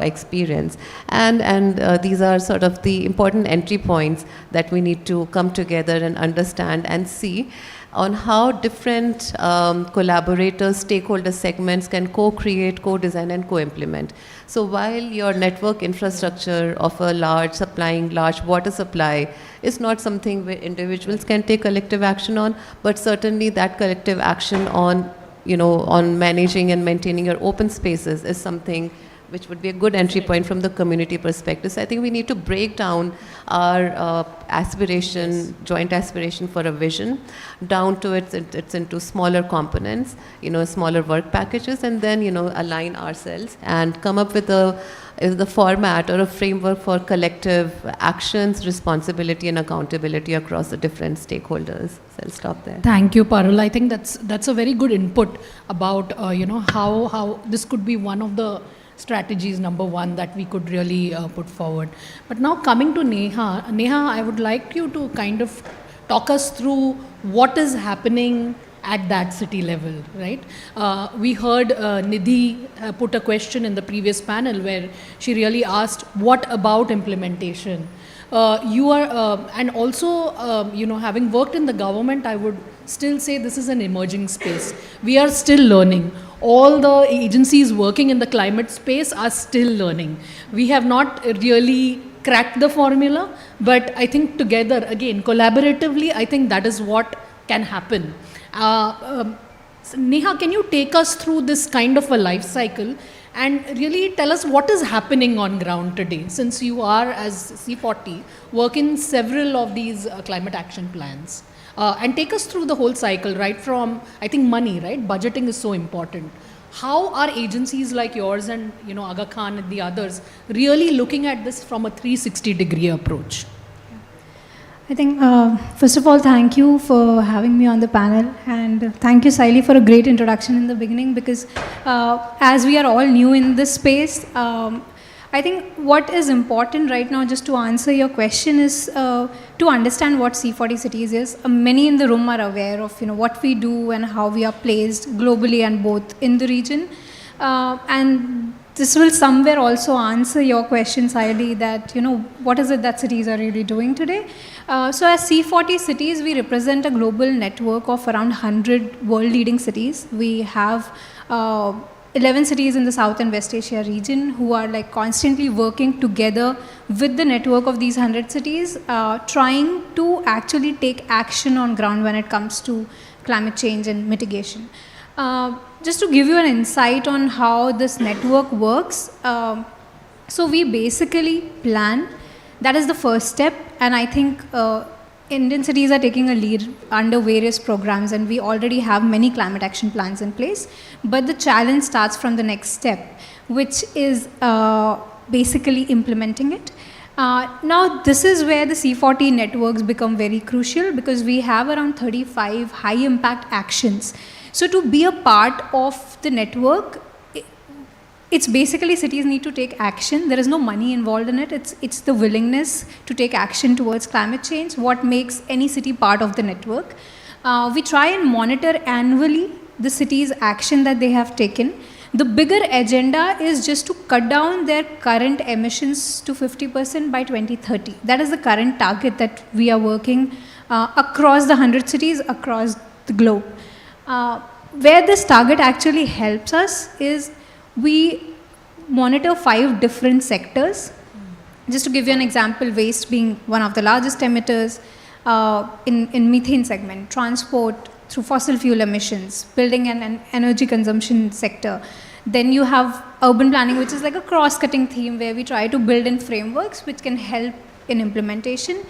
experience. And these are sort of the important entry points that we need to come together and understand and see on how different collaborators, stakeholder segments can co-create, co-design and co-implement. So while your network infrastructure of a large water supply is not something where individuals can take collective action on, but certainly that collective action on managing and maintaining your open spaces is something which would be a good entry point from the community perspective. So I think we need to break down our joint aspiration for a vision, down to it's into smaller components, smaller work packages, and then, align ourselves and come up with the format or a framework for collective actions, responsibility and accountability across the different stakeholders. So I'll stop there. Thank you, Parul. I think that's a very good input about, how this could be one of the strategies, number one, that we could really put forward. But now coming to Neha, I would like you to kind of talk us through what is happening at that city level, right? We heard Nidhi put a question in the previous panel where she really asked, what about implementation? You are, and also, having worked in the government, I would still say this is an emerging space. We are still learning. All the agencies working in the climate space are still learning. We have not really cracked the formula, but I think together, again, collaboratively, I think that is what can happen. Neha, can you take us through this kind of a life cycle and really tell us what is happening on ground today, since you are, as C40, work in several of these climate action plans? And take us through the whole cycle, right from, I think, money, right? Budgeting is so important. How are agencies like yours and, Aga Khan and the others really looking at this from a 360-degree approach? I think, first of all, thank you for having me on the panel, and thank you, Saili, for a great introduction in the beginning, because as we are all new in this space, I think what is important right now, just to answer your question, is to understand what C40 cities is. Many in the room are aware of what we do and how we are placed globally and both in the region. And this will somewhere also answer your question, Saili, that what is it that cities are really doing today? So as C40 cities, we represent a global network of around 100 world-leading cities. We have 11 cities in the South and West Asia region who are constantly working together with the network of these 100 cities, trying to actually take action on ground when it comes to climate change and mitigation. Just to give you an insight on how this network works, so we basically plan, that is the first step, and I think Indian cities are taking a lead under various programs, and we already have many climate action plans in place. But the challenge starts from the next step, which is basically implementing it. Now, this is where the C40 networks become very crucial, because we have around 35 high impact actions. So to be a part of the network, it's basically cities need to take action. There is no money involved in it. It's the willingness to take action towards climate change what makes any city part of the network. We try and monitor annually the city's action that they have taken. The bigger agenda is just to cut down their current emissions to 50% by 2030. That is the current target that we are working across the 100 cities across the globe. Where this target actually helps us is we monitor 5 different sectors. Just to give you an example, waste being one of the largest emitters in methane segment, transport through fossil fuel emissions, building and energy consumption sector. Then you have urban planning, which is like a cross-cutting theme where we try to build in frameworks which can help in implementation.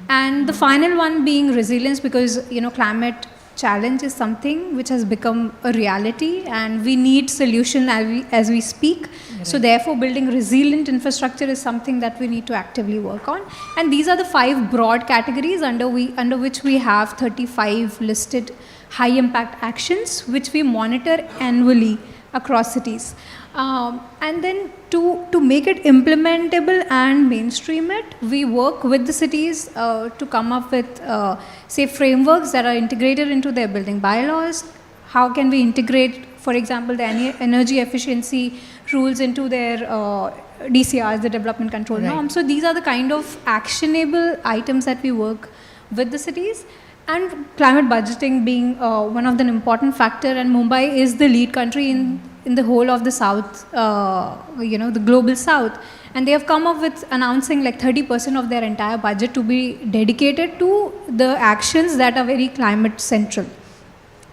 And the final one being resilience, because climate challenge is something which has become a reality and we need solution as we speak. Right. So therefore building resilient infrastructure is something that we need to actively work on. And these are the 5 broad categories under which we have 35 listed high impact actions which we monitor annually across cities. And then to make it implementable and mainstream it, we work with the cities to come up with say frameworks that are integrated into their building bylaws. How can we integrate, for example, the energy efficiency rules into their DCRs, the development control norms. So these are the kind of actionable items that we work with the cities. And climate budgeting being one of the important factor, and Mumbai is the lead country in the whole of the south, the global south, and they have come up with announcing like 30% of their entire budget to be dedicated to the actions that are very climate central.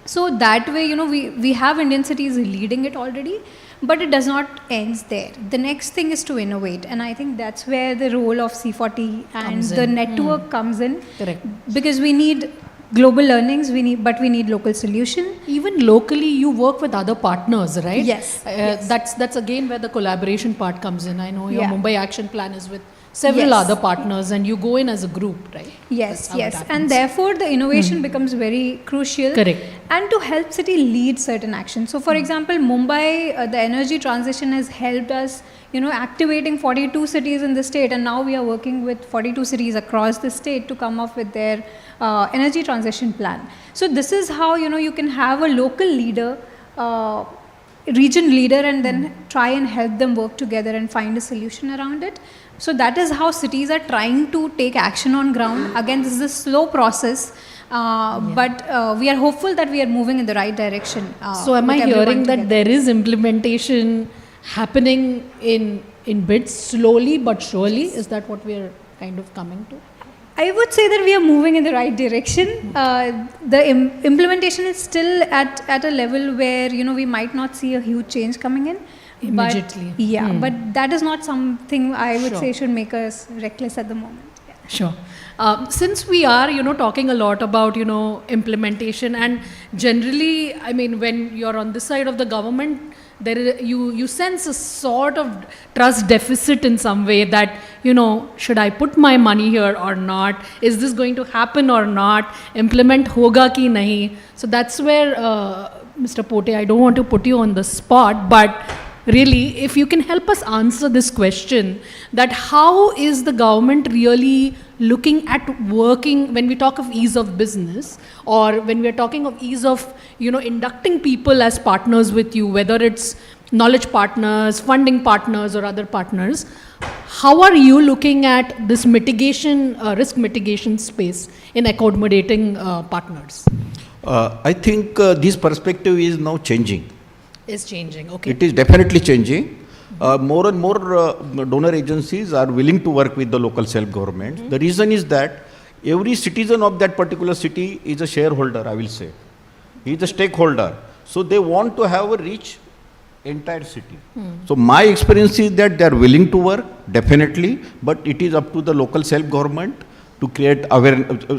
So that way, we have Indian cities leading it already, but it does not end there. The next thing is to innovate, and I think that's where the role of C40 and the network comes in. Correct. Because we need global learnings, but we need local solution. Even locally, you work with other partners, right? Yes. Yes. That's again where the collaboration part comes in. I know your Mumbai action plan is with several Yes. other partners, and you go in as a group, right? Yes, yes. And therefore, the innovation becomes very crucial. Correct. And to help city lead certain actions. So, for example, Mumbai, the energy transition has helped us, activating 42 cities in the state, and now we are working with 42 cities across the state to come up with their energy transition plan. So, this is how, you can have a local leader, region leader, and then try and help them work together and find a solution around it. So that is how cities are trying to take action on ground. Again, this is a slow process, but we are hopeful that we are moving in the right direction. So am I hearing that together. there is implementation happening in bits slowly but surely? Is that what we are kind of coming to? I would say that we are moving in the right direction. The implementation is still at a level where we might not see a huge change coming in. Immediately. But, but that is not something I would say should make us reckless at the moment. Sure. Since we are, talking a lot about, implementation, and generally, I mean, when you're on this side of the government, you sense a sort of trust deficit in some way that, should I put my money here or not? Is this going to happen or not? Implement hoga ki nahi? So that's where, Mr. Pote, I don't want to put you on the spot, but really, if you can help us answer this question, that how is the government really looking at working when we talk of ease of business, or when we are talking of ease of, inducting people as partners with you, whether it's knowledge partners, funding partners, or other partners, how are you looking at this mitigation, risk mitigation space in accommodating partners? I think this perspective is now changing. Is changing, okay. It is definitely changing. More and more donor agencies are willing to work with the local self-government. The reason is that every citizen of that particular city is a shareholder, I will say. He is a stakeholder. So they want to have a reach entire city. So my experience is that they are willing to work, definitely, but it is up to the local self-government to create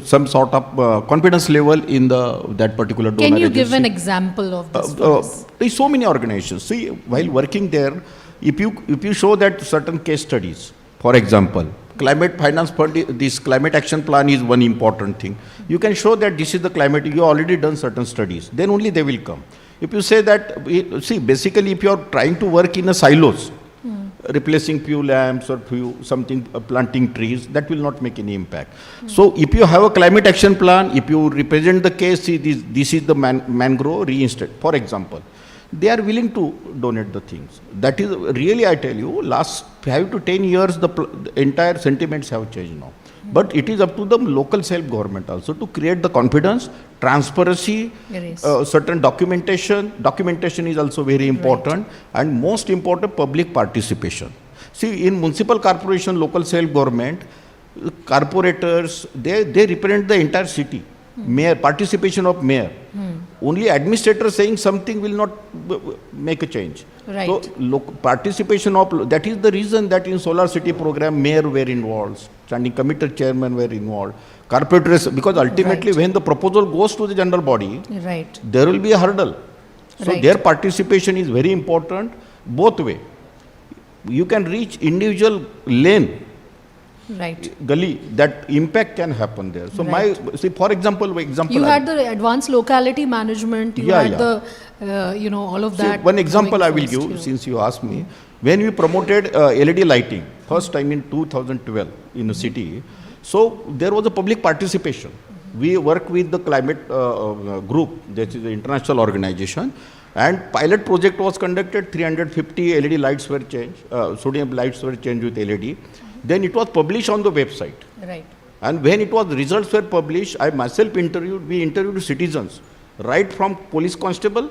some sort of confidence level in that particular donor Can you agency. give an example of this for us? There's so many organizations. See, while working there, if you show that certain case studies, for example, climate finance fund, this climate action plan is one important thing. You can show that this is the climate, you already done certain studies, then only they will come. If you say that, see, basically if you are trying to work in a silos, replacing few lamps or planting trees, that will not make any impact. So if you have a climate action plan, if you represent the case, see this is the mangrove reinstate, for example, they are willing to donate the things. That is really, I tell you, last 5 to 10 years, the entire sentiments have changed now. But it is up to the local self-government also to create the confidence, transparency, certain documentation. Documentation is also very important, and most important, public participation. See, in municipal corporation, local self-government, corporators, they represent the entire city. Mayor, participation of mayor. Only administrator saying something will not make a change. Right. So participation of, that is the reason that in Solar City program, mayor were involved, standing committee chairman were involved, corporators, because ultimately when the proposal goes to the general body, there will be a hurdle. So their participation is very important, both way. You can reach individual lane, gully, that impact can happen there. So see, for example, you had the advanced locality management, you had the, all of that. See, one example I will give, since you asked me. When we promoted LED lighting, first time in 2012 in a city, so there was a public participation. We worked with the climate group, that is the international organization, and pilot project was conducted, 350 LED lights were changed, sodium lights were changed with LED. Then it was published on the website. Right. And when it was, results were published, I myself we interviewed citizens, right from police constable,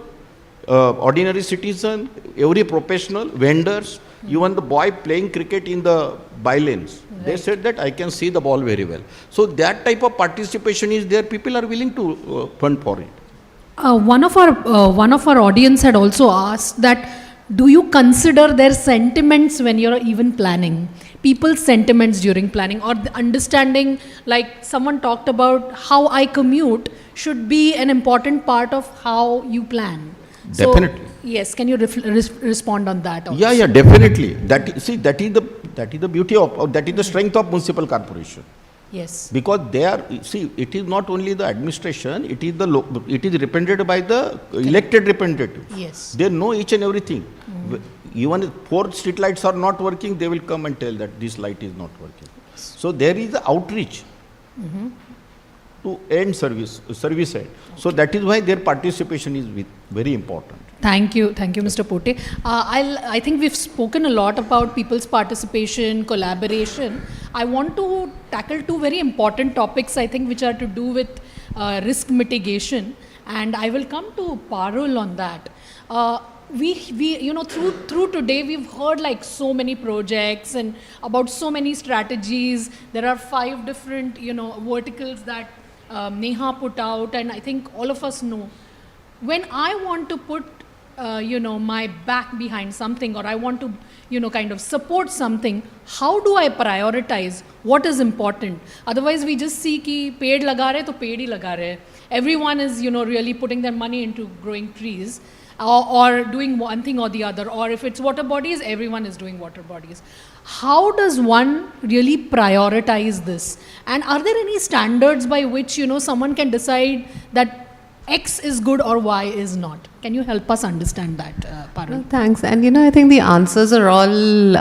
ordinary citizen, every professional, vendors, even the boy playing cricket in the bylanes. They said that I can see the ball very well. So that type of participation is there. People are willing to fund for it. One of our audience had also asked that, do you consider their sentiments when you're even planning? People's sentiments during planning, or the understanding, like someone talked about how I commute should be an important part of how you plan. Definitely. So, yes, can you respond on that also? Yeah, definitely. That is the beauty of, that is the strength of municipal corporation. Yes. Because they are, see, it is not only the administration, it is represented by the elected representatives. Yes. They know each and everything. Even if 4 street lights are not working, they will come and tell that this light is not working. So there is the outreach to end service end. So that is why their participation is very important. Thank you, Mr. Pote. I think we've spoken a lot about people's participation, collaboration. I want to tackle 2 very important topics, I think, which are to do with risk mitigation, and I will come to Parul on that. We through today we've heard like so many projects and about so many strategies. There are 5 different verticals that Neha put out, and I think all of us know. When I want to put my back behind something, or I want to kind of support something, how do I prioritize what is important? Otherwise we just see ki ped laga rahe to ped hi laga rahe. Everyone is really putting their money into growing trees, or doing one thing or the other, or if it's water bodies, everyone is doing water bodies. How does one really prioritize this? And are there any standards by which someone can decide that X is good or Y is not? Can you help us understand that, Parul? Well, thanks. And I think the answers are all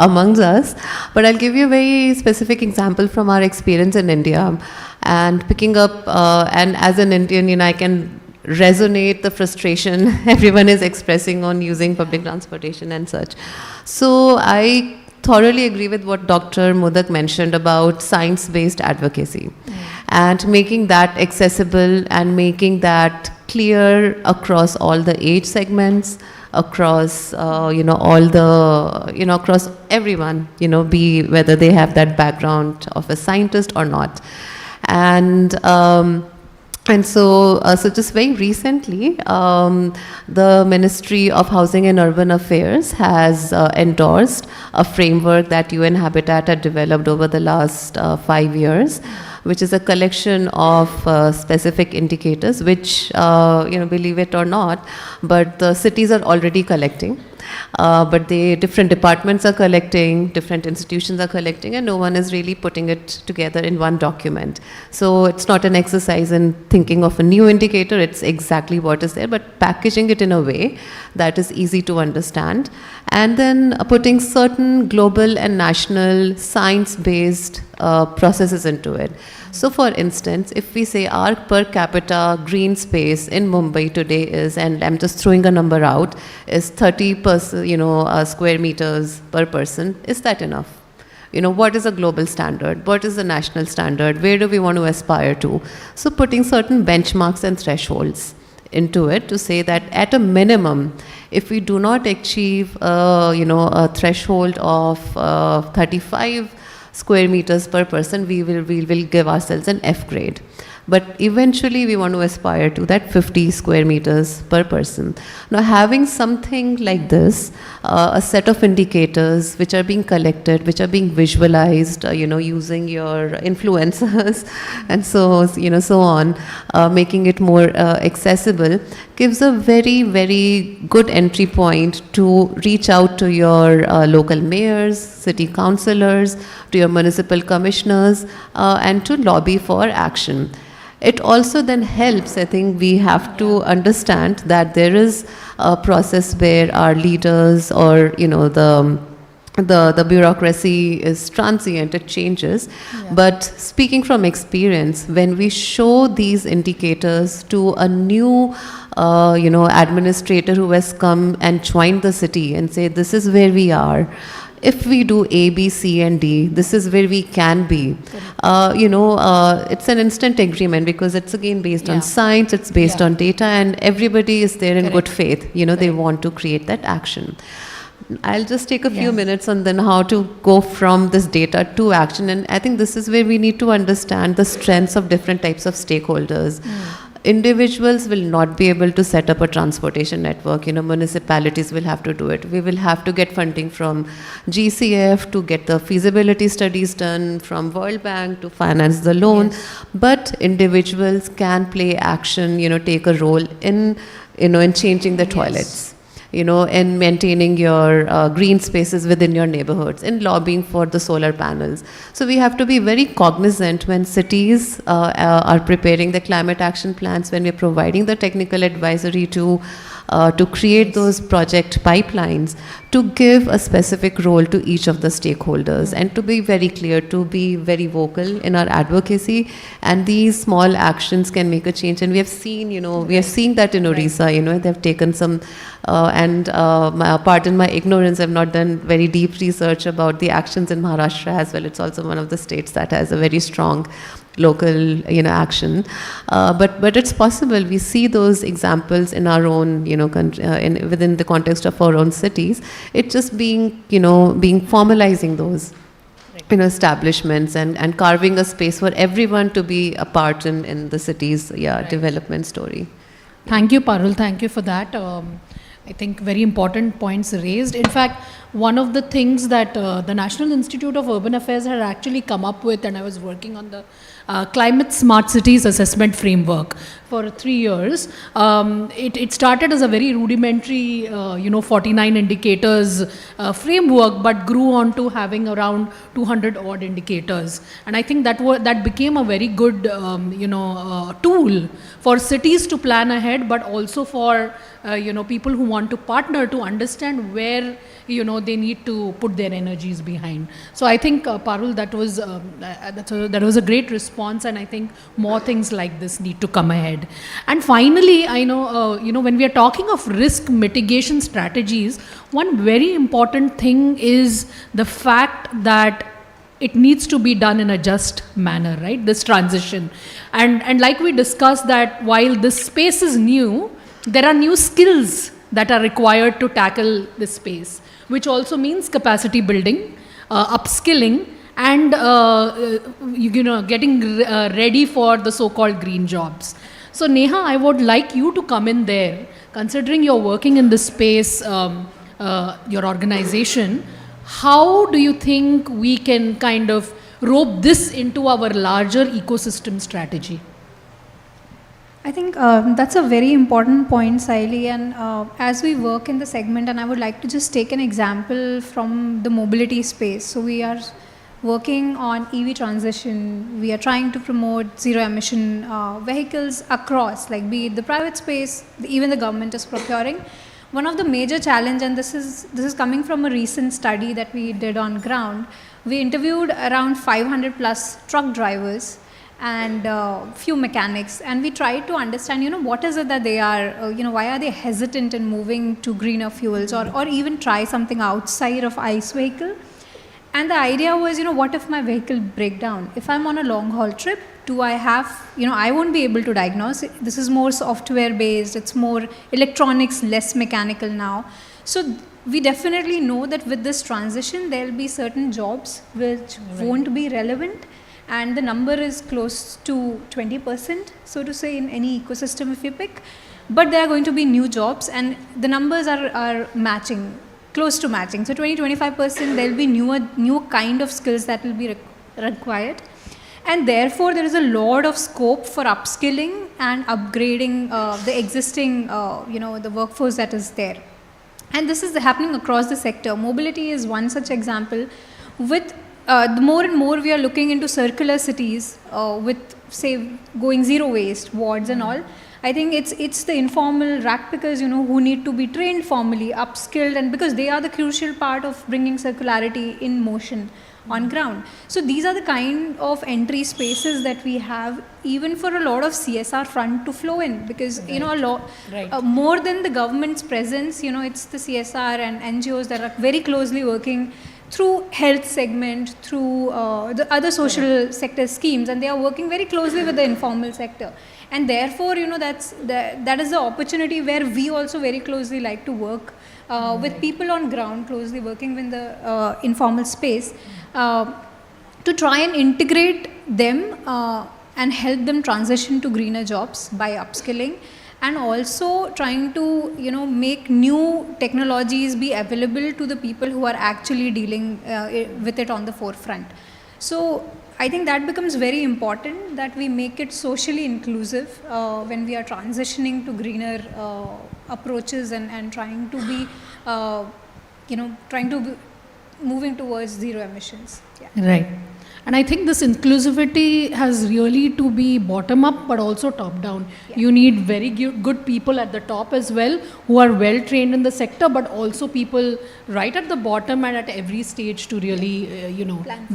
amongst us, but I'll give you a very specific example from our experience in India. And picking up, and as an Indian, I can resonate the frustration everyone is expressing on using public transportation and such. So I thoroughly agree with what Dr. Modak mentioned about science-based advocacy and making that accessible and making that clear across all the age segments, across all the across everyone, be whether they have that background of a scientist or not. And And so, so just very recently, the Ministry of Housing and Urban Affairs has endorsed a framework that UN Habitat had developed over the last 5 years, which is a collection of specific indicators, which, believe it or not, but the cities are already collecting. But different departments are collecting, different institutions are collecting, and no one is really putting it together in one document. So it's not an exercise in thinking of a new indicator, it's exactly what is there, but packaging it in a way that is easy to understand, and then putting certain global and national science-based processes into it. So for instance, if we say our per capita green space in Mumbai today is, and I'm just throwing a number out, is 30 square meters per person, is that enough? What is a global standard? What is the national standard? Where do we want to aspire to? So putting certain benchmarks and thresholds into it to say that at a minimum, if we do not achieve a threshold of 35 square meters per person, we will give ourselves an F grade. But eventually we want to aspire to that 50 square meters per person. Now having something like this, a set of indicators which are being collected, which are being visualized, using your influencers and so on, making it more accessible, gives a very, very good entry point to reach out to your local mayors, city councillors, to your municipal commissioners, and to lobby for action. It also then helps, I think we have to understand that there is a process where our leaders or, the bureaucracy is transient, it changes. Yeah. But speaking from experience, when we show these indicators to a new administrator who has come and joined the city and say, this is where we are. If we do A, B, C, and D, this is where we can be. It's an instant agreement because it's again based on science, it's based on data, and everybody is there in good faith. They want to create that action. I'll just take a few minutes on then how to go from this data to action. And I think this is where we need to understand the strengths of different types of stakeholders. Individuals will not be able to set up a transportation network. Municipalities will have to do it. We will have to get funding from GCF to get the feasibility studies done, from World Bank to finance the loan. Yes. But individuals can play action, take a role in changing the toilets. In maintaining your green spaces within your neighborhoods, in lobbying for the solar panels. So we have to be very cognizant when cities are preparing the climate action plans, when we're providing the technical advisory to create those project pipelines, to give a specific role to each of the stakeholders and to be very clear, to be very vocal in our advocacy. And these small actions can make a change. And we have seen, we are seeing that in Orissa, they've taken some, pardon my ignorance, I've not done very deep research about the actions in Maharashtra as well. It's also one of the states that has a very strong local, action. But it's possible. We see those examples in our own, within the context of our own cities. It's just being formalizing those, establishments and carving a space for everyone to be a part in the city's, development story. Thank you, Parul. Thank you for that. I think very important points raised. In fact, one of the things that the National Institute of Urban Affairs had actually come up with, and I was working on the Climate Smart Cities Assessment Framework for 3 years. It started as a very rudimentary, 49 indicators framework, but grew on to having around 200 odd indicators. And I think that became a very good, tool for cities to plan ahead, but also for people who want to partner to understand where they need to put their energies behind. So I think Parul, that was a great response, and I think more things like this need to come ahead. And finally, I know when we are talking of risk mitigation strategies, one very important thing is the fact that it needs to be done in a just manner, right? This transition, and like we discussed that while this space is new, there are new skills that are required to tackle this space, which also means capacity building, upskilling, and getting ready for the so-called green jobs. So Neha, I would like you to come in there, considering you're working in this space, your organization. How do you think we can kind of rope this into our larger ecosystem strategy? I think that's a very important point, Saili, and as we work in the segment, and I would like to just take an example from the mobility space. So we are working on EV transition. We are trying to promote zero emission vehicles across, like be it the private space, even the government is procuring. One of the major challenge, and this is coming from a recent study that we did on ground. We interviewed around 500 plus truck drivers and few mechanics, and we tried to understand, what is it that they are, why are they hesitant in moving to greener fuels, or even try something outside of ICE vehicle. And the idea was, what if my vehicle break down? If I'm on a long haul trip, do I have, I won't be able to diagnose. This is more software based, it's more electronics, less mechanical now. So we definitely know that with this transition, there will be certain jobs which won't be relevant. And the number is close to 20%, so to say, in any ecosystem if you pick. But there are going to be new jobs, and the numbers are matching, close to matching. So 20-25%, there will be new kind of skills that will be required. And therefore, there is a lot of scope for upskilling and upgrading the existing, the workforce that is there. And this is happening across the sector. Mobility is one such example. With the more and more we are looking into circular cities with, say, going zero waste, wards and all. I think it's the informal rack pickers, who need to be trained formally, upskilled, and because they are the crucial part of bringing circularity in motion on ground. So these are the kind of entry spaces that we have, even for a lot of CSR front to flow in, because more than the government's presence, it's the CSR and NGOs that are very closely working through health segment, through the other social sector schemes, and they are working very closely with the informal sector. And therefore, that is the opportunity where we also very closely like to work with people on ground, closely working with the informal space, to try and integrate them and help them transition to greener jobs by upskilling. And also trying to, make new technologies be available to the people who are actually dealing with it on the forefront. So I think that becomes very important, that we make it socially inclusive when we are transitioning to greener approaches and trying to be, moving towards zero emissions. Yeah. Right. And I think this inclusivity has really to be bottom up, but also top down. Yeah. You need very good people at the top as well, who are well trained in the sector, but also people right at the bottom and at every stage to really,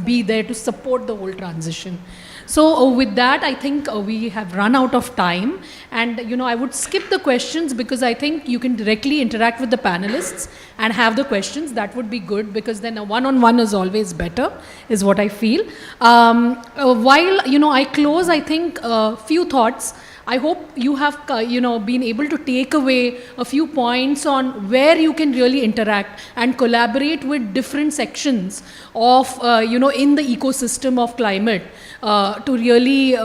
be there to support the whole transition. So with that, I think we have run out of time, and I would skip the questions because I think you can directly interact with the panelists and have the questions. That would be good, because then a one-on-one is always better, is what I feel. While I close, I think a few thoughts. I hope you have been able to take away a few points on where you can really interact and collaborate with different sections of in the ecosystem of climate to really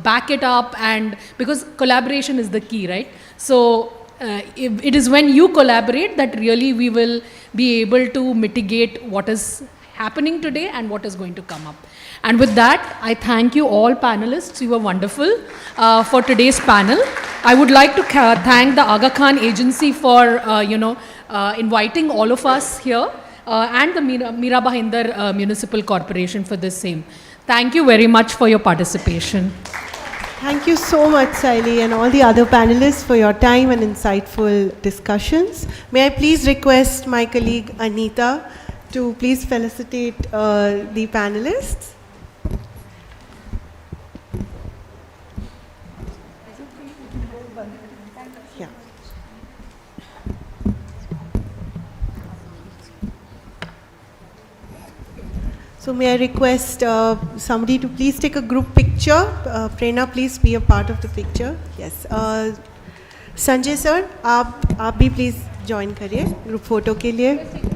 back it up, and because collaboration is the key, right? So it is when you collaborate that really we will be able to mitigate what is happening today and what is going to come up. And with that, I thank you all panelists. You were wonderful for today's panel. I would like to thank the Aga Khan Agency for inviting all of us here, and the Mira Bhayandar Municipal Corporation for this same. Thank you very much for your participation. Thank you so much, Saili, and all the other panelists for your time and insightful discussions. May I please request my colleague Anita to please felicitate the panelists. Yeah. So may I request somebody to please take a group picture. Prerna, please be a part of the picture. Yes. Sanjay sir, आप भी please join करिए group photo के लिए.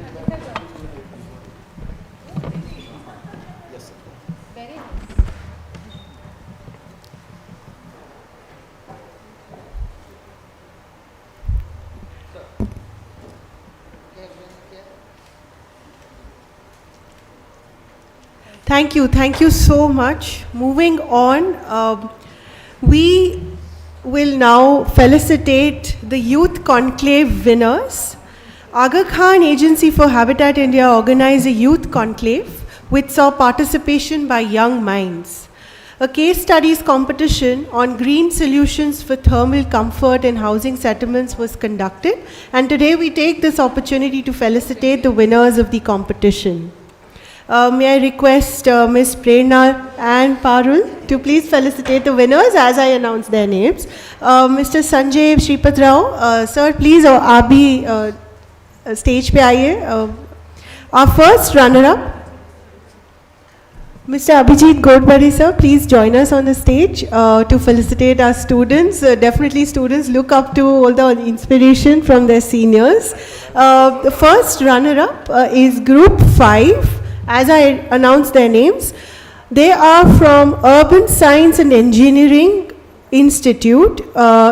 Thank you so much. Moving on, we will now felicitate the Youth Conclave winners. Aga Khan Agency for Habitat India organized a Youth Conclave which saw participation by young minds. A case studies competition on green solutions for thermal comfort in housing settlements was conducted, and today we take this opportunity to felicitate the winners of the competition. May I request Ms. Prerna and Parul to please felicitate the winners as I announce their names. Mr. Sanjay Shripat Rao, sir, please आप भी stage पे आइए. Our first runner-up, Mr. Abhijit Godbari, sir, please join us on the stage to felicitate our students. Definitely students look up to all the inspiration from their seniors. The first runner-up is Group 5, as I announce their names. They are from Urban Science and Engineering Institute,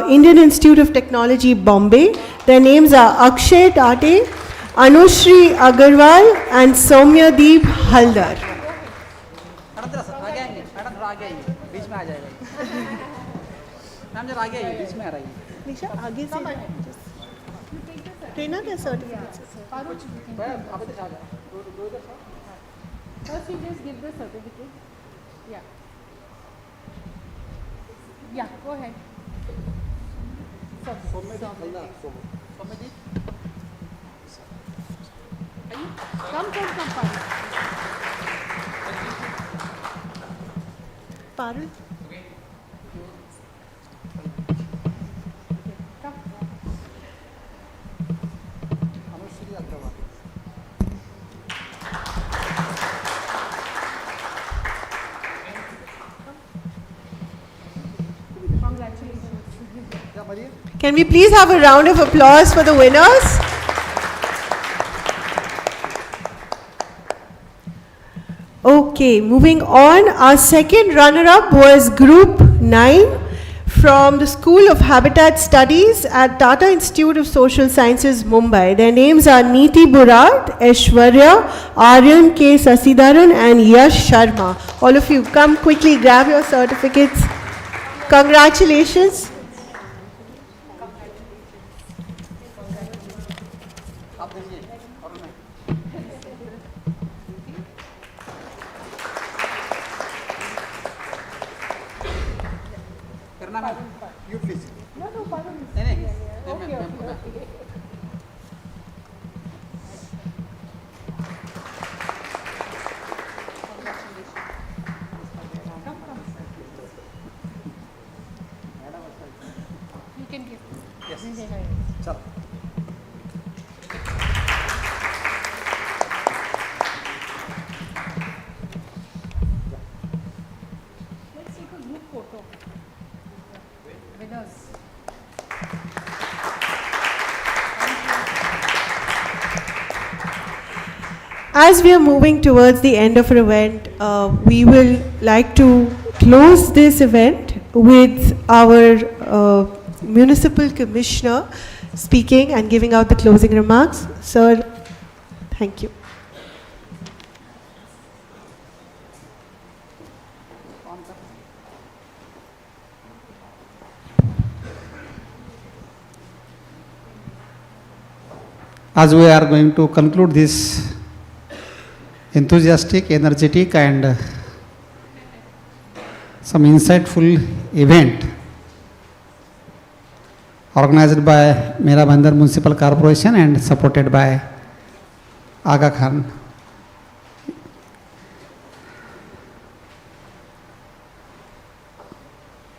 Indian Institute of Technology, Bombay. Their names are Akshay Tate, Anushri Agarwal and Soumyadeep Haldar. निशा आगे से trainer के certificate First you just give the certificate. Yeah, go ahead. Come, Parul. Can we please have a round of applause for the winners? Okay, moving on. Our second runner-up was Group 9 from the School of Habitat Studies at Tata Institute of Social Sciences, Mumbai. Their names are Neeti Burad, Aishwarya, Aryan K. Sasidaran and Yash Sharma. All of you, come quickly, grab your certificates. Congratulations. You please. No, pardon. Okay. You can give. Yes. Chalo. Let's take a group photo. Winners. As we are moving towards the end of our event, we will like to close this event with our Municipal Commissioner speaking and giving out the closing remarks. Sir, thank you. As we are going to conclude this enthusiastic, energetic and some insightful event organized by Mira Bhayandar Municipal Corporation and supported by Aga Khan.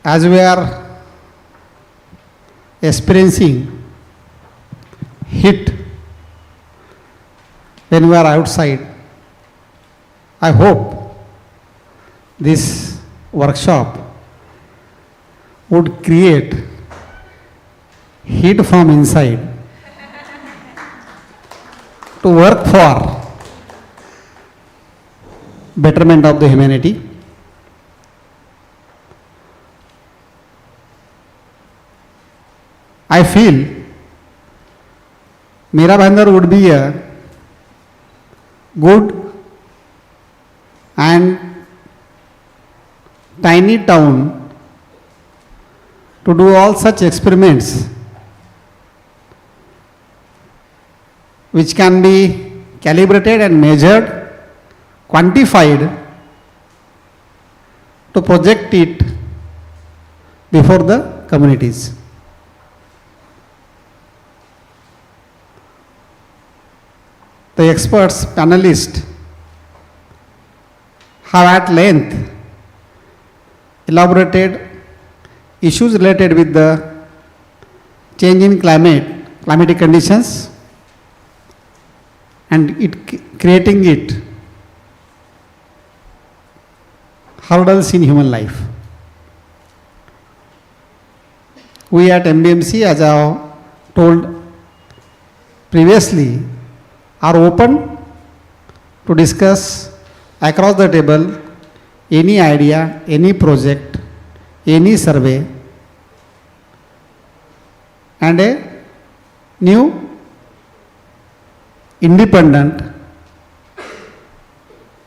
As we are experiencing heat when we are outside, I hope this workshop would create heat from inside to work for betterment of the humanity. I feel Mira Bhayandar would be a good and tiny town to do all such experiments which can be calibrated and measured, quantified, to project it before the communities. The experts, panelists, have at length elaborated issues related with the change in climatic conditions, and creating it hurdles in human life. We at MBMC, as I have told previously, are open to discuss across the table any idea, any project, any survey, and a new independent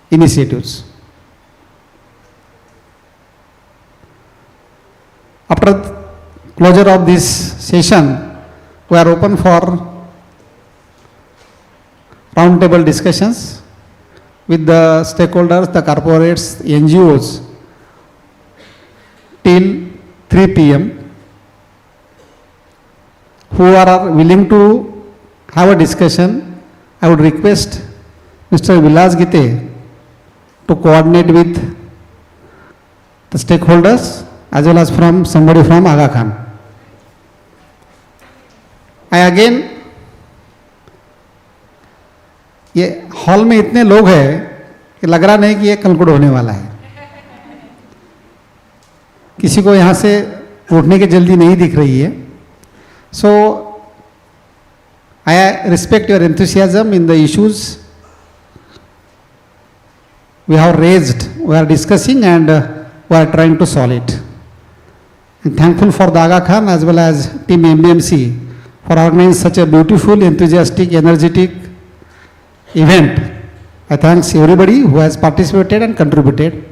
initiatives. After the closure of this session, we are open for roundtable discussions with the stakeholders, the corporates, NGOs till 3 p.m. who are willing to have a discussion. I would request Mr. Vilas Gite to coordinate with the stakeholders as well as from somebody from Aga Khan. I again, ये hall में इतने लोग हैं कि लग रहा नहीं कि ये कंक्लूड होने वाला है. किसी को यहाँ से उठने की जल्दी नहीं दिख रही है. So I respect your enthusiasm in the issues we have raised, we are discussing, and we are trying to solve it. I'm thankful for the Aga Khan as well as Team MBMC for organizing such a beautiful, enthusiastic, energetic event. I thank everybody who has participated and contributed.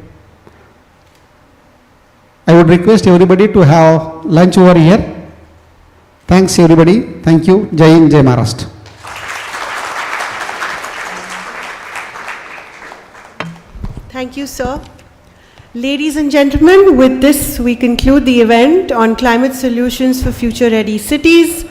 I would request everybody to have lunch over here. Thanks everybody. Thank you. Jai Hind, Jai Maharashtra. Thank you, sir. Ladies and gentlemen, with this we conclude the event on climate solutions for future-ready cities.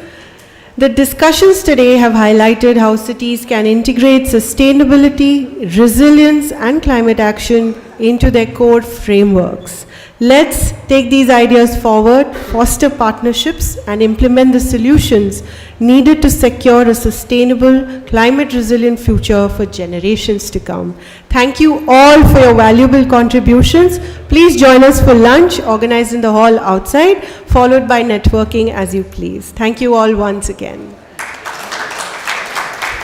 The discussions today have highlighted how cities can integrate sustainability, resilience, and climate action into their core frameworks. Let's take these ideas forward, foster partnerships, and implement the solutions needed to secure a sustainable, climate-resilient future for generations to come. Thank you all for your valuable contributions. Please join us for lunch organized in the hall outside, followed by networking as you please. Thank you all once again.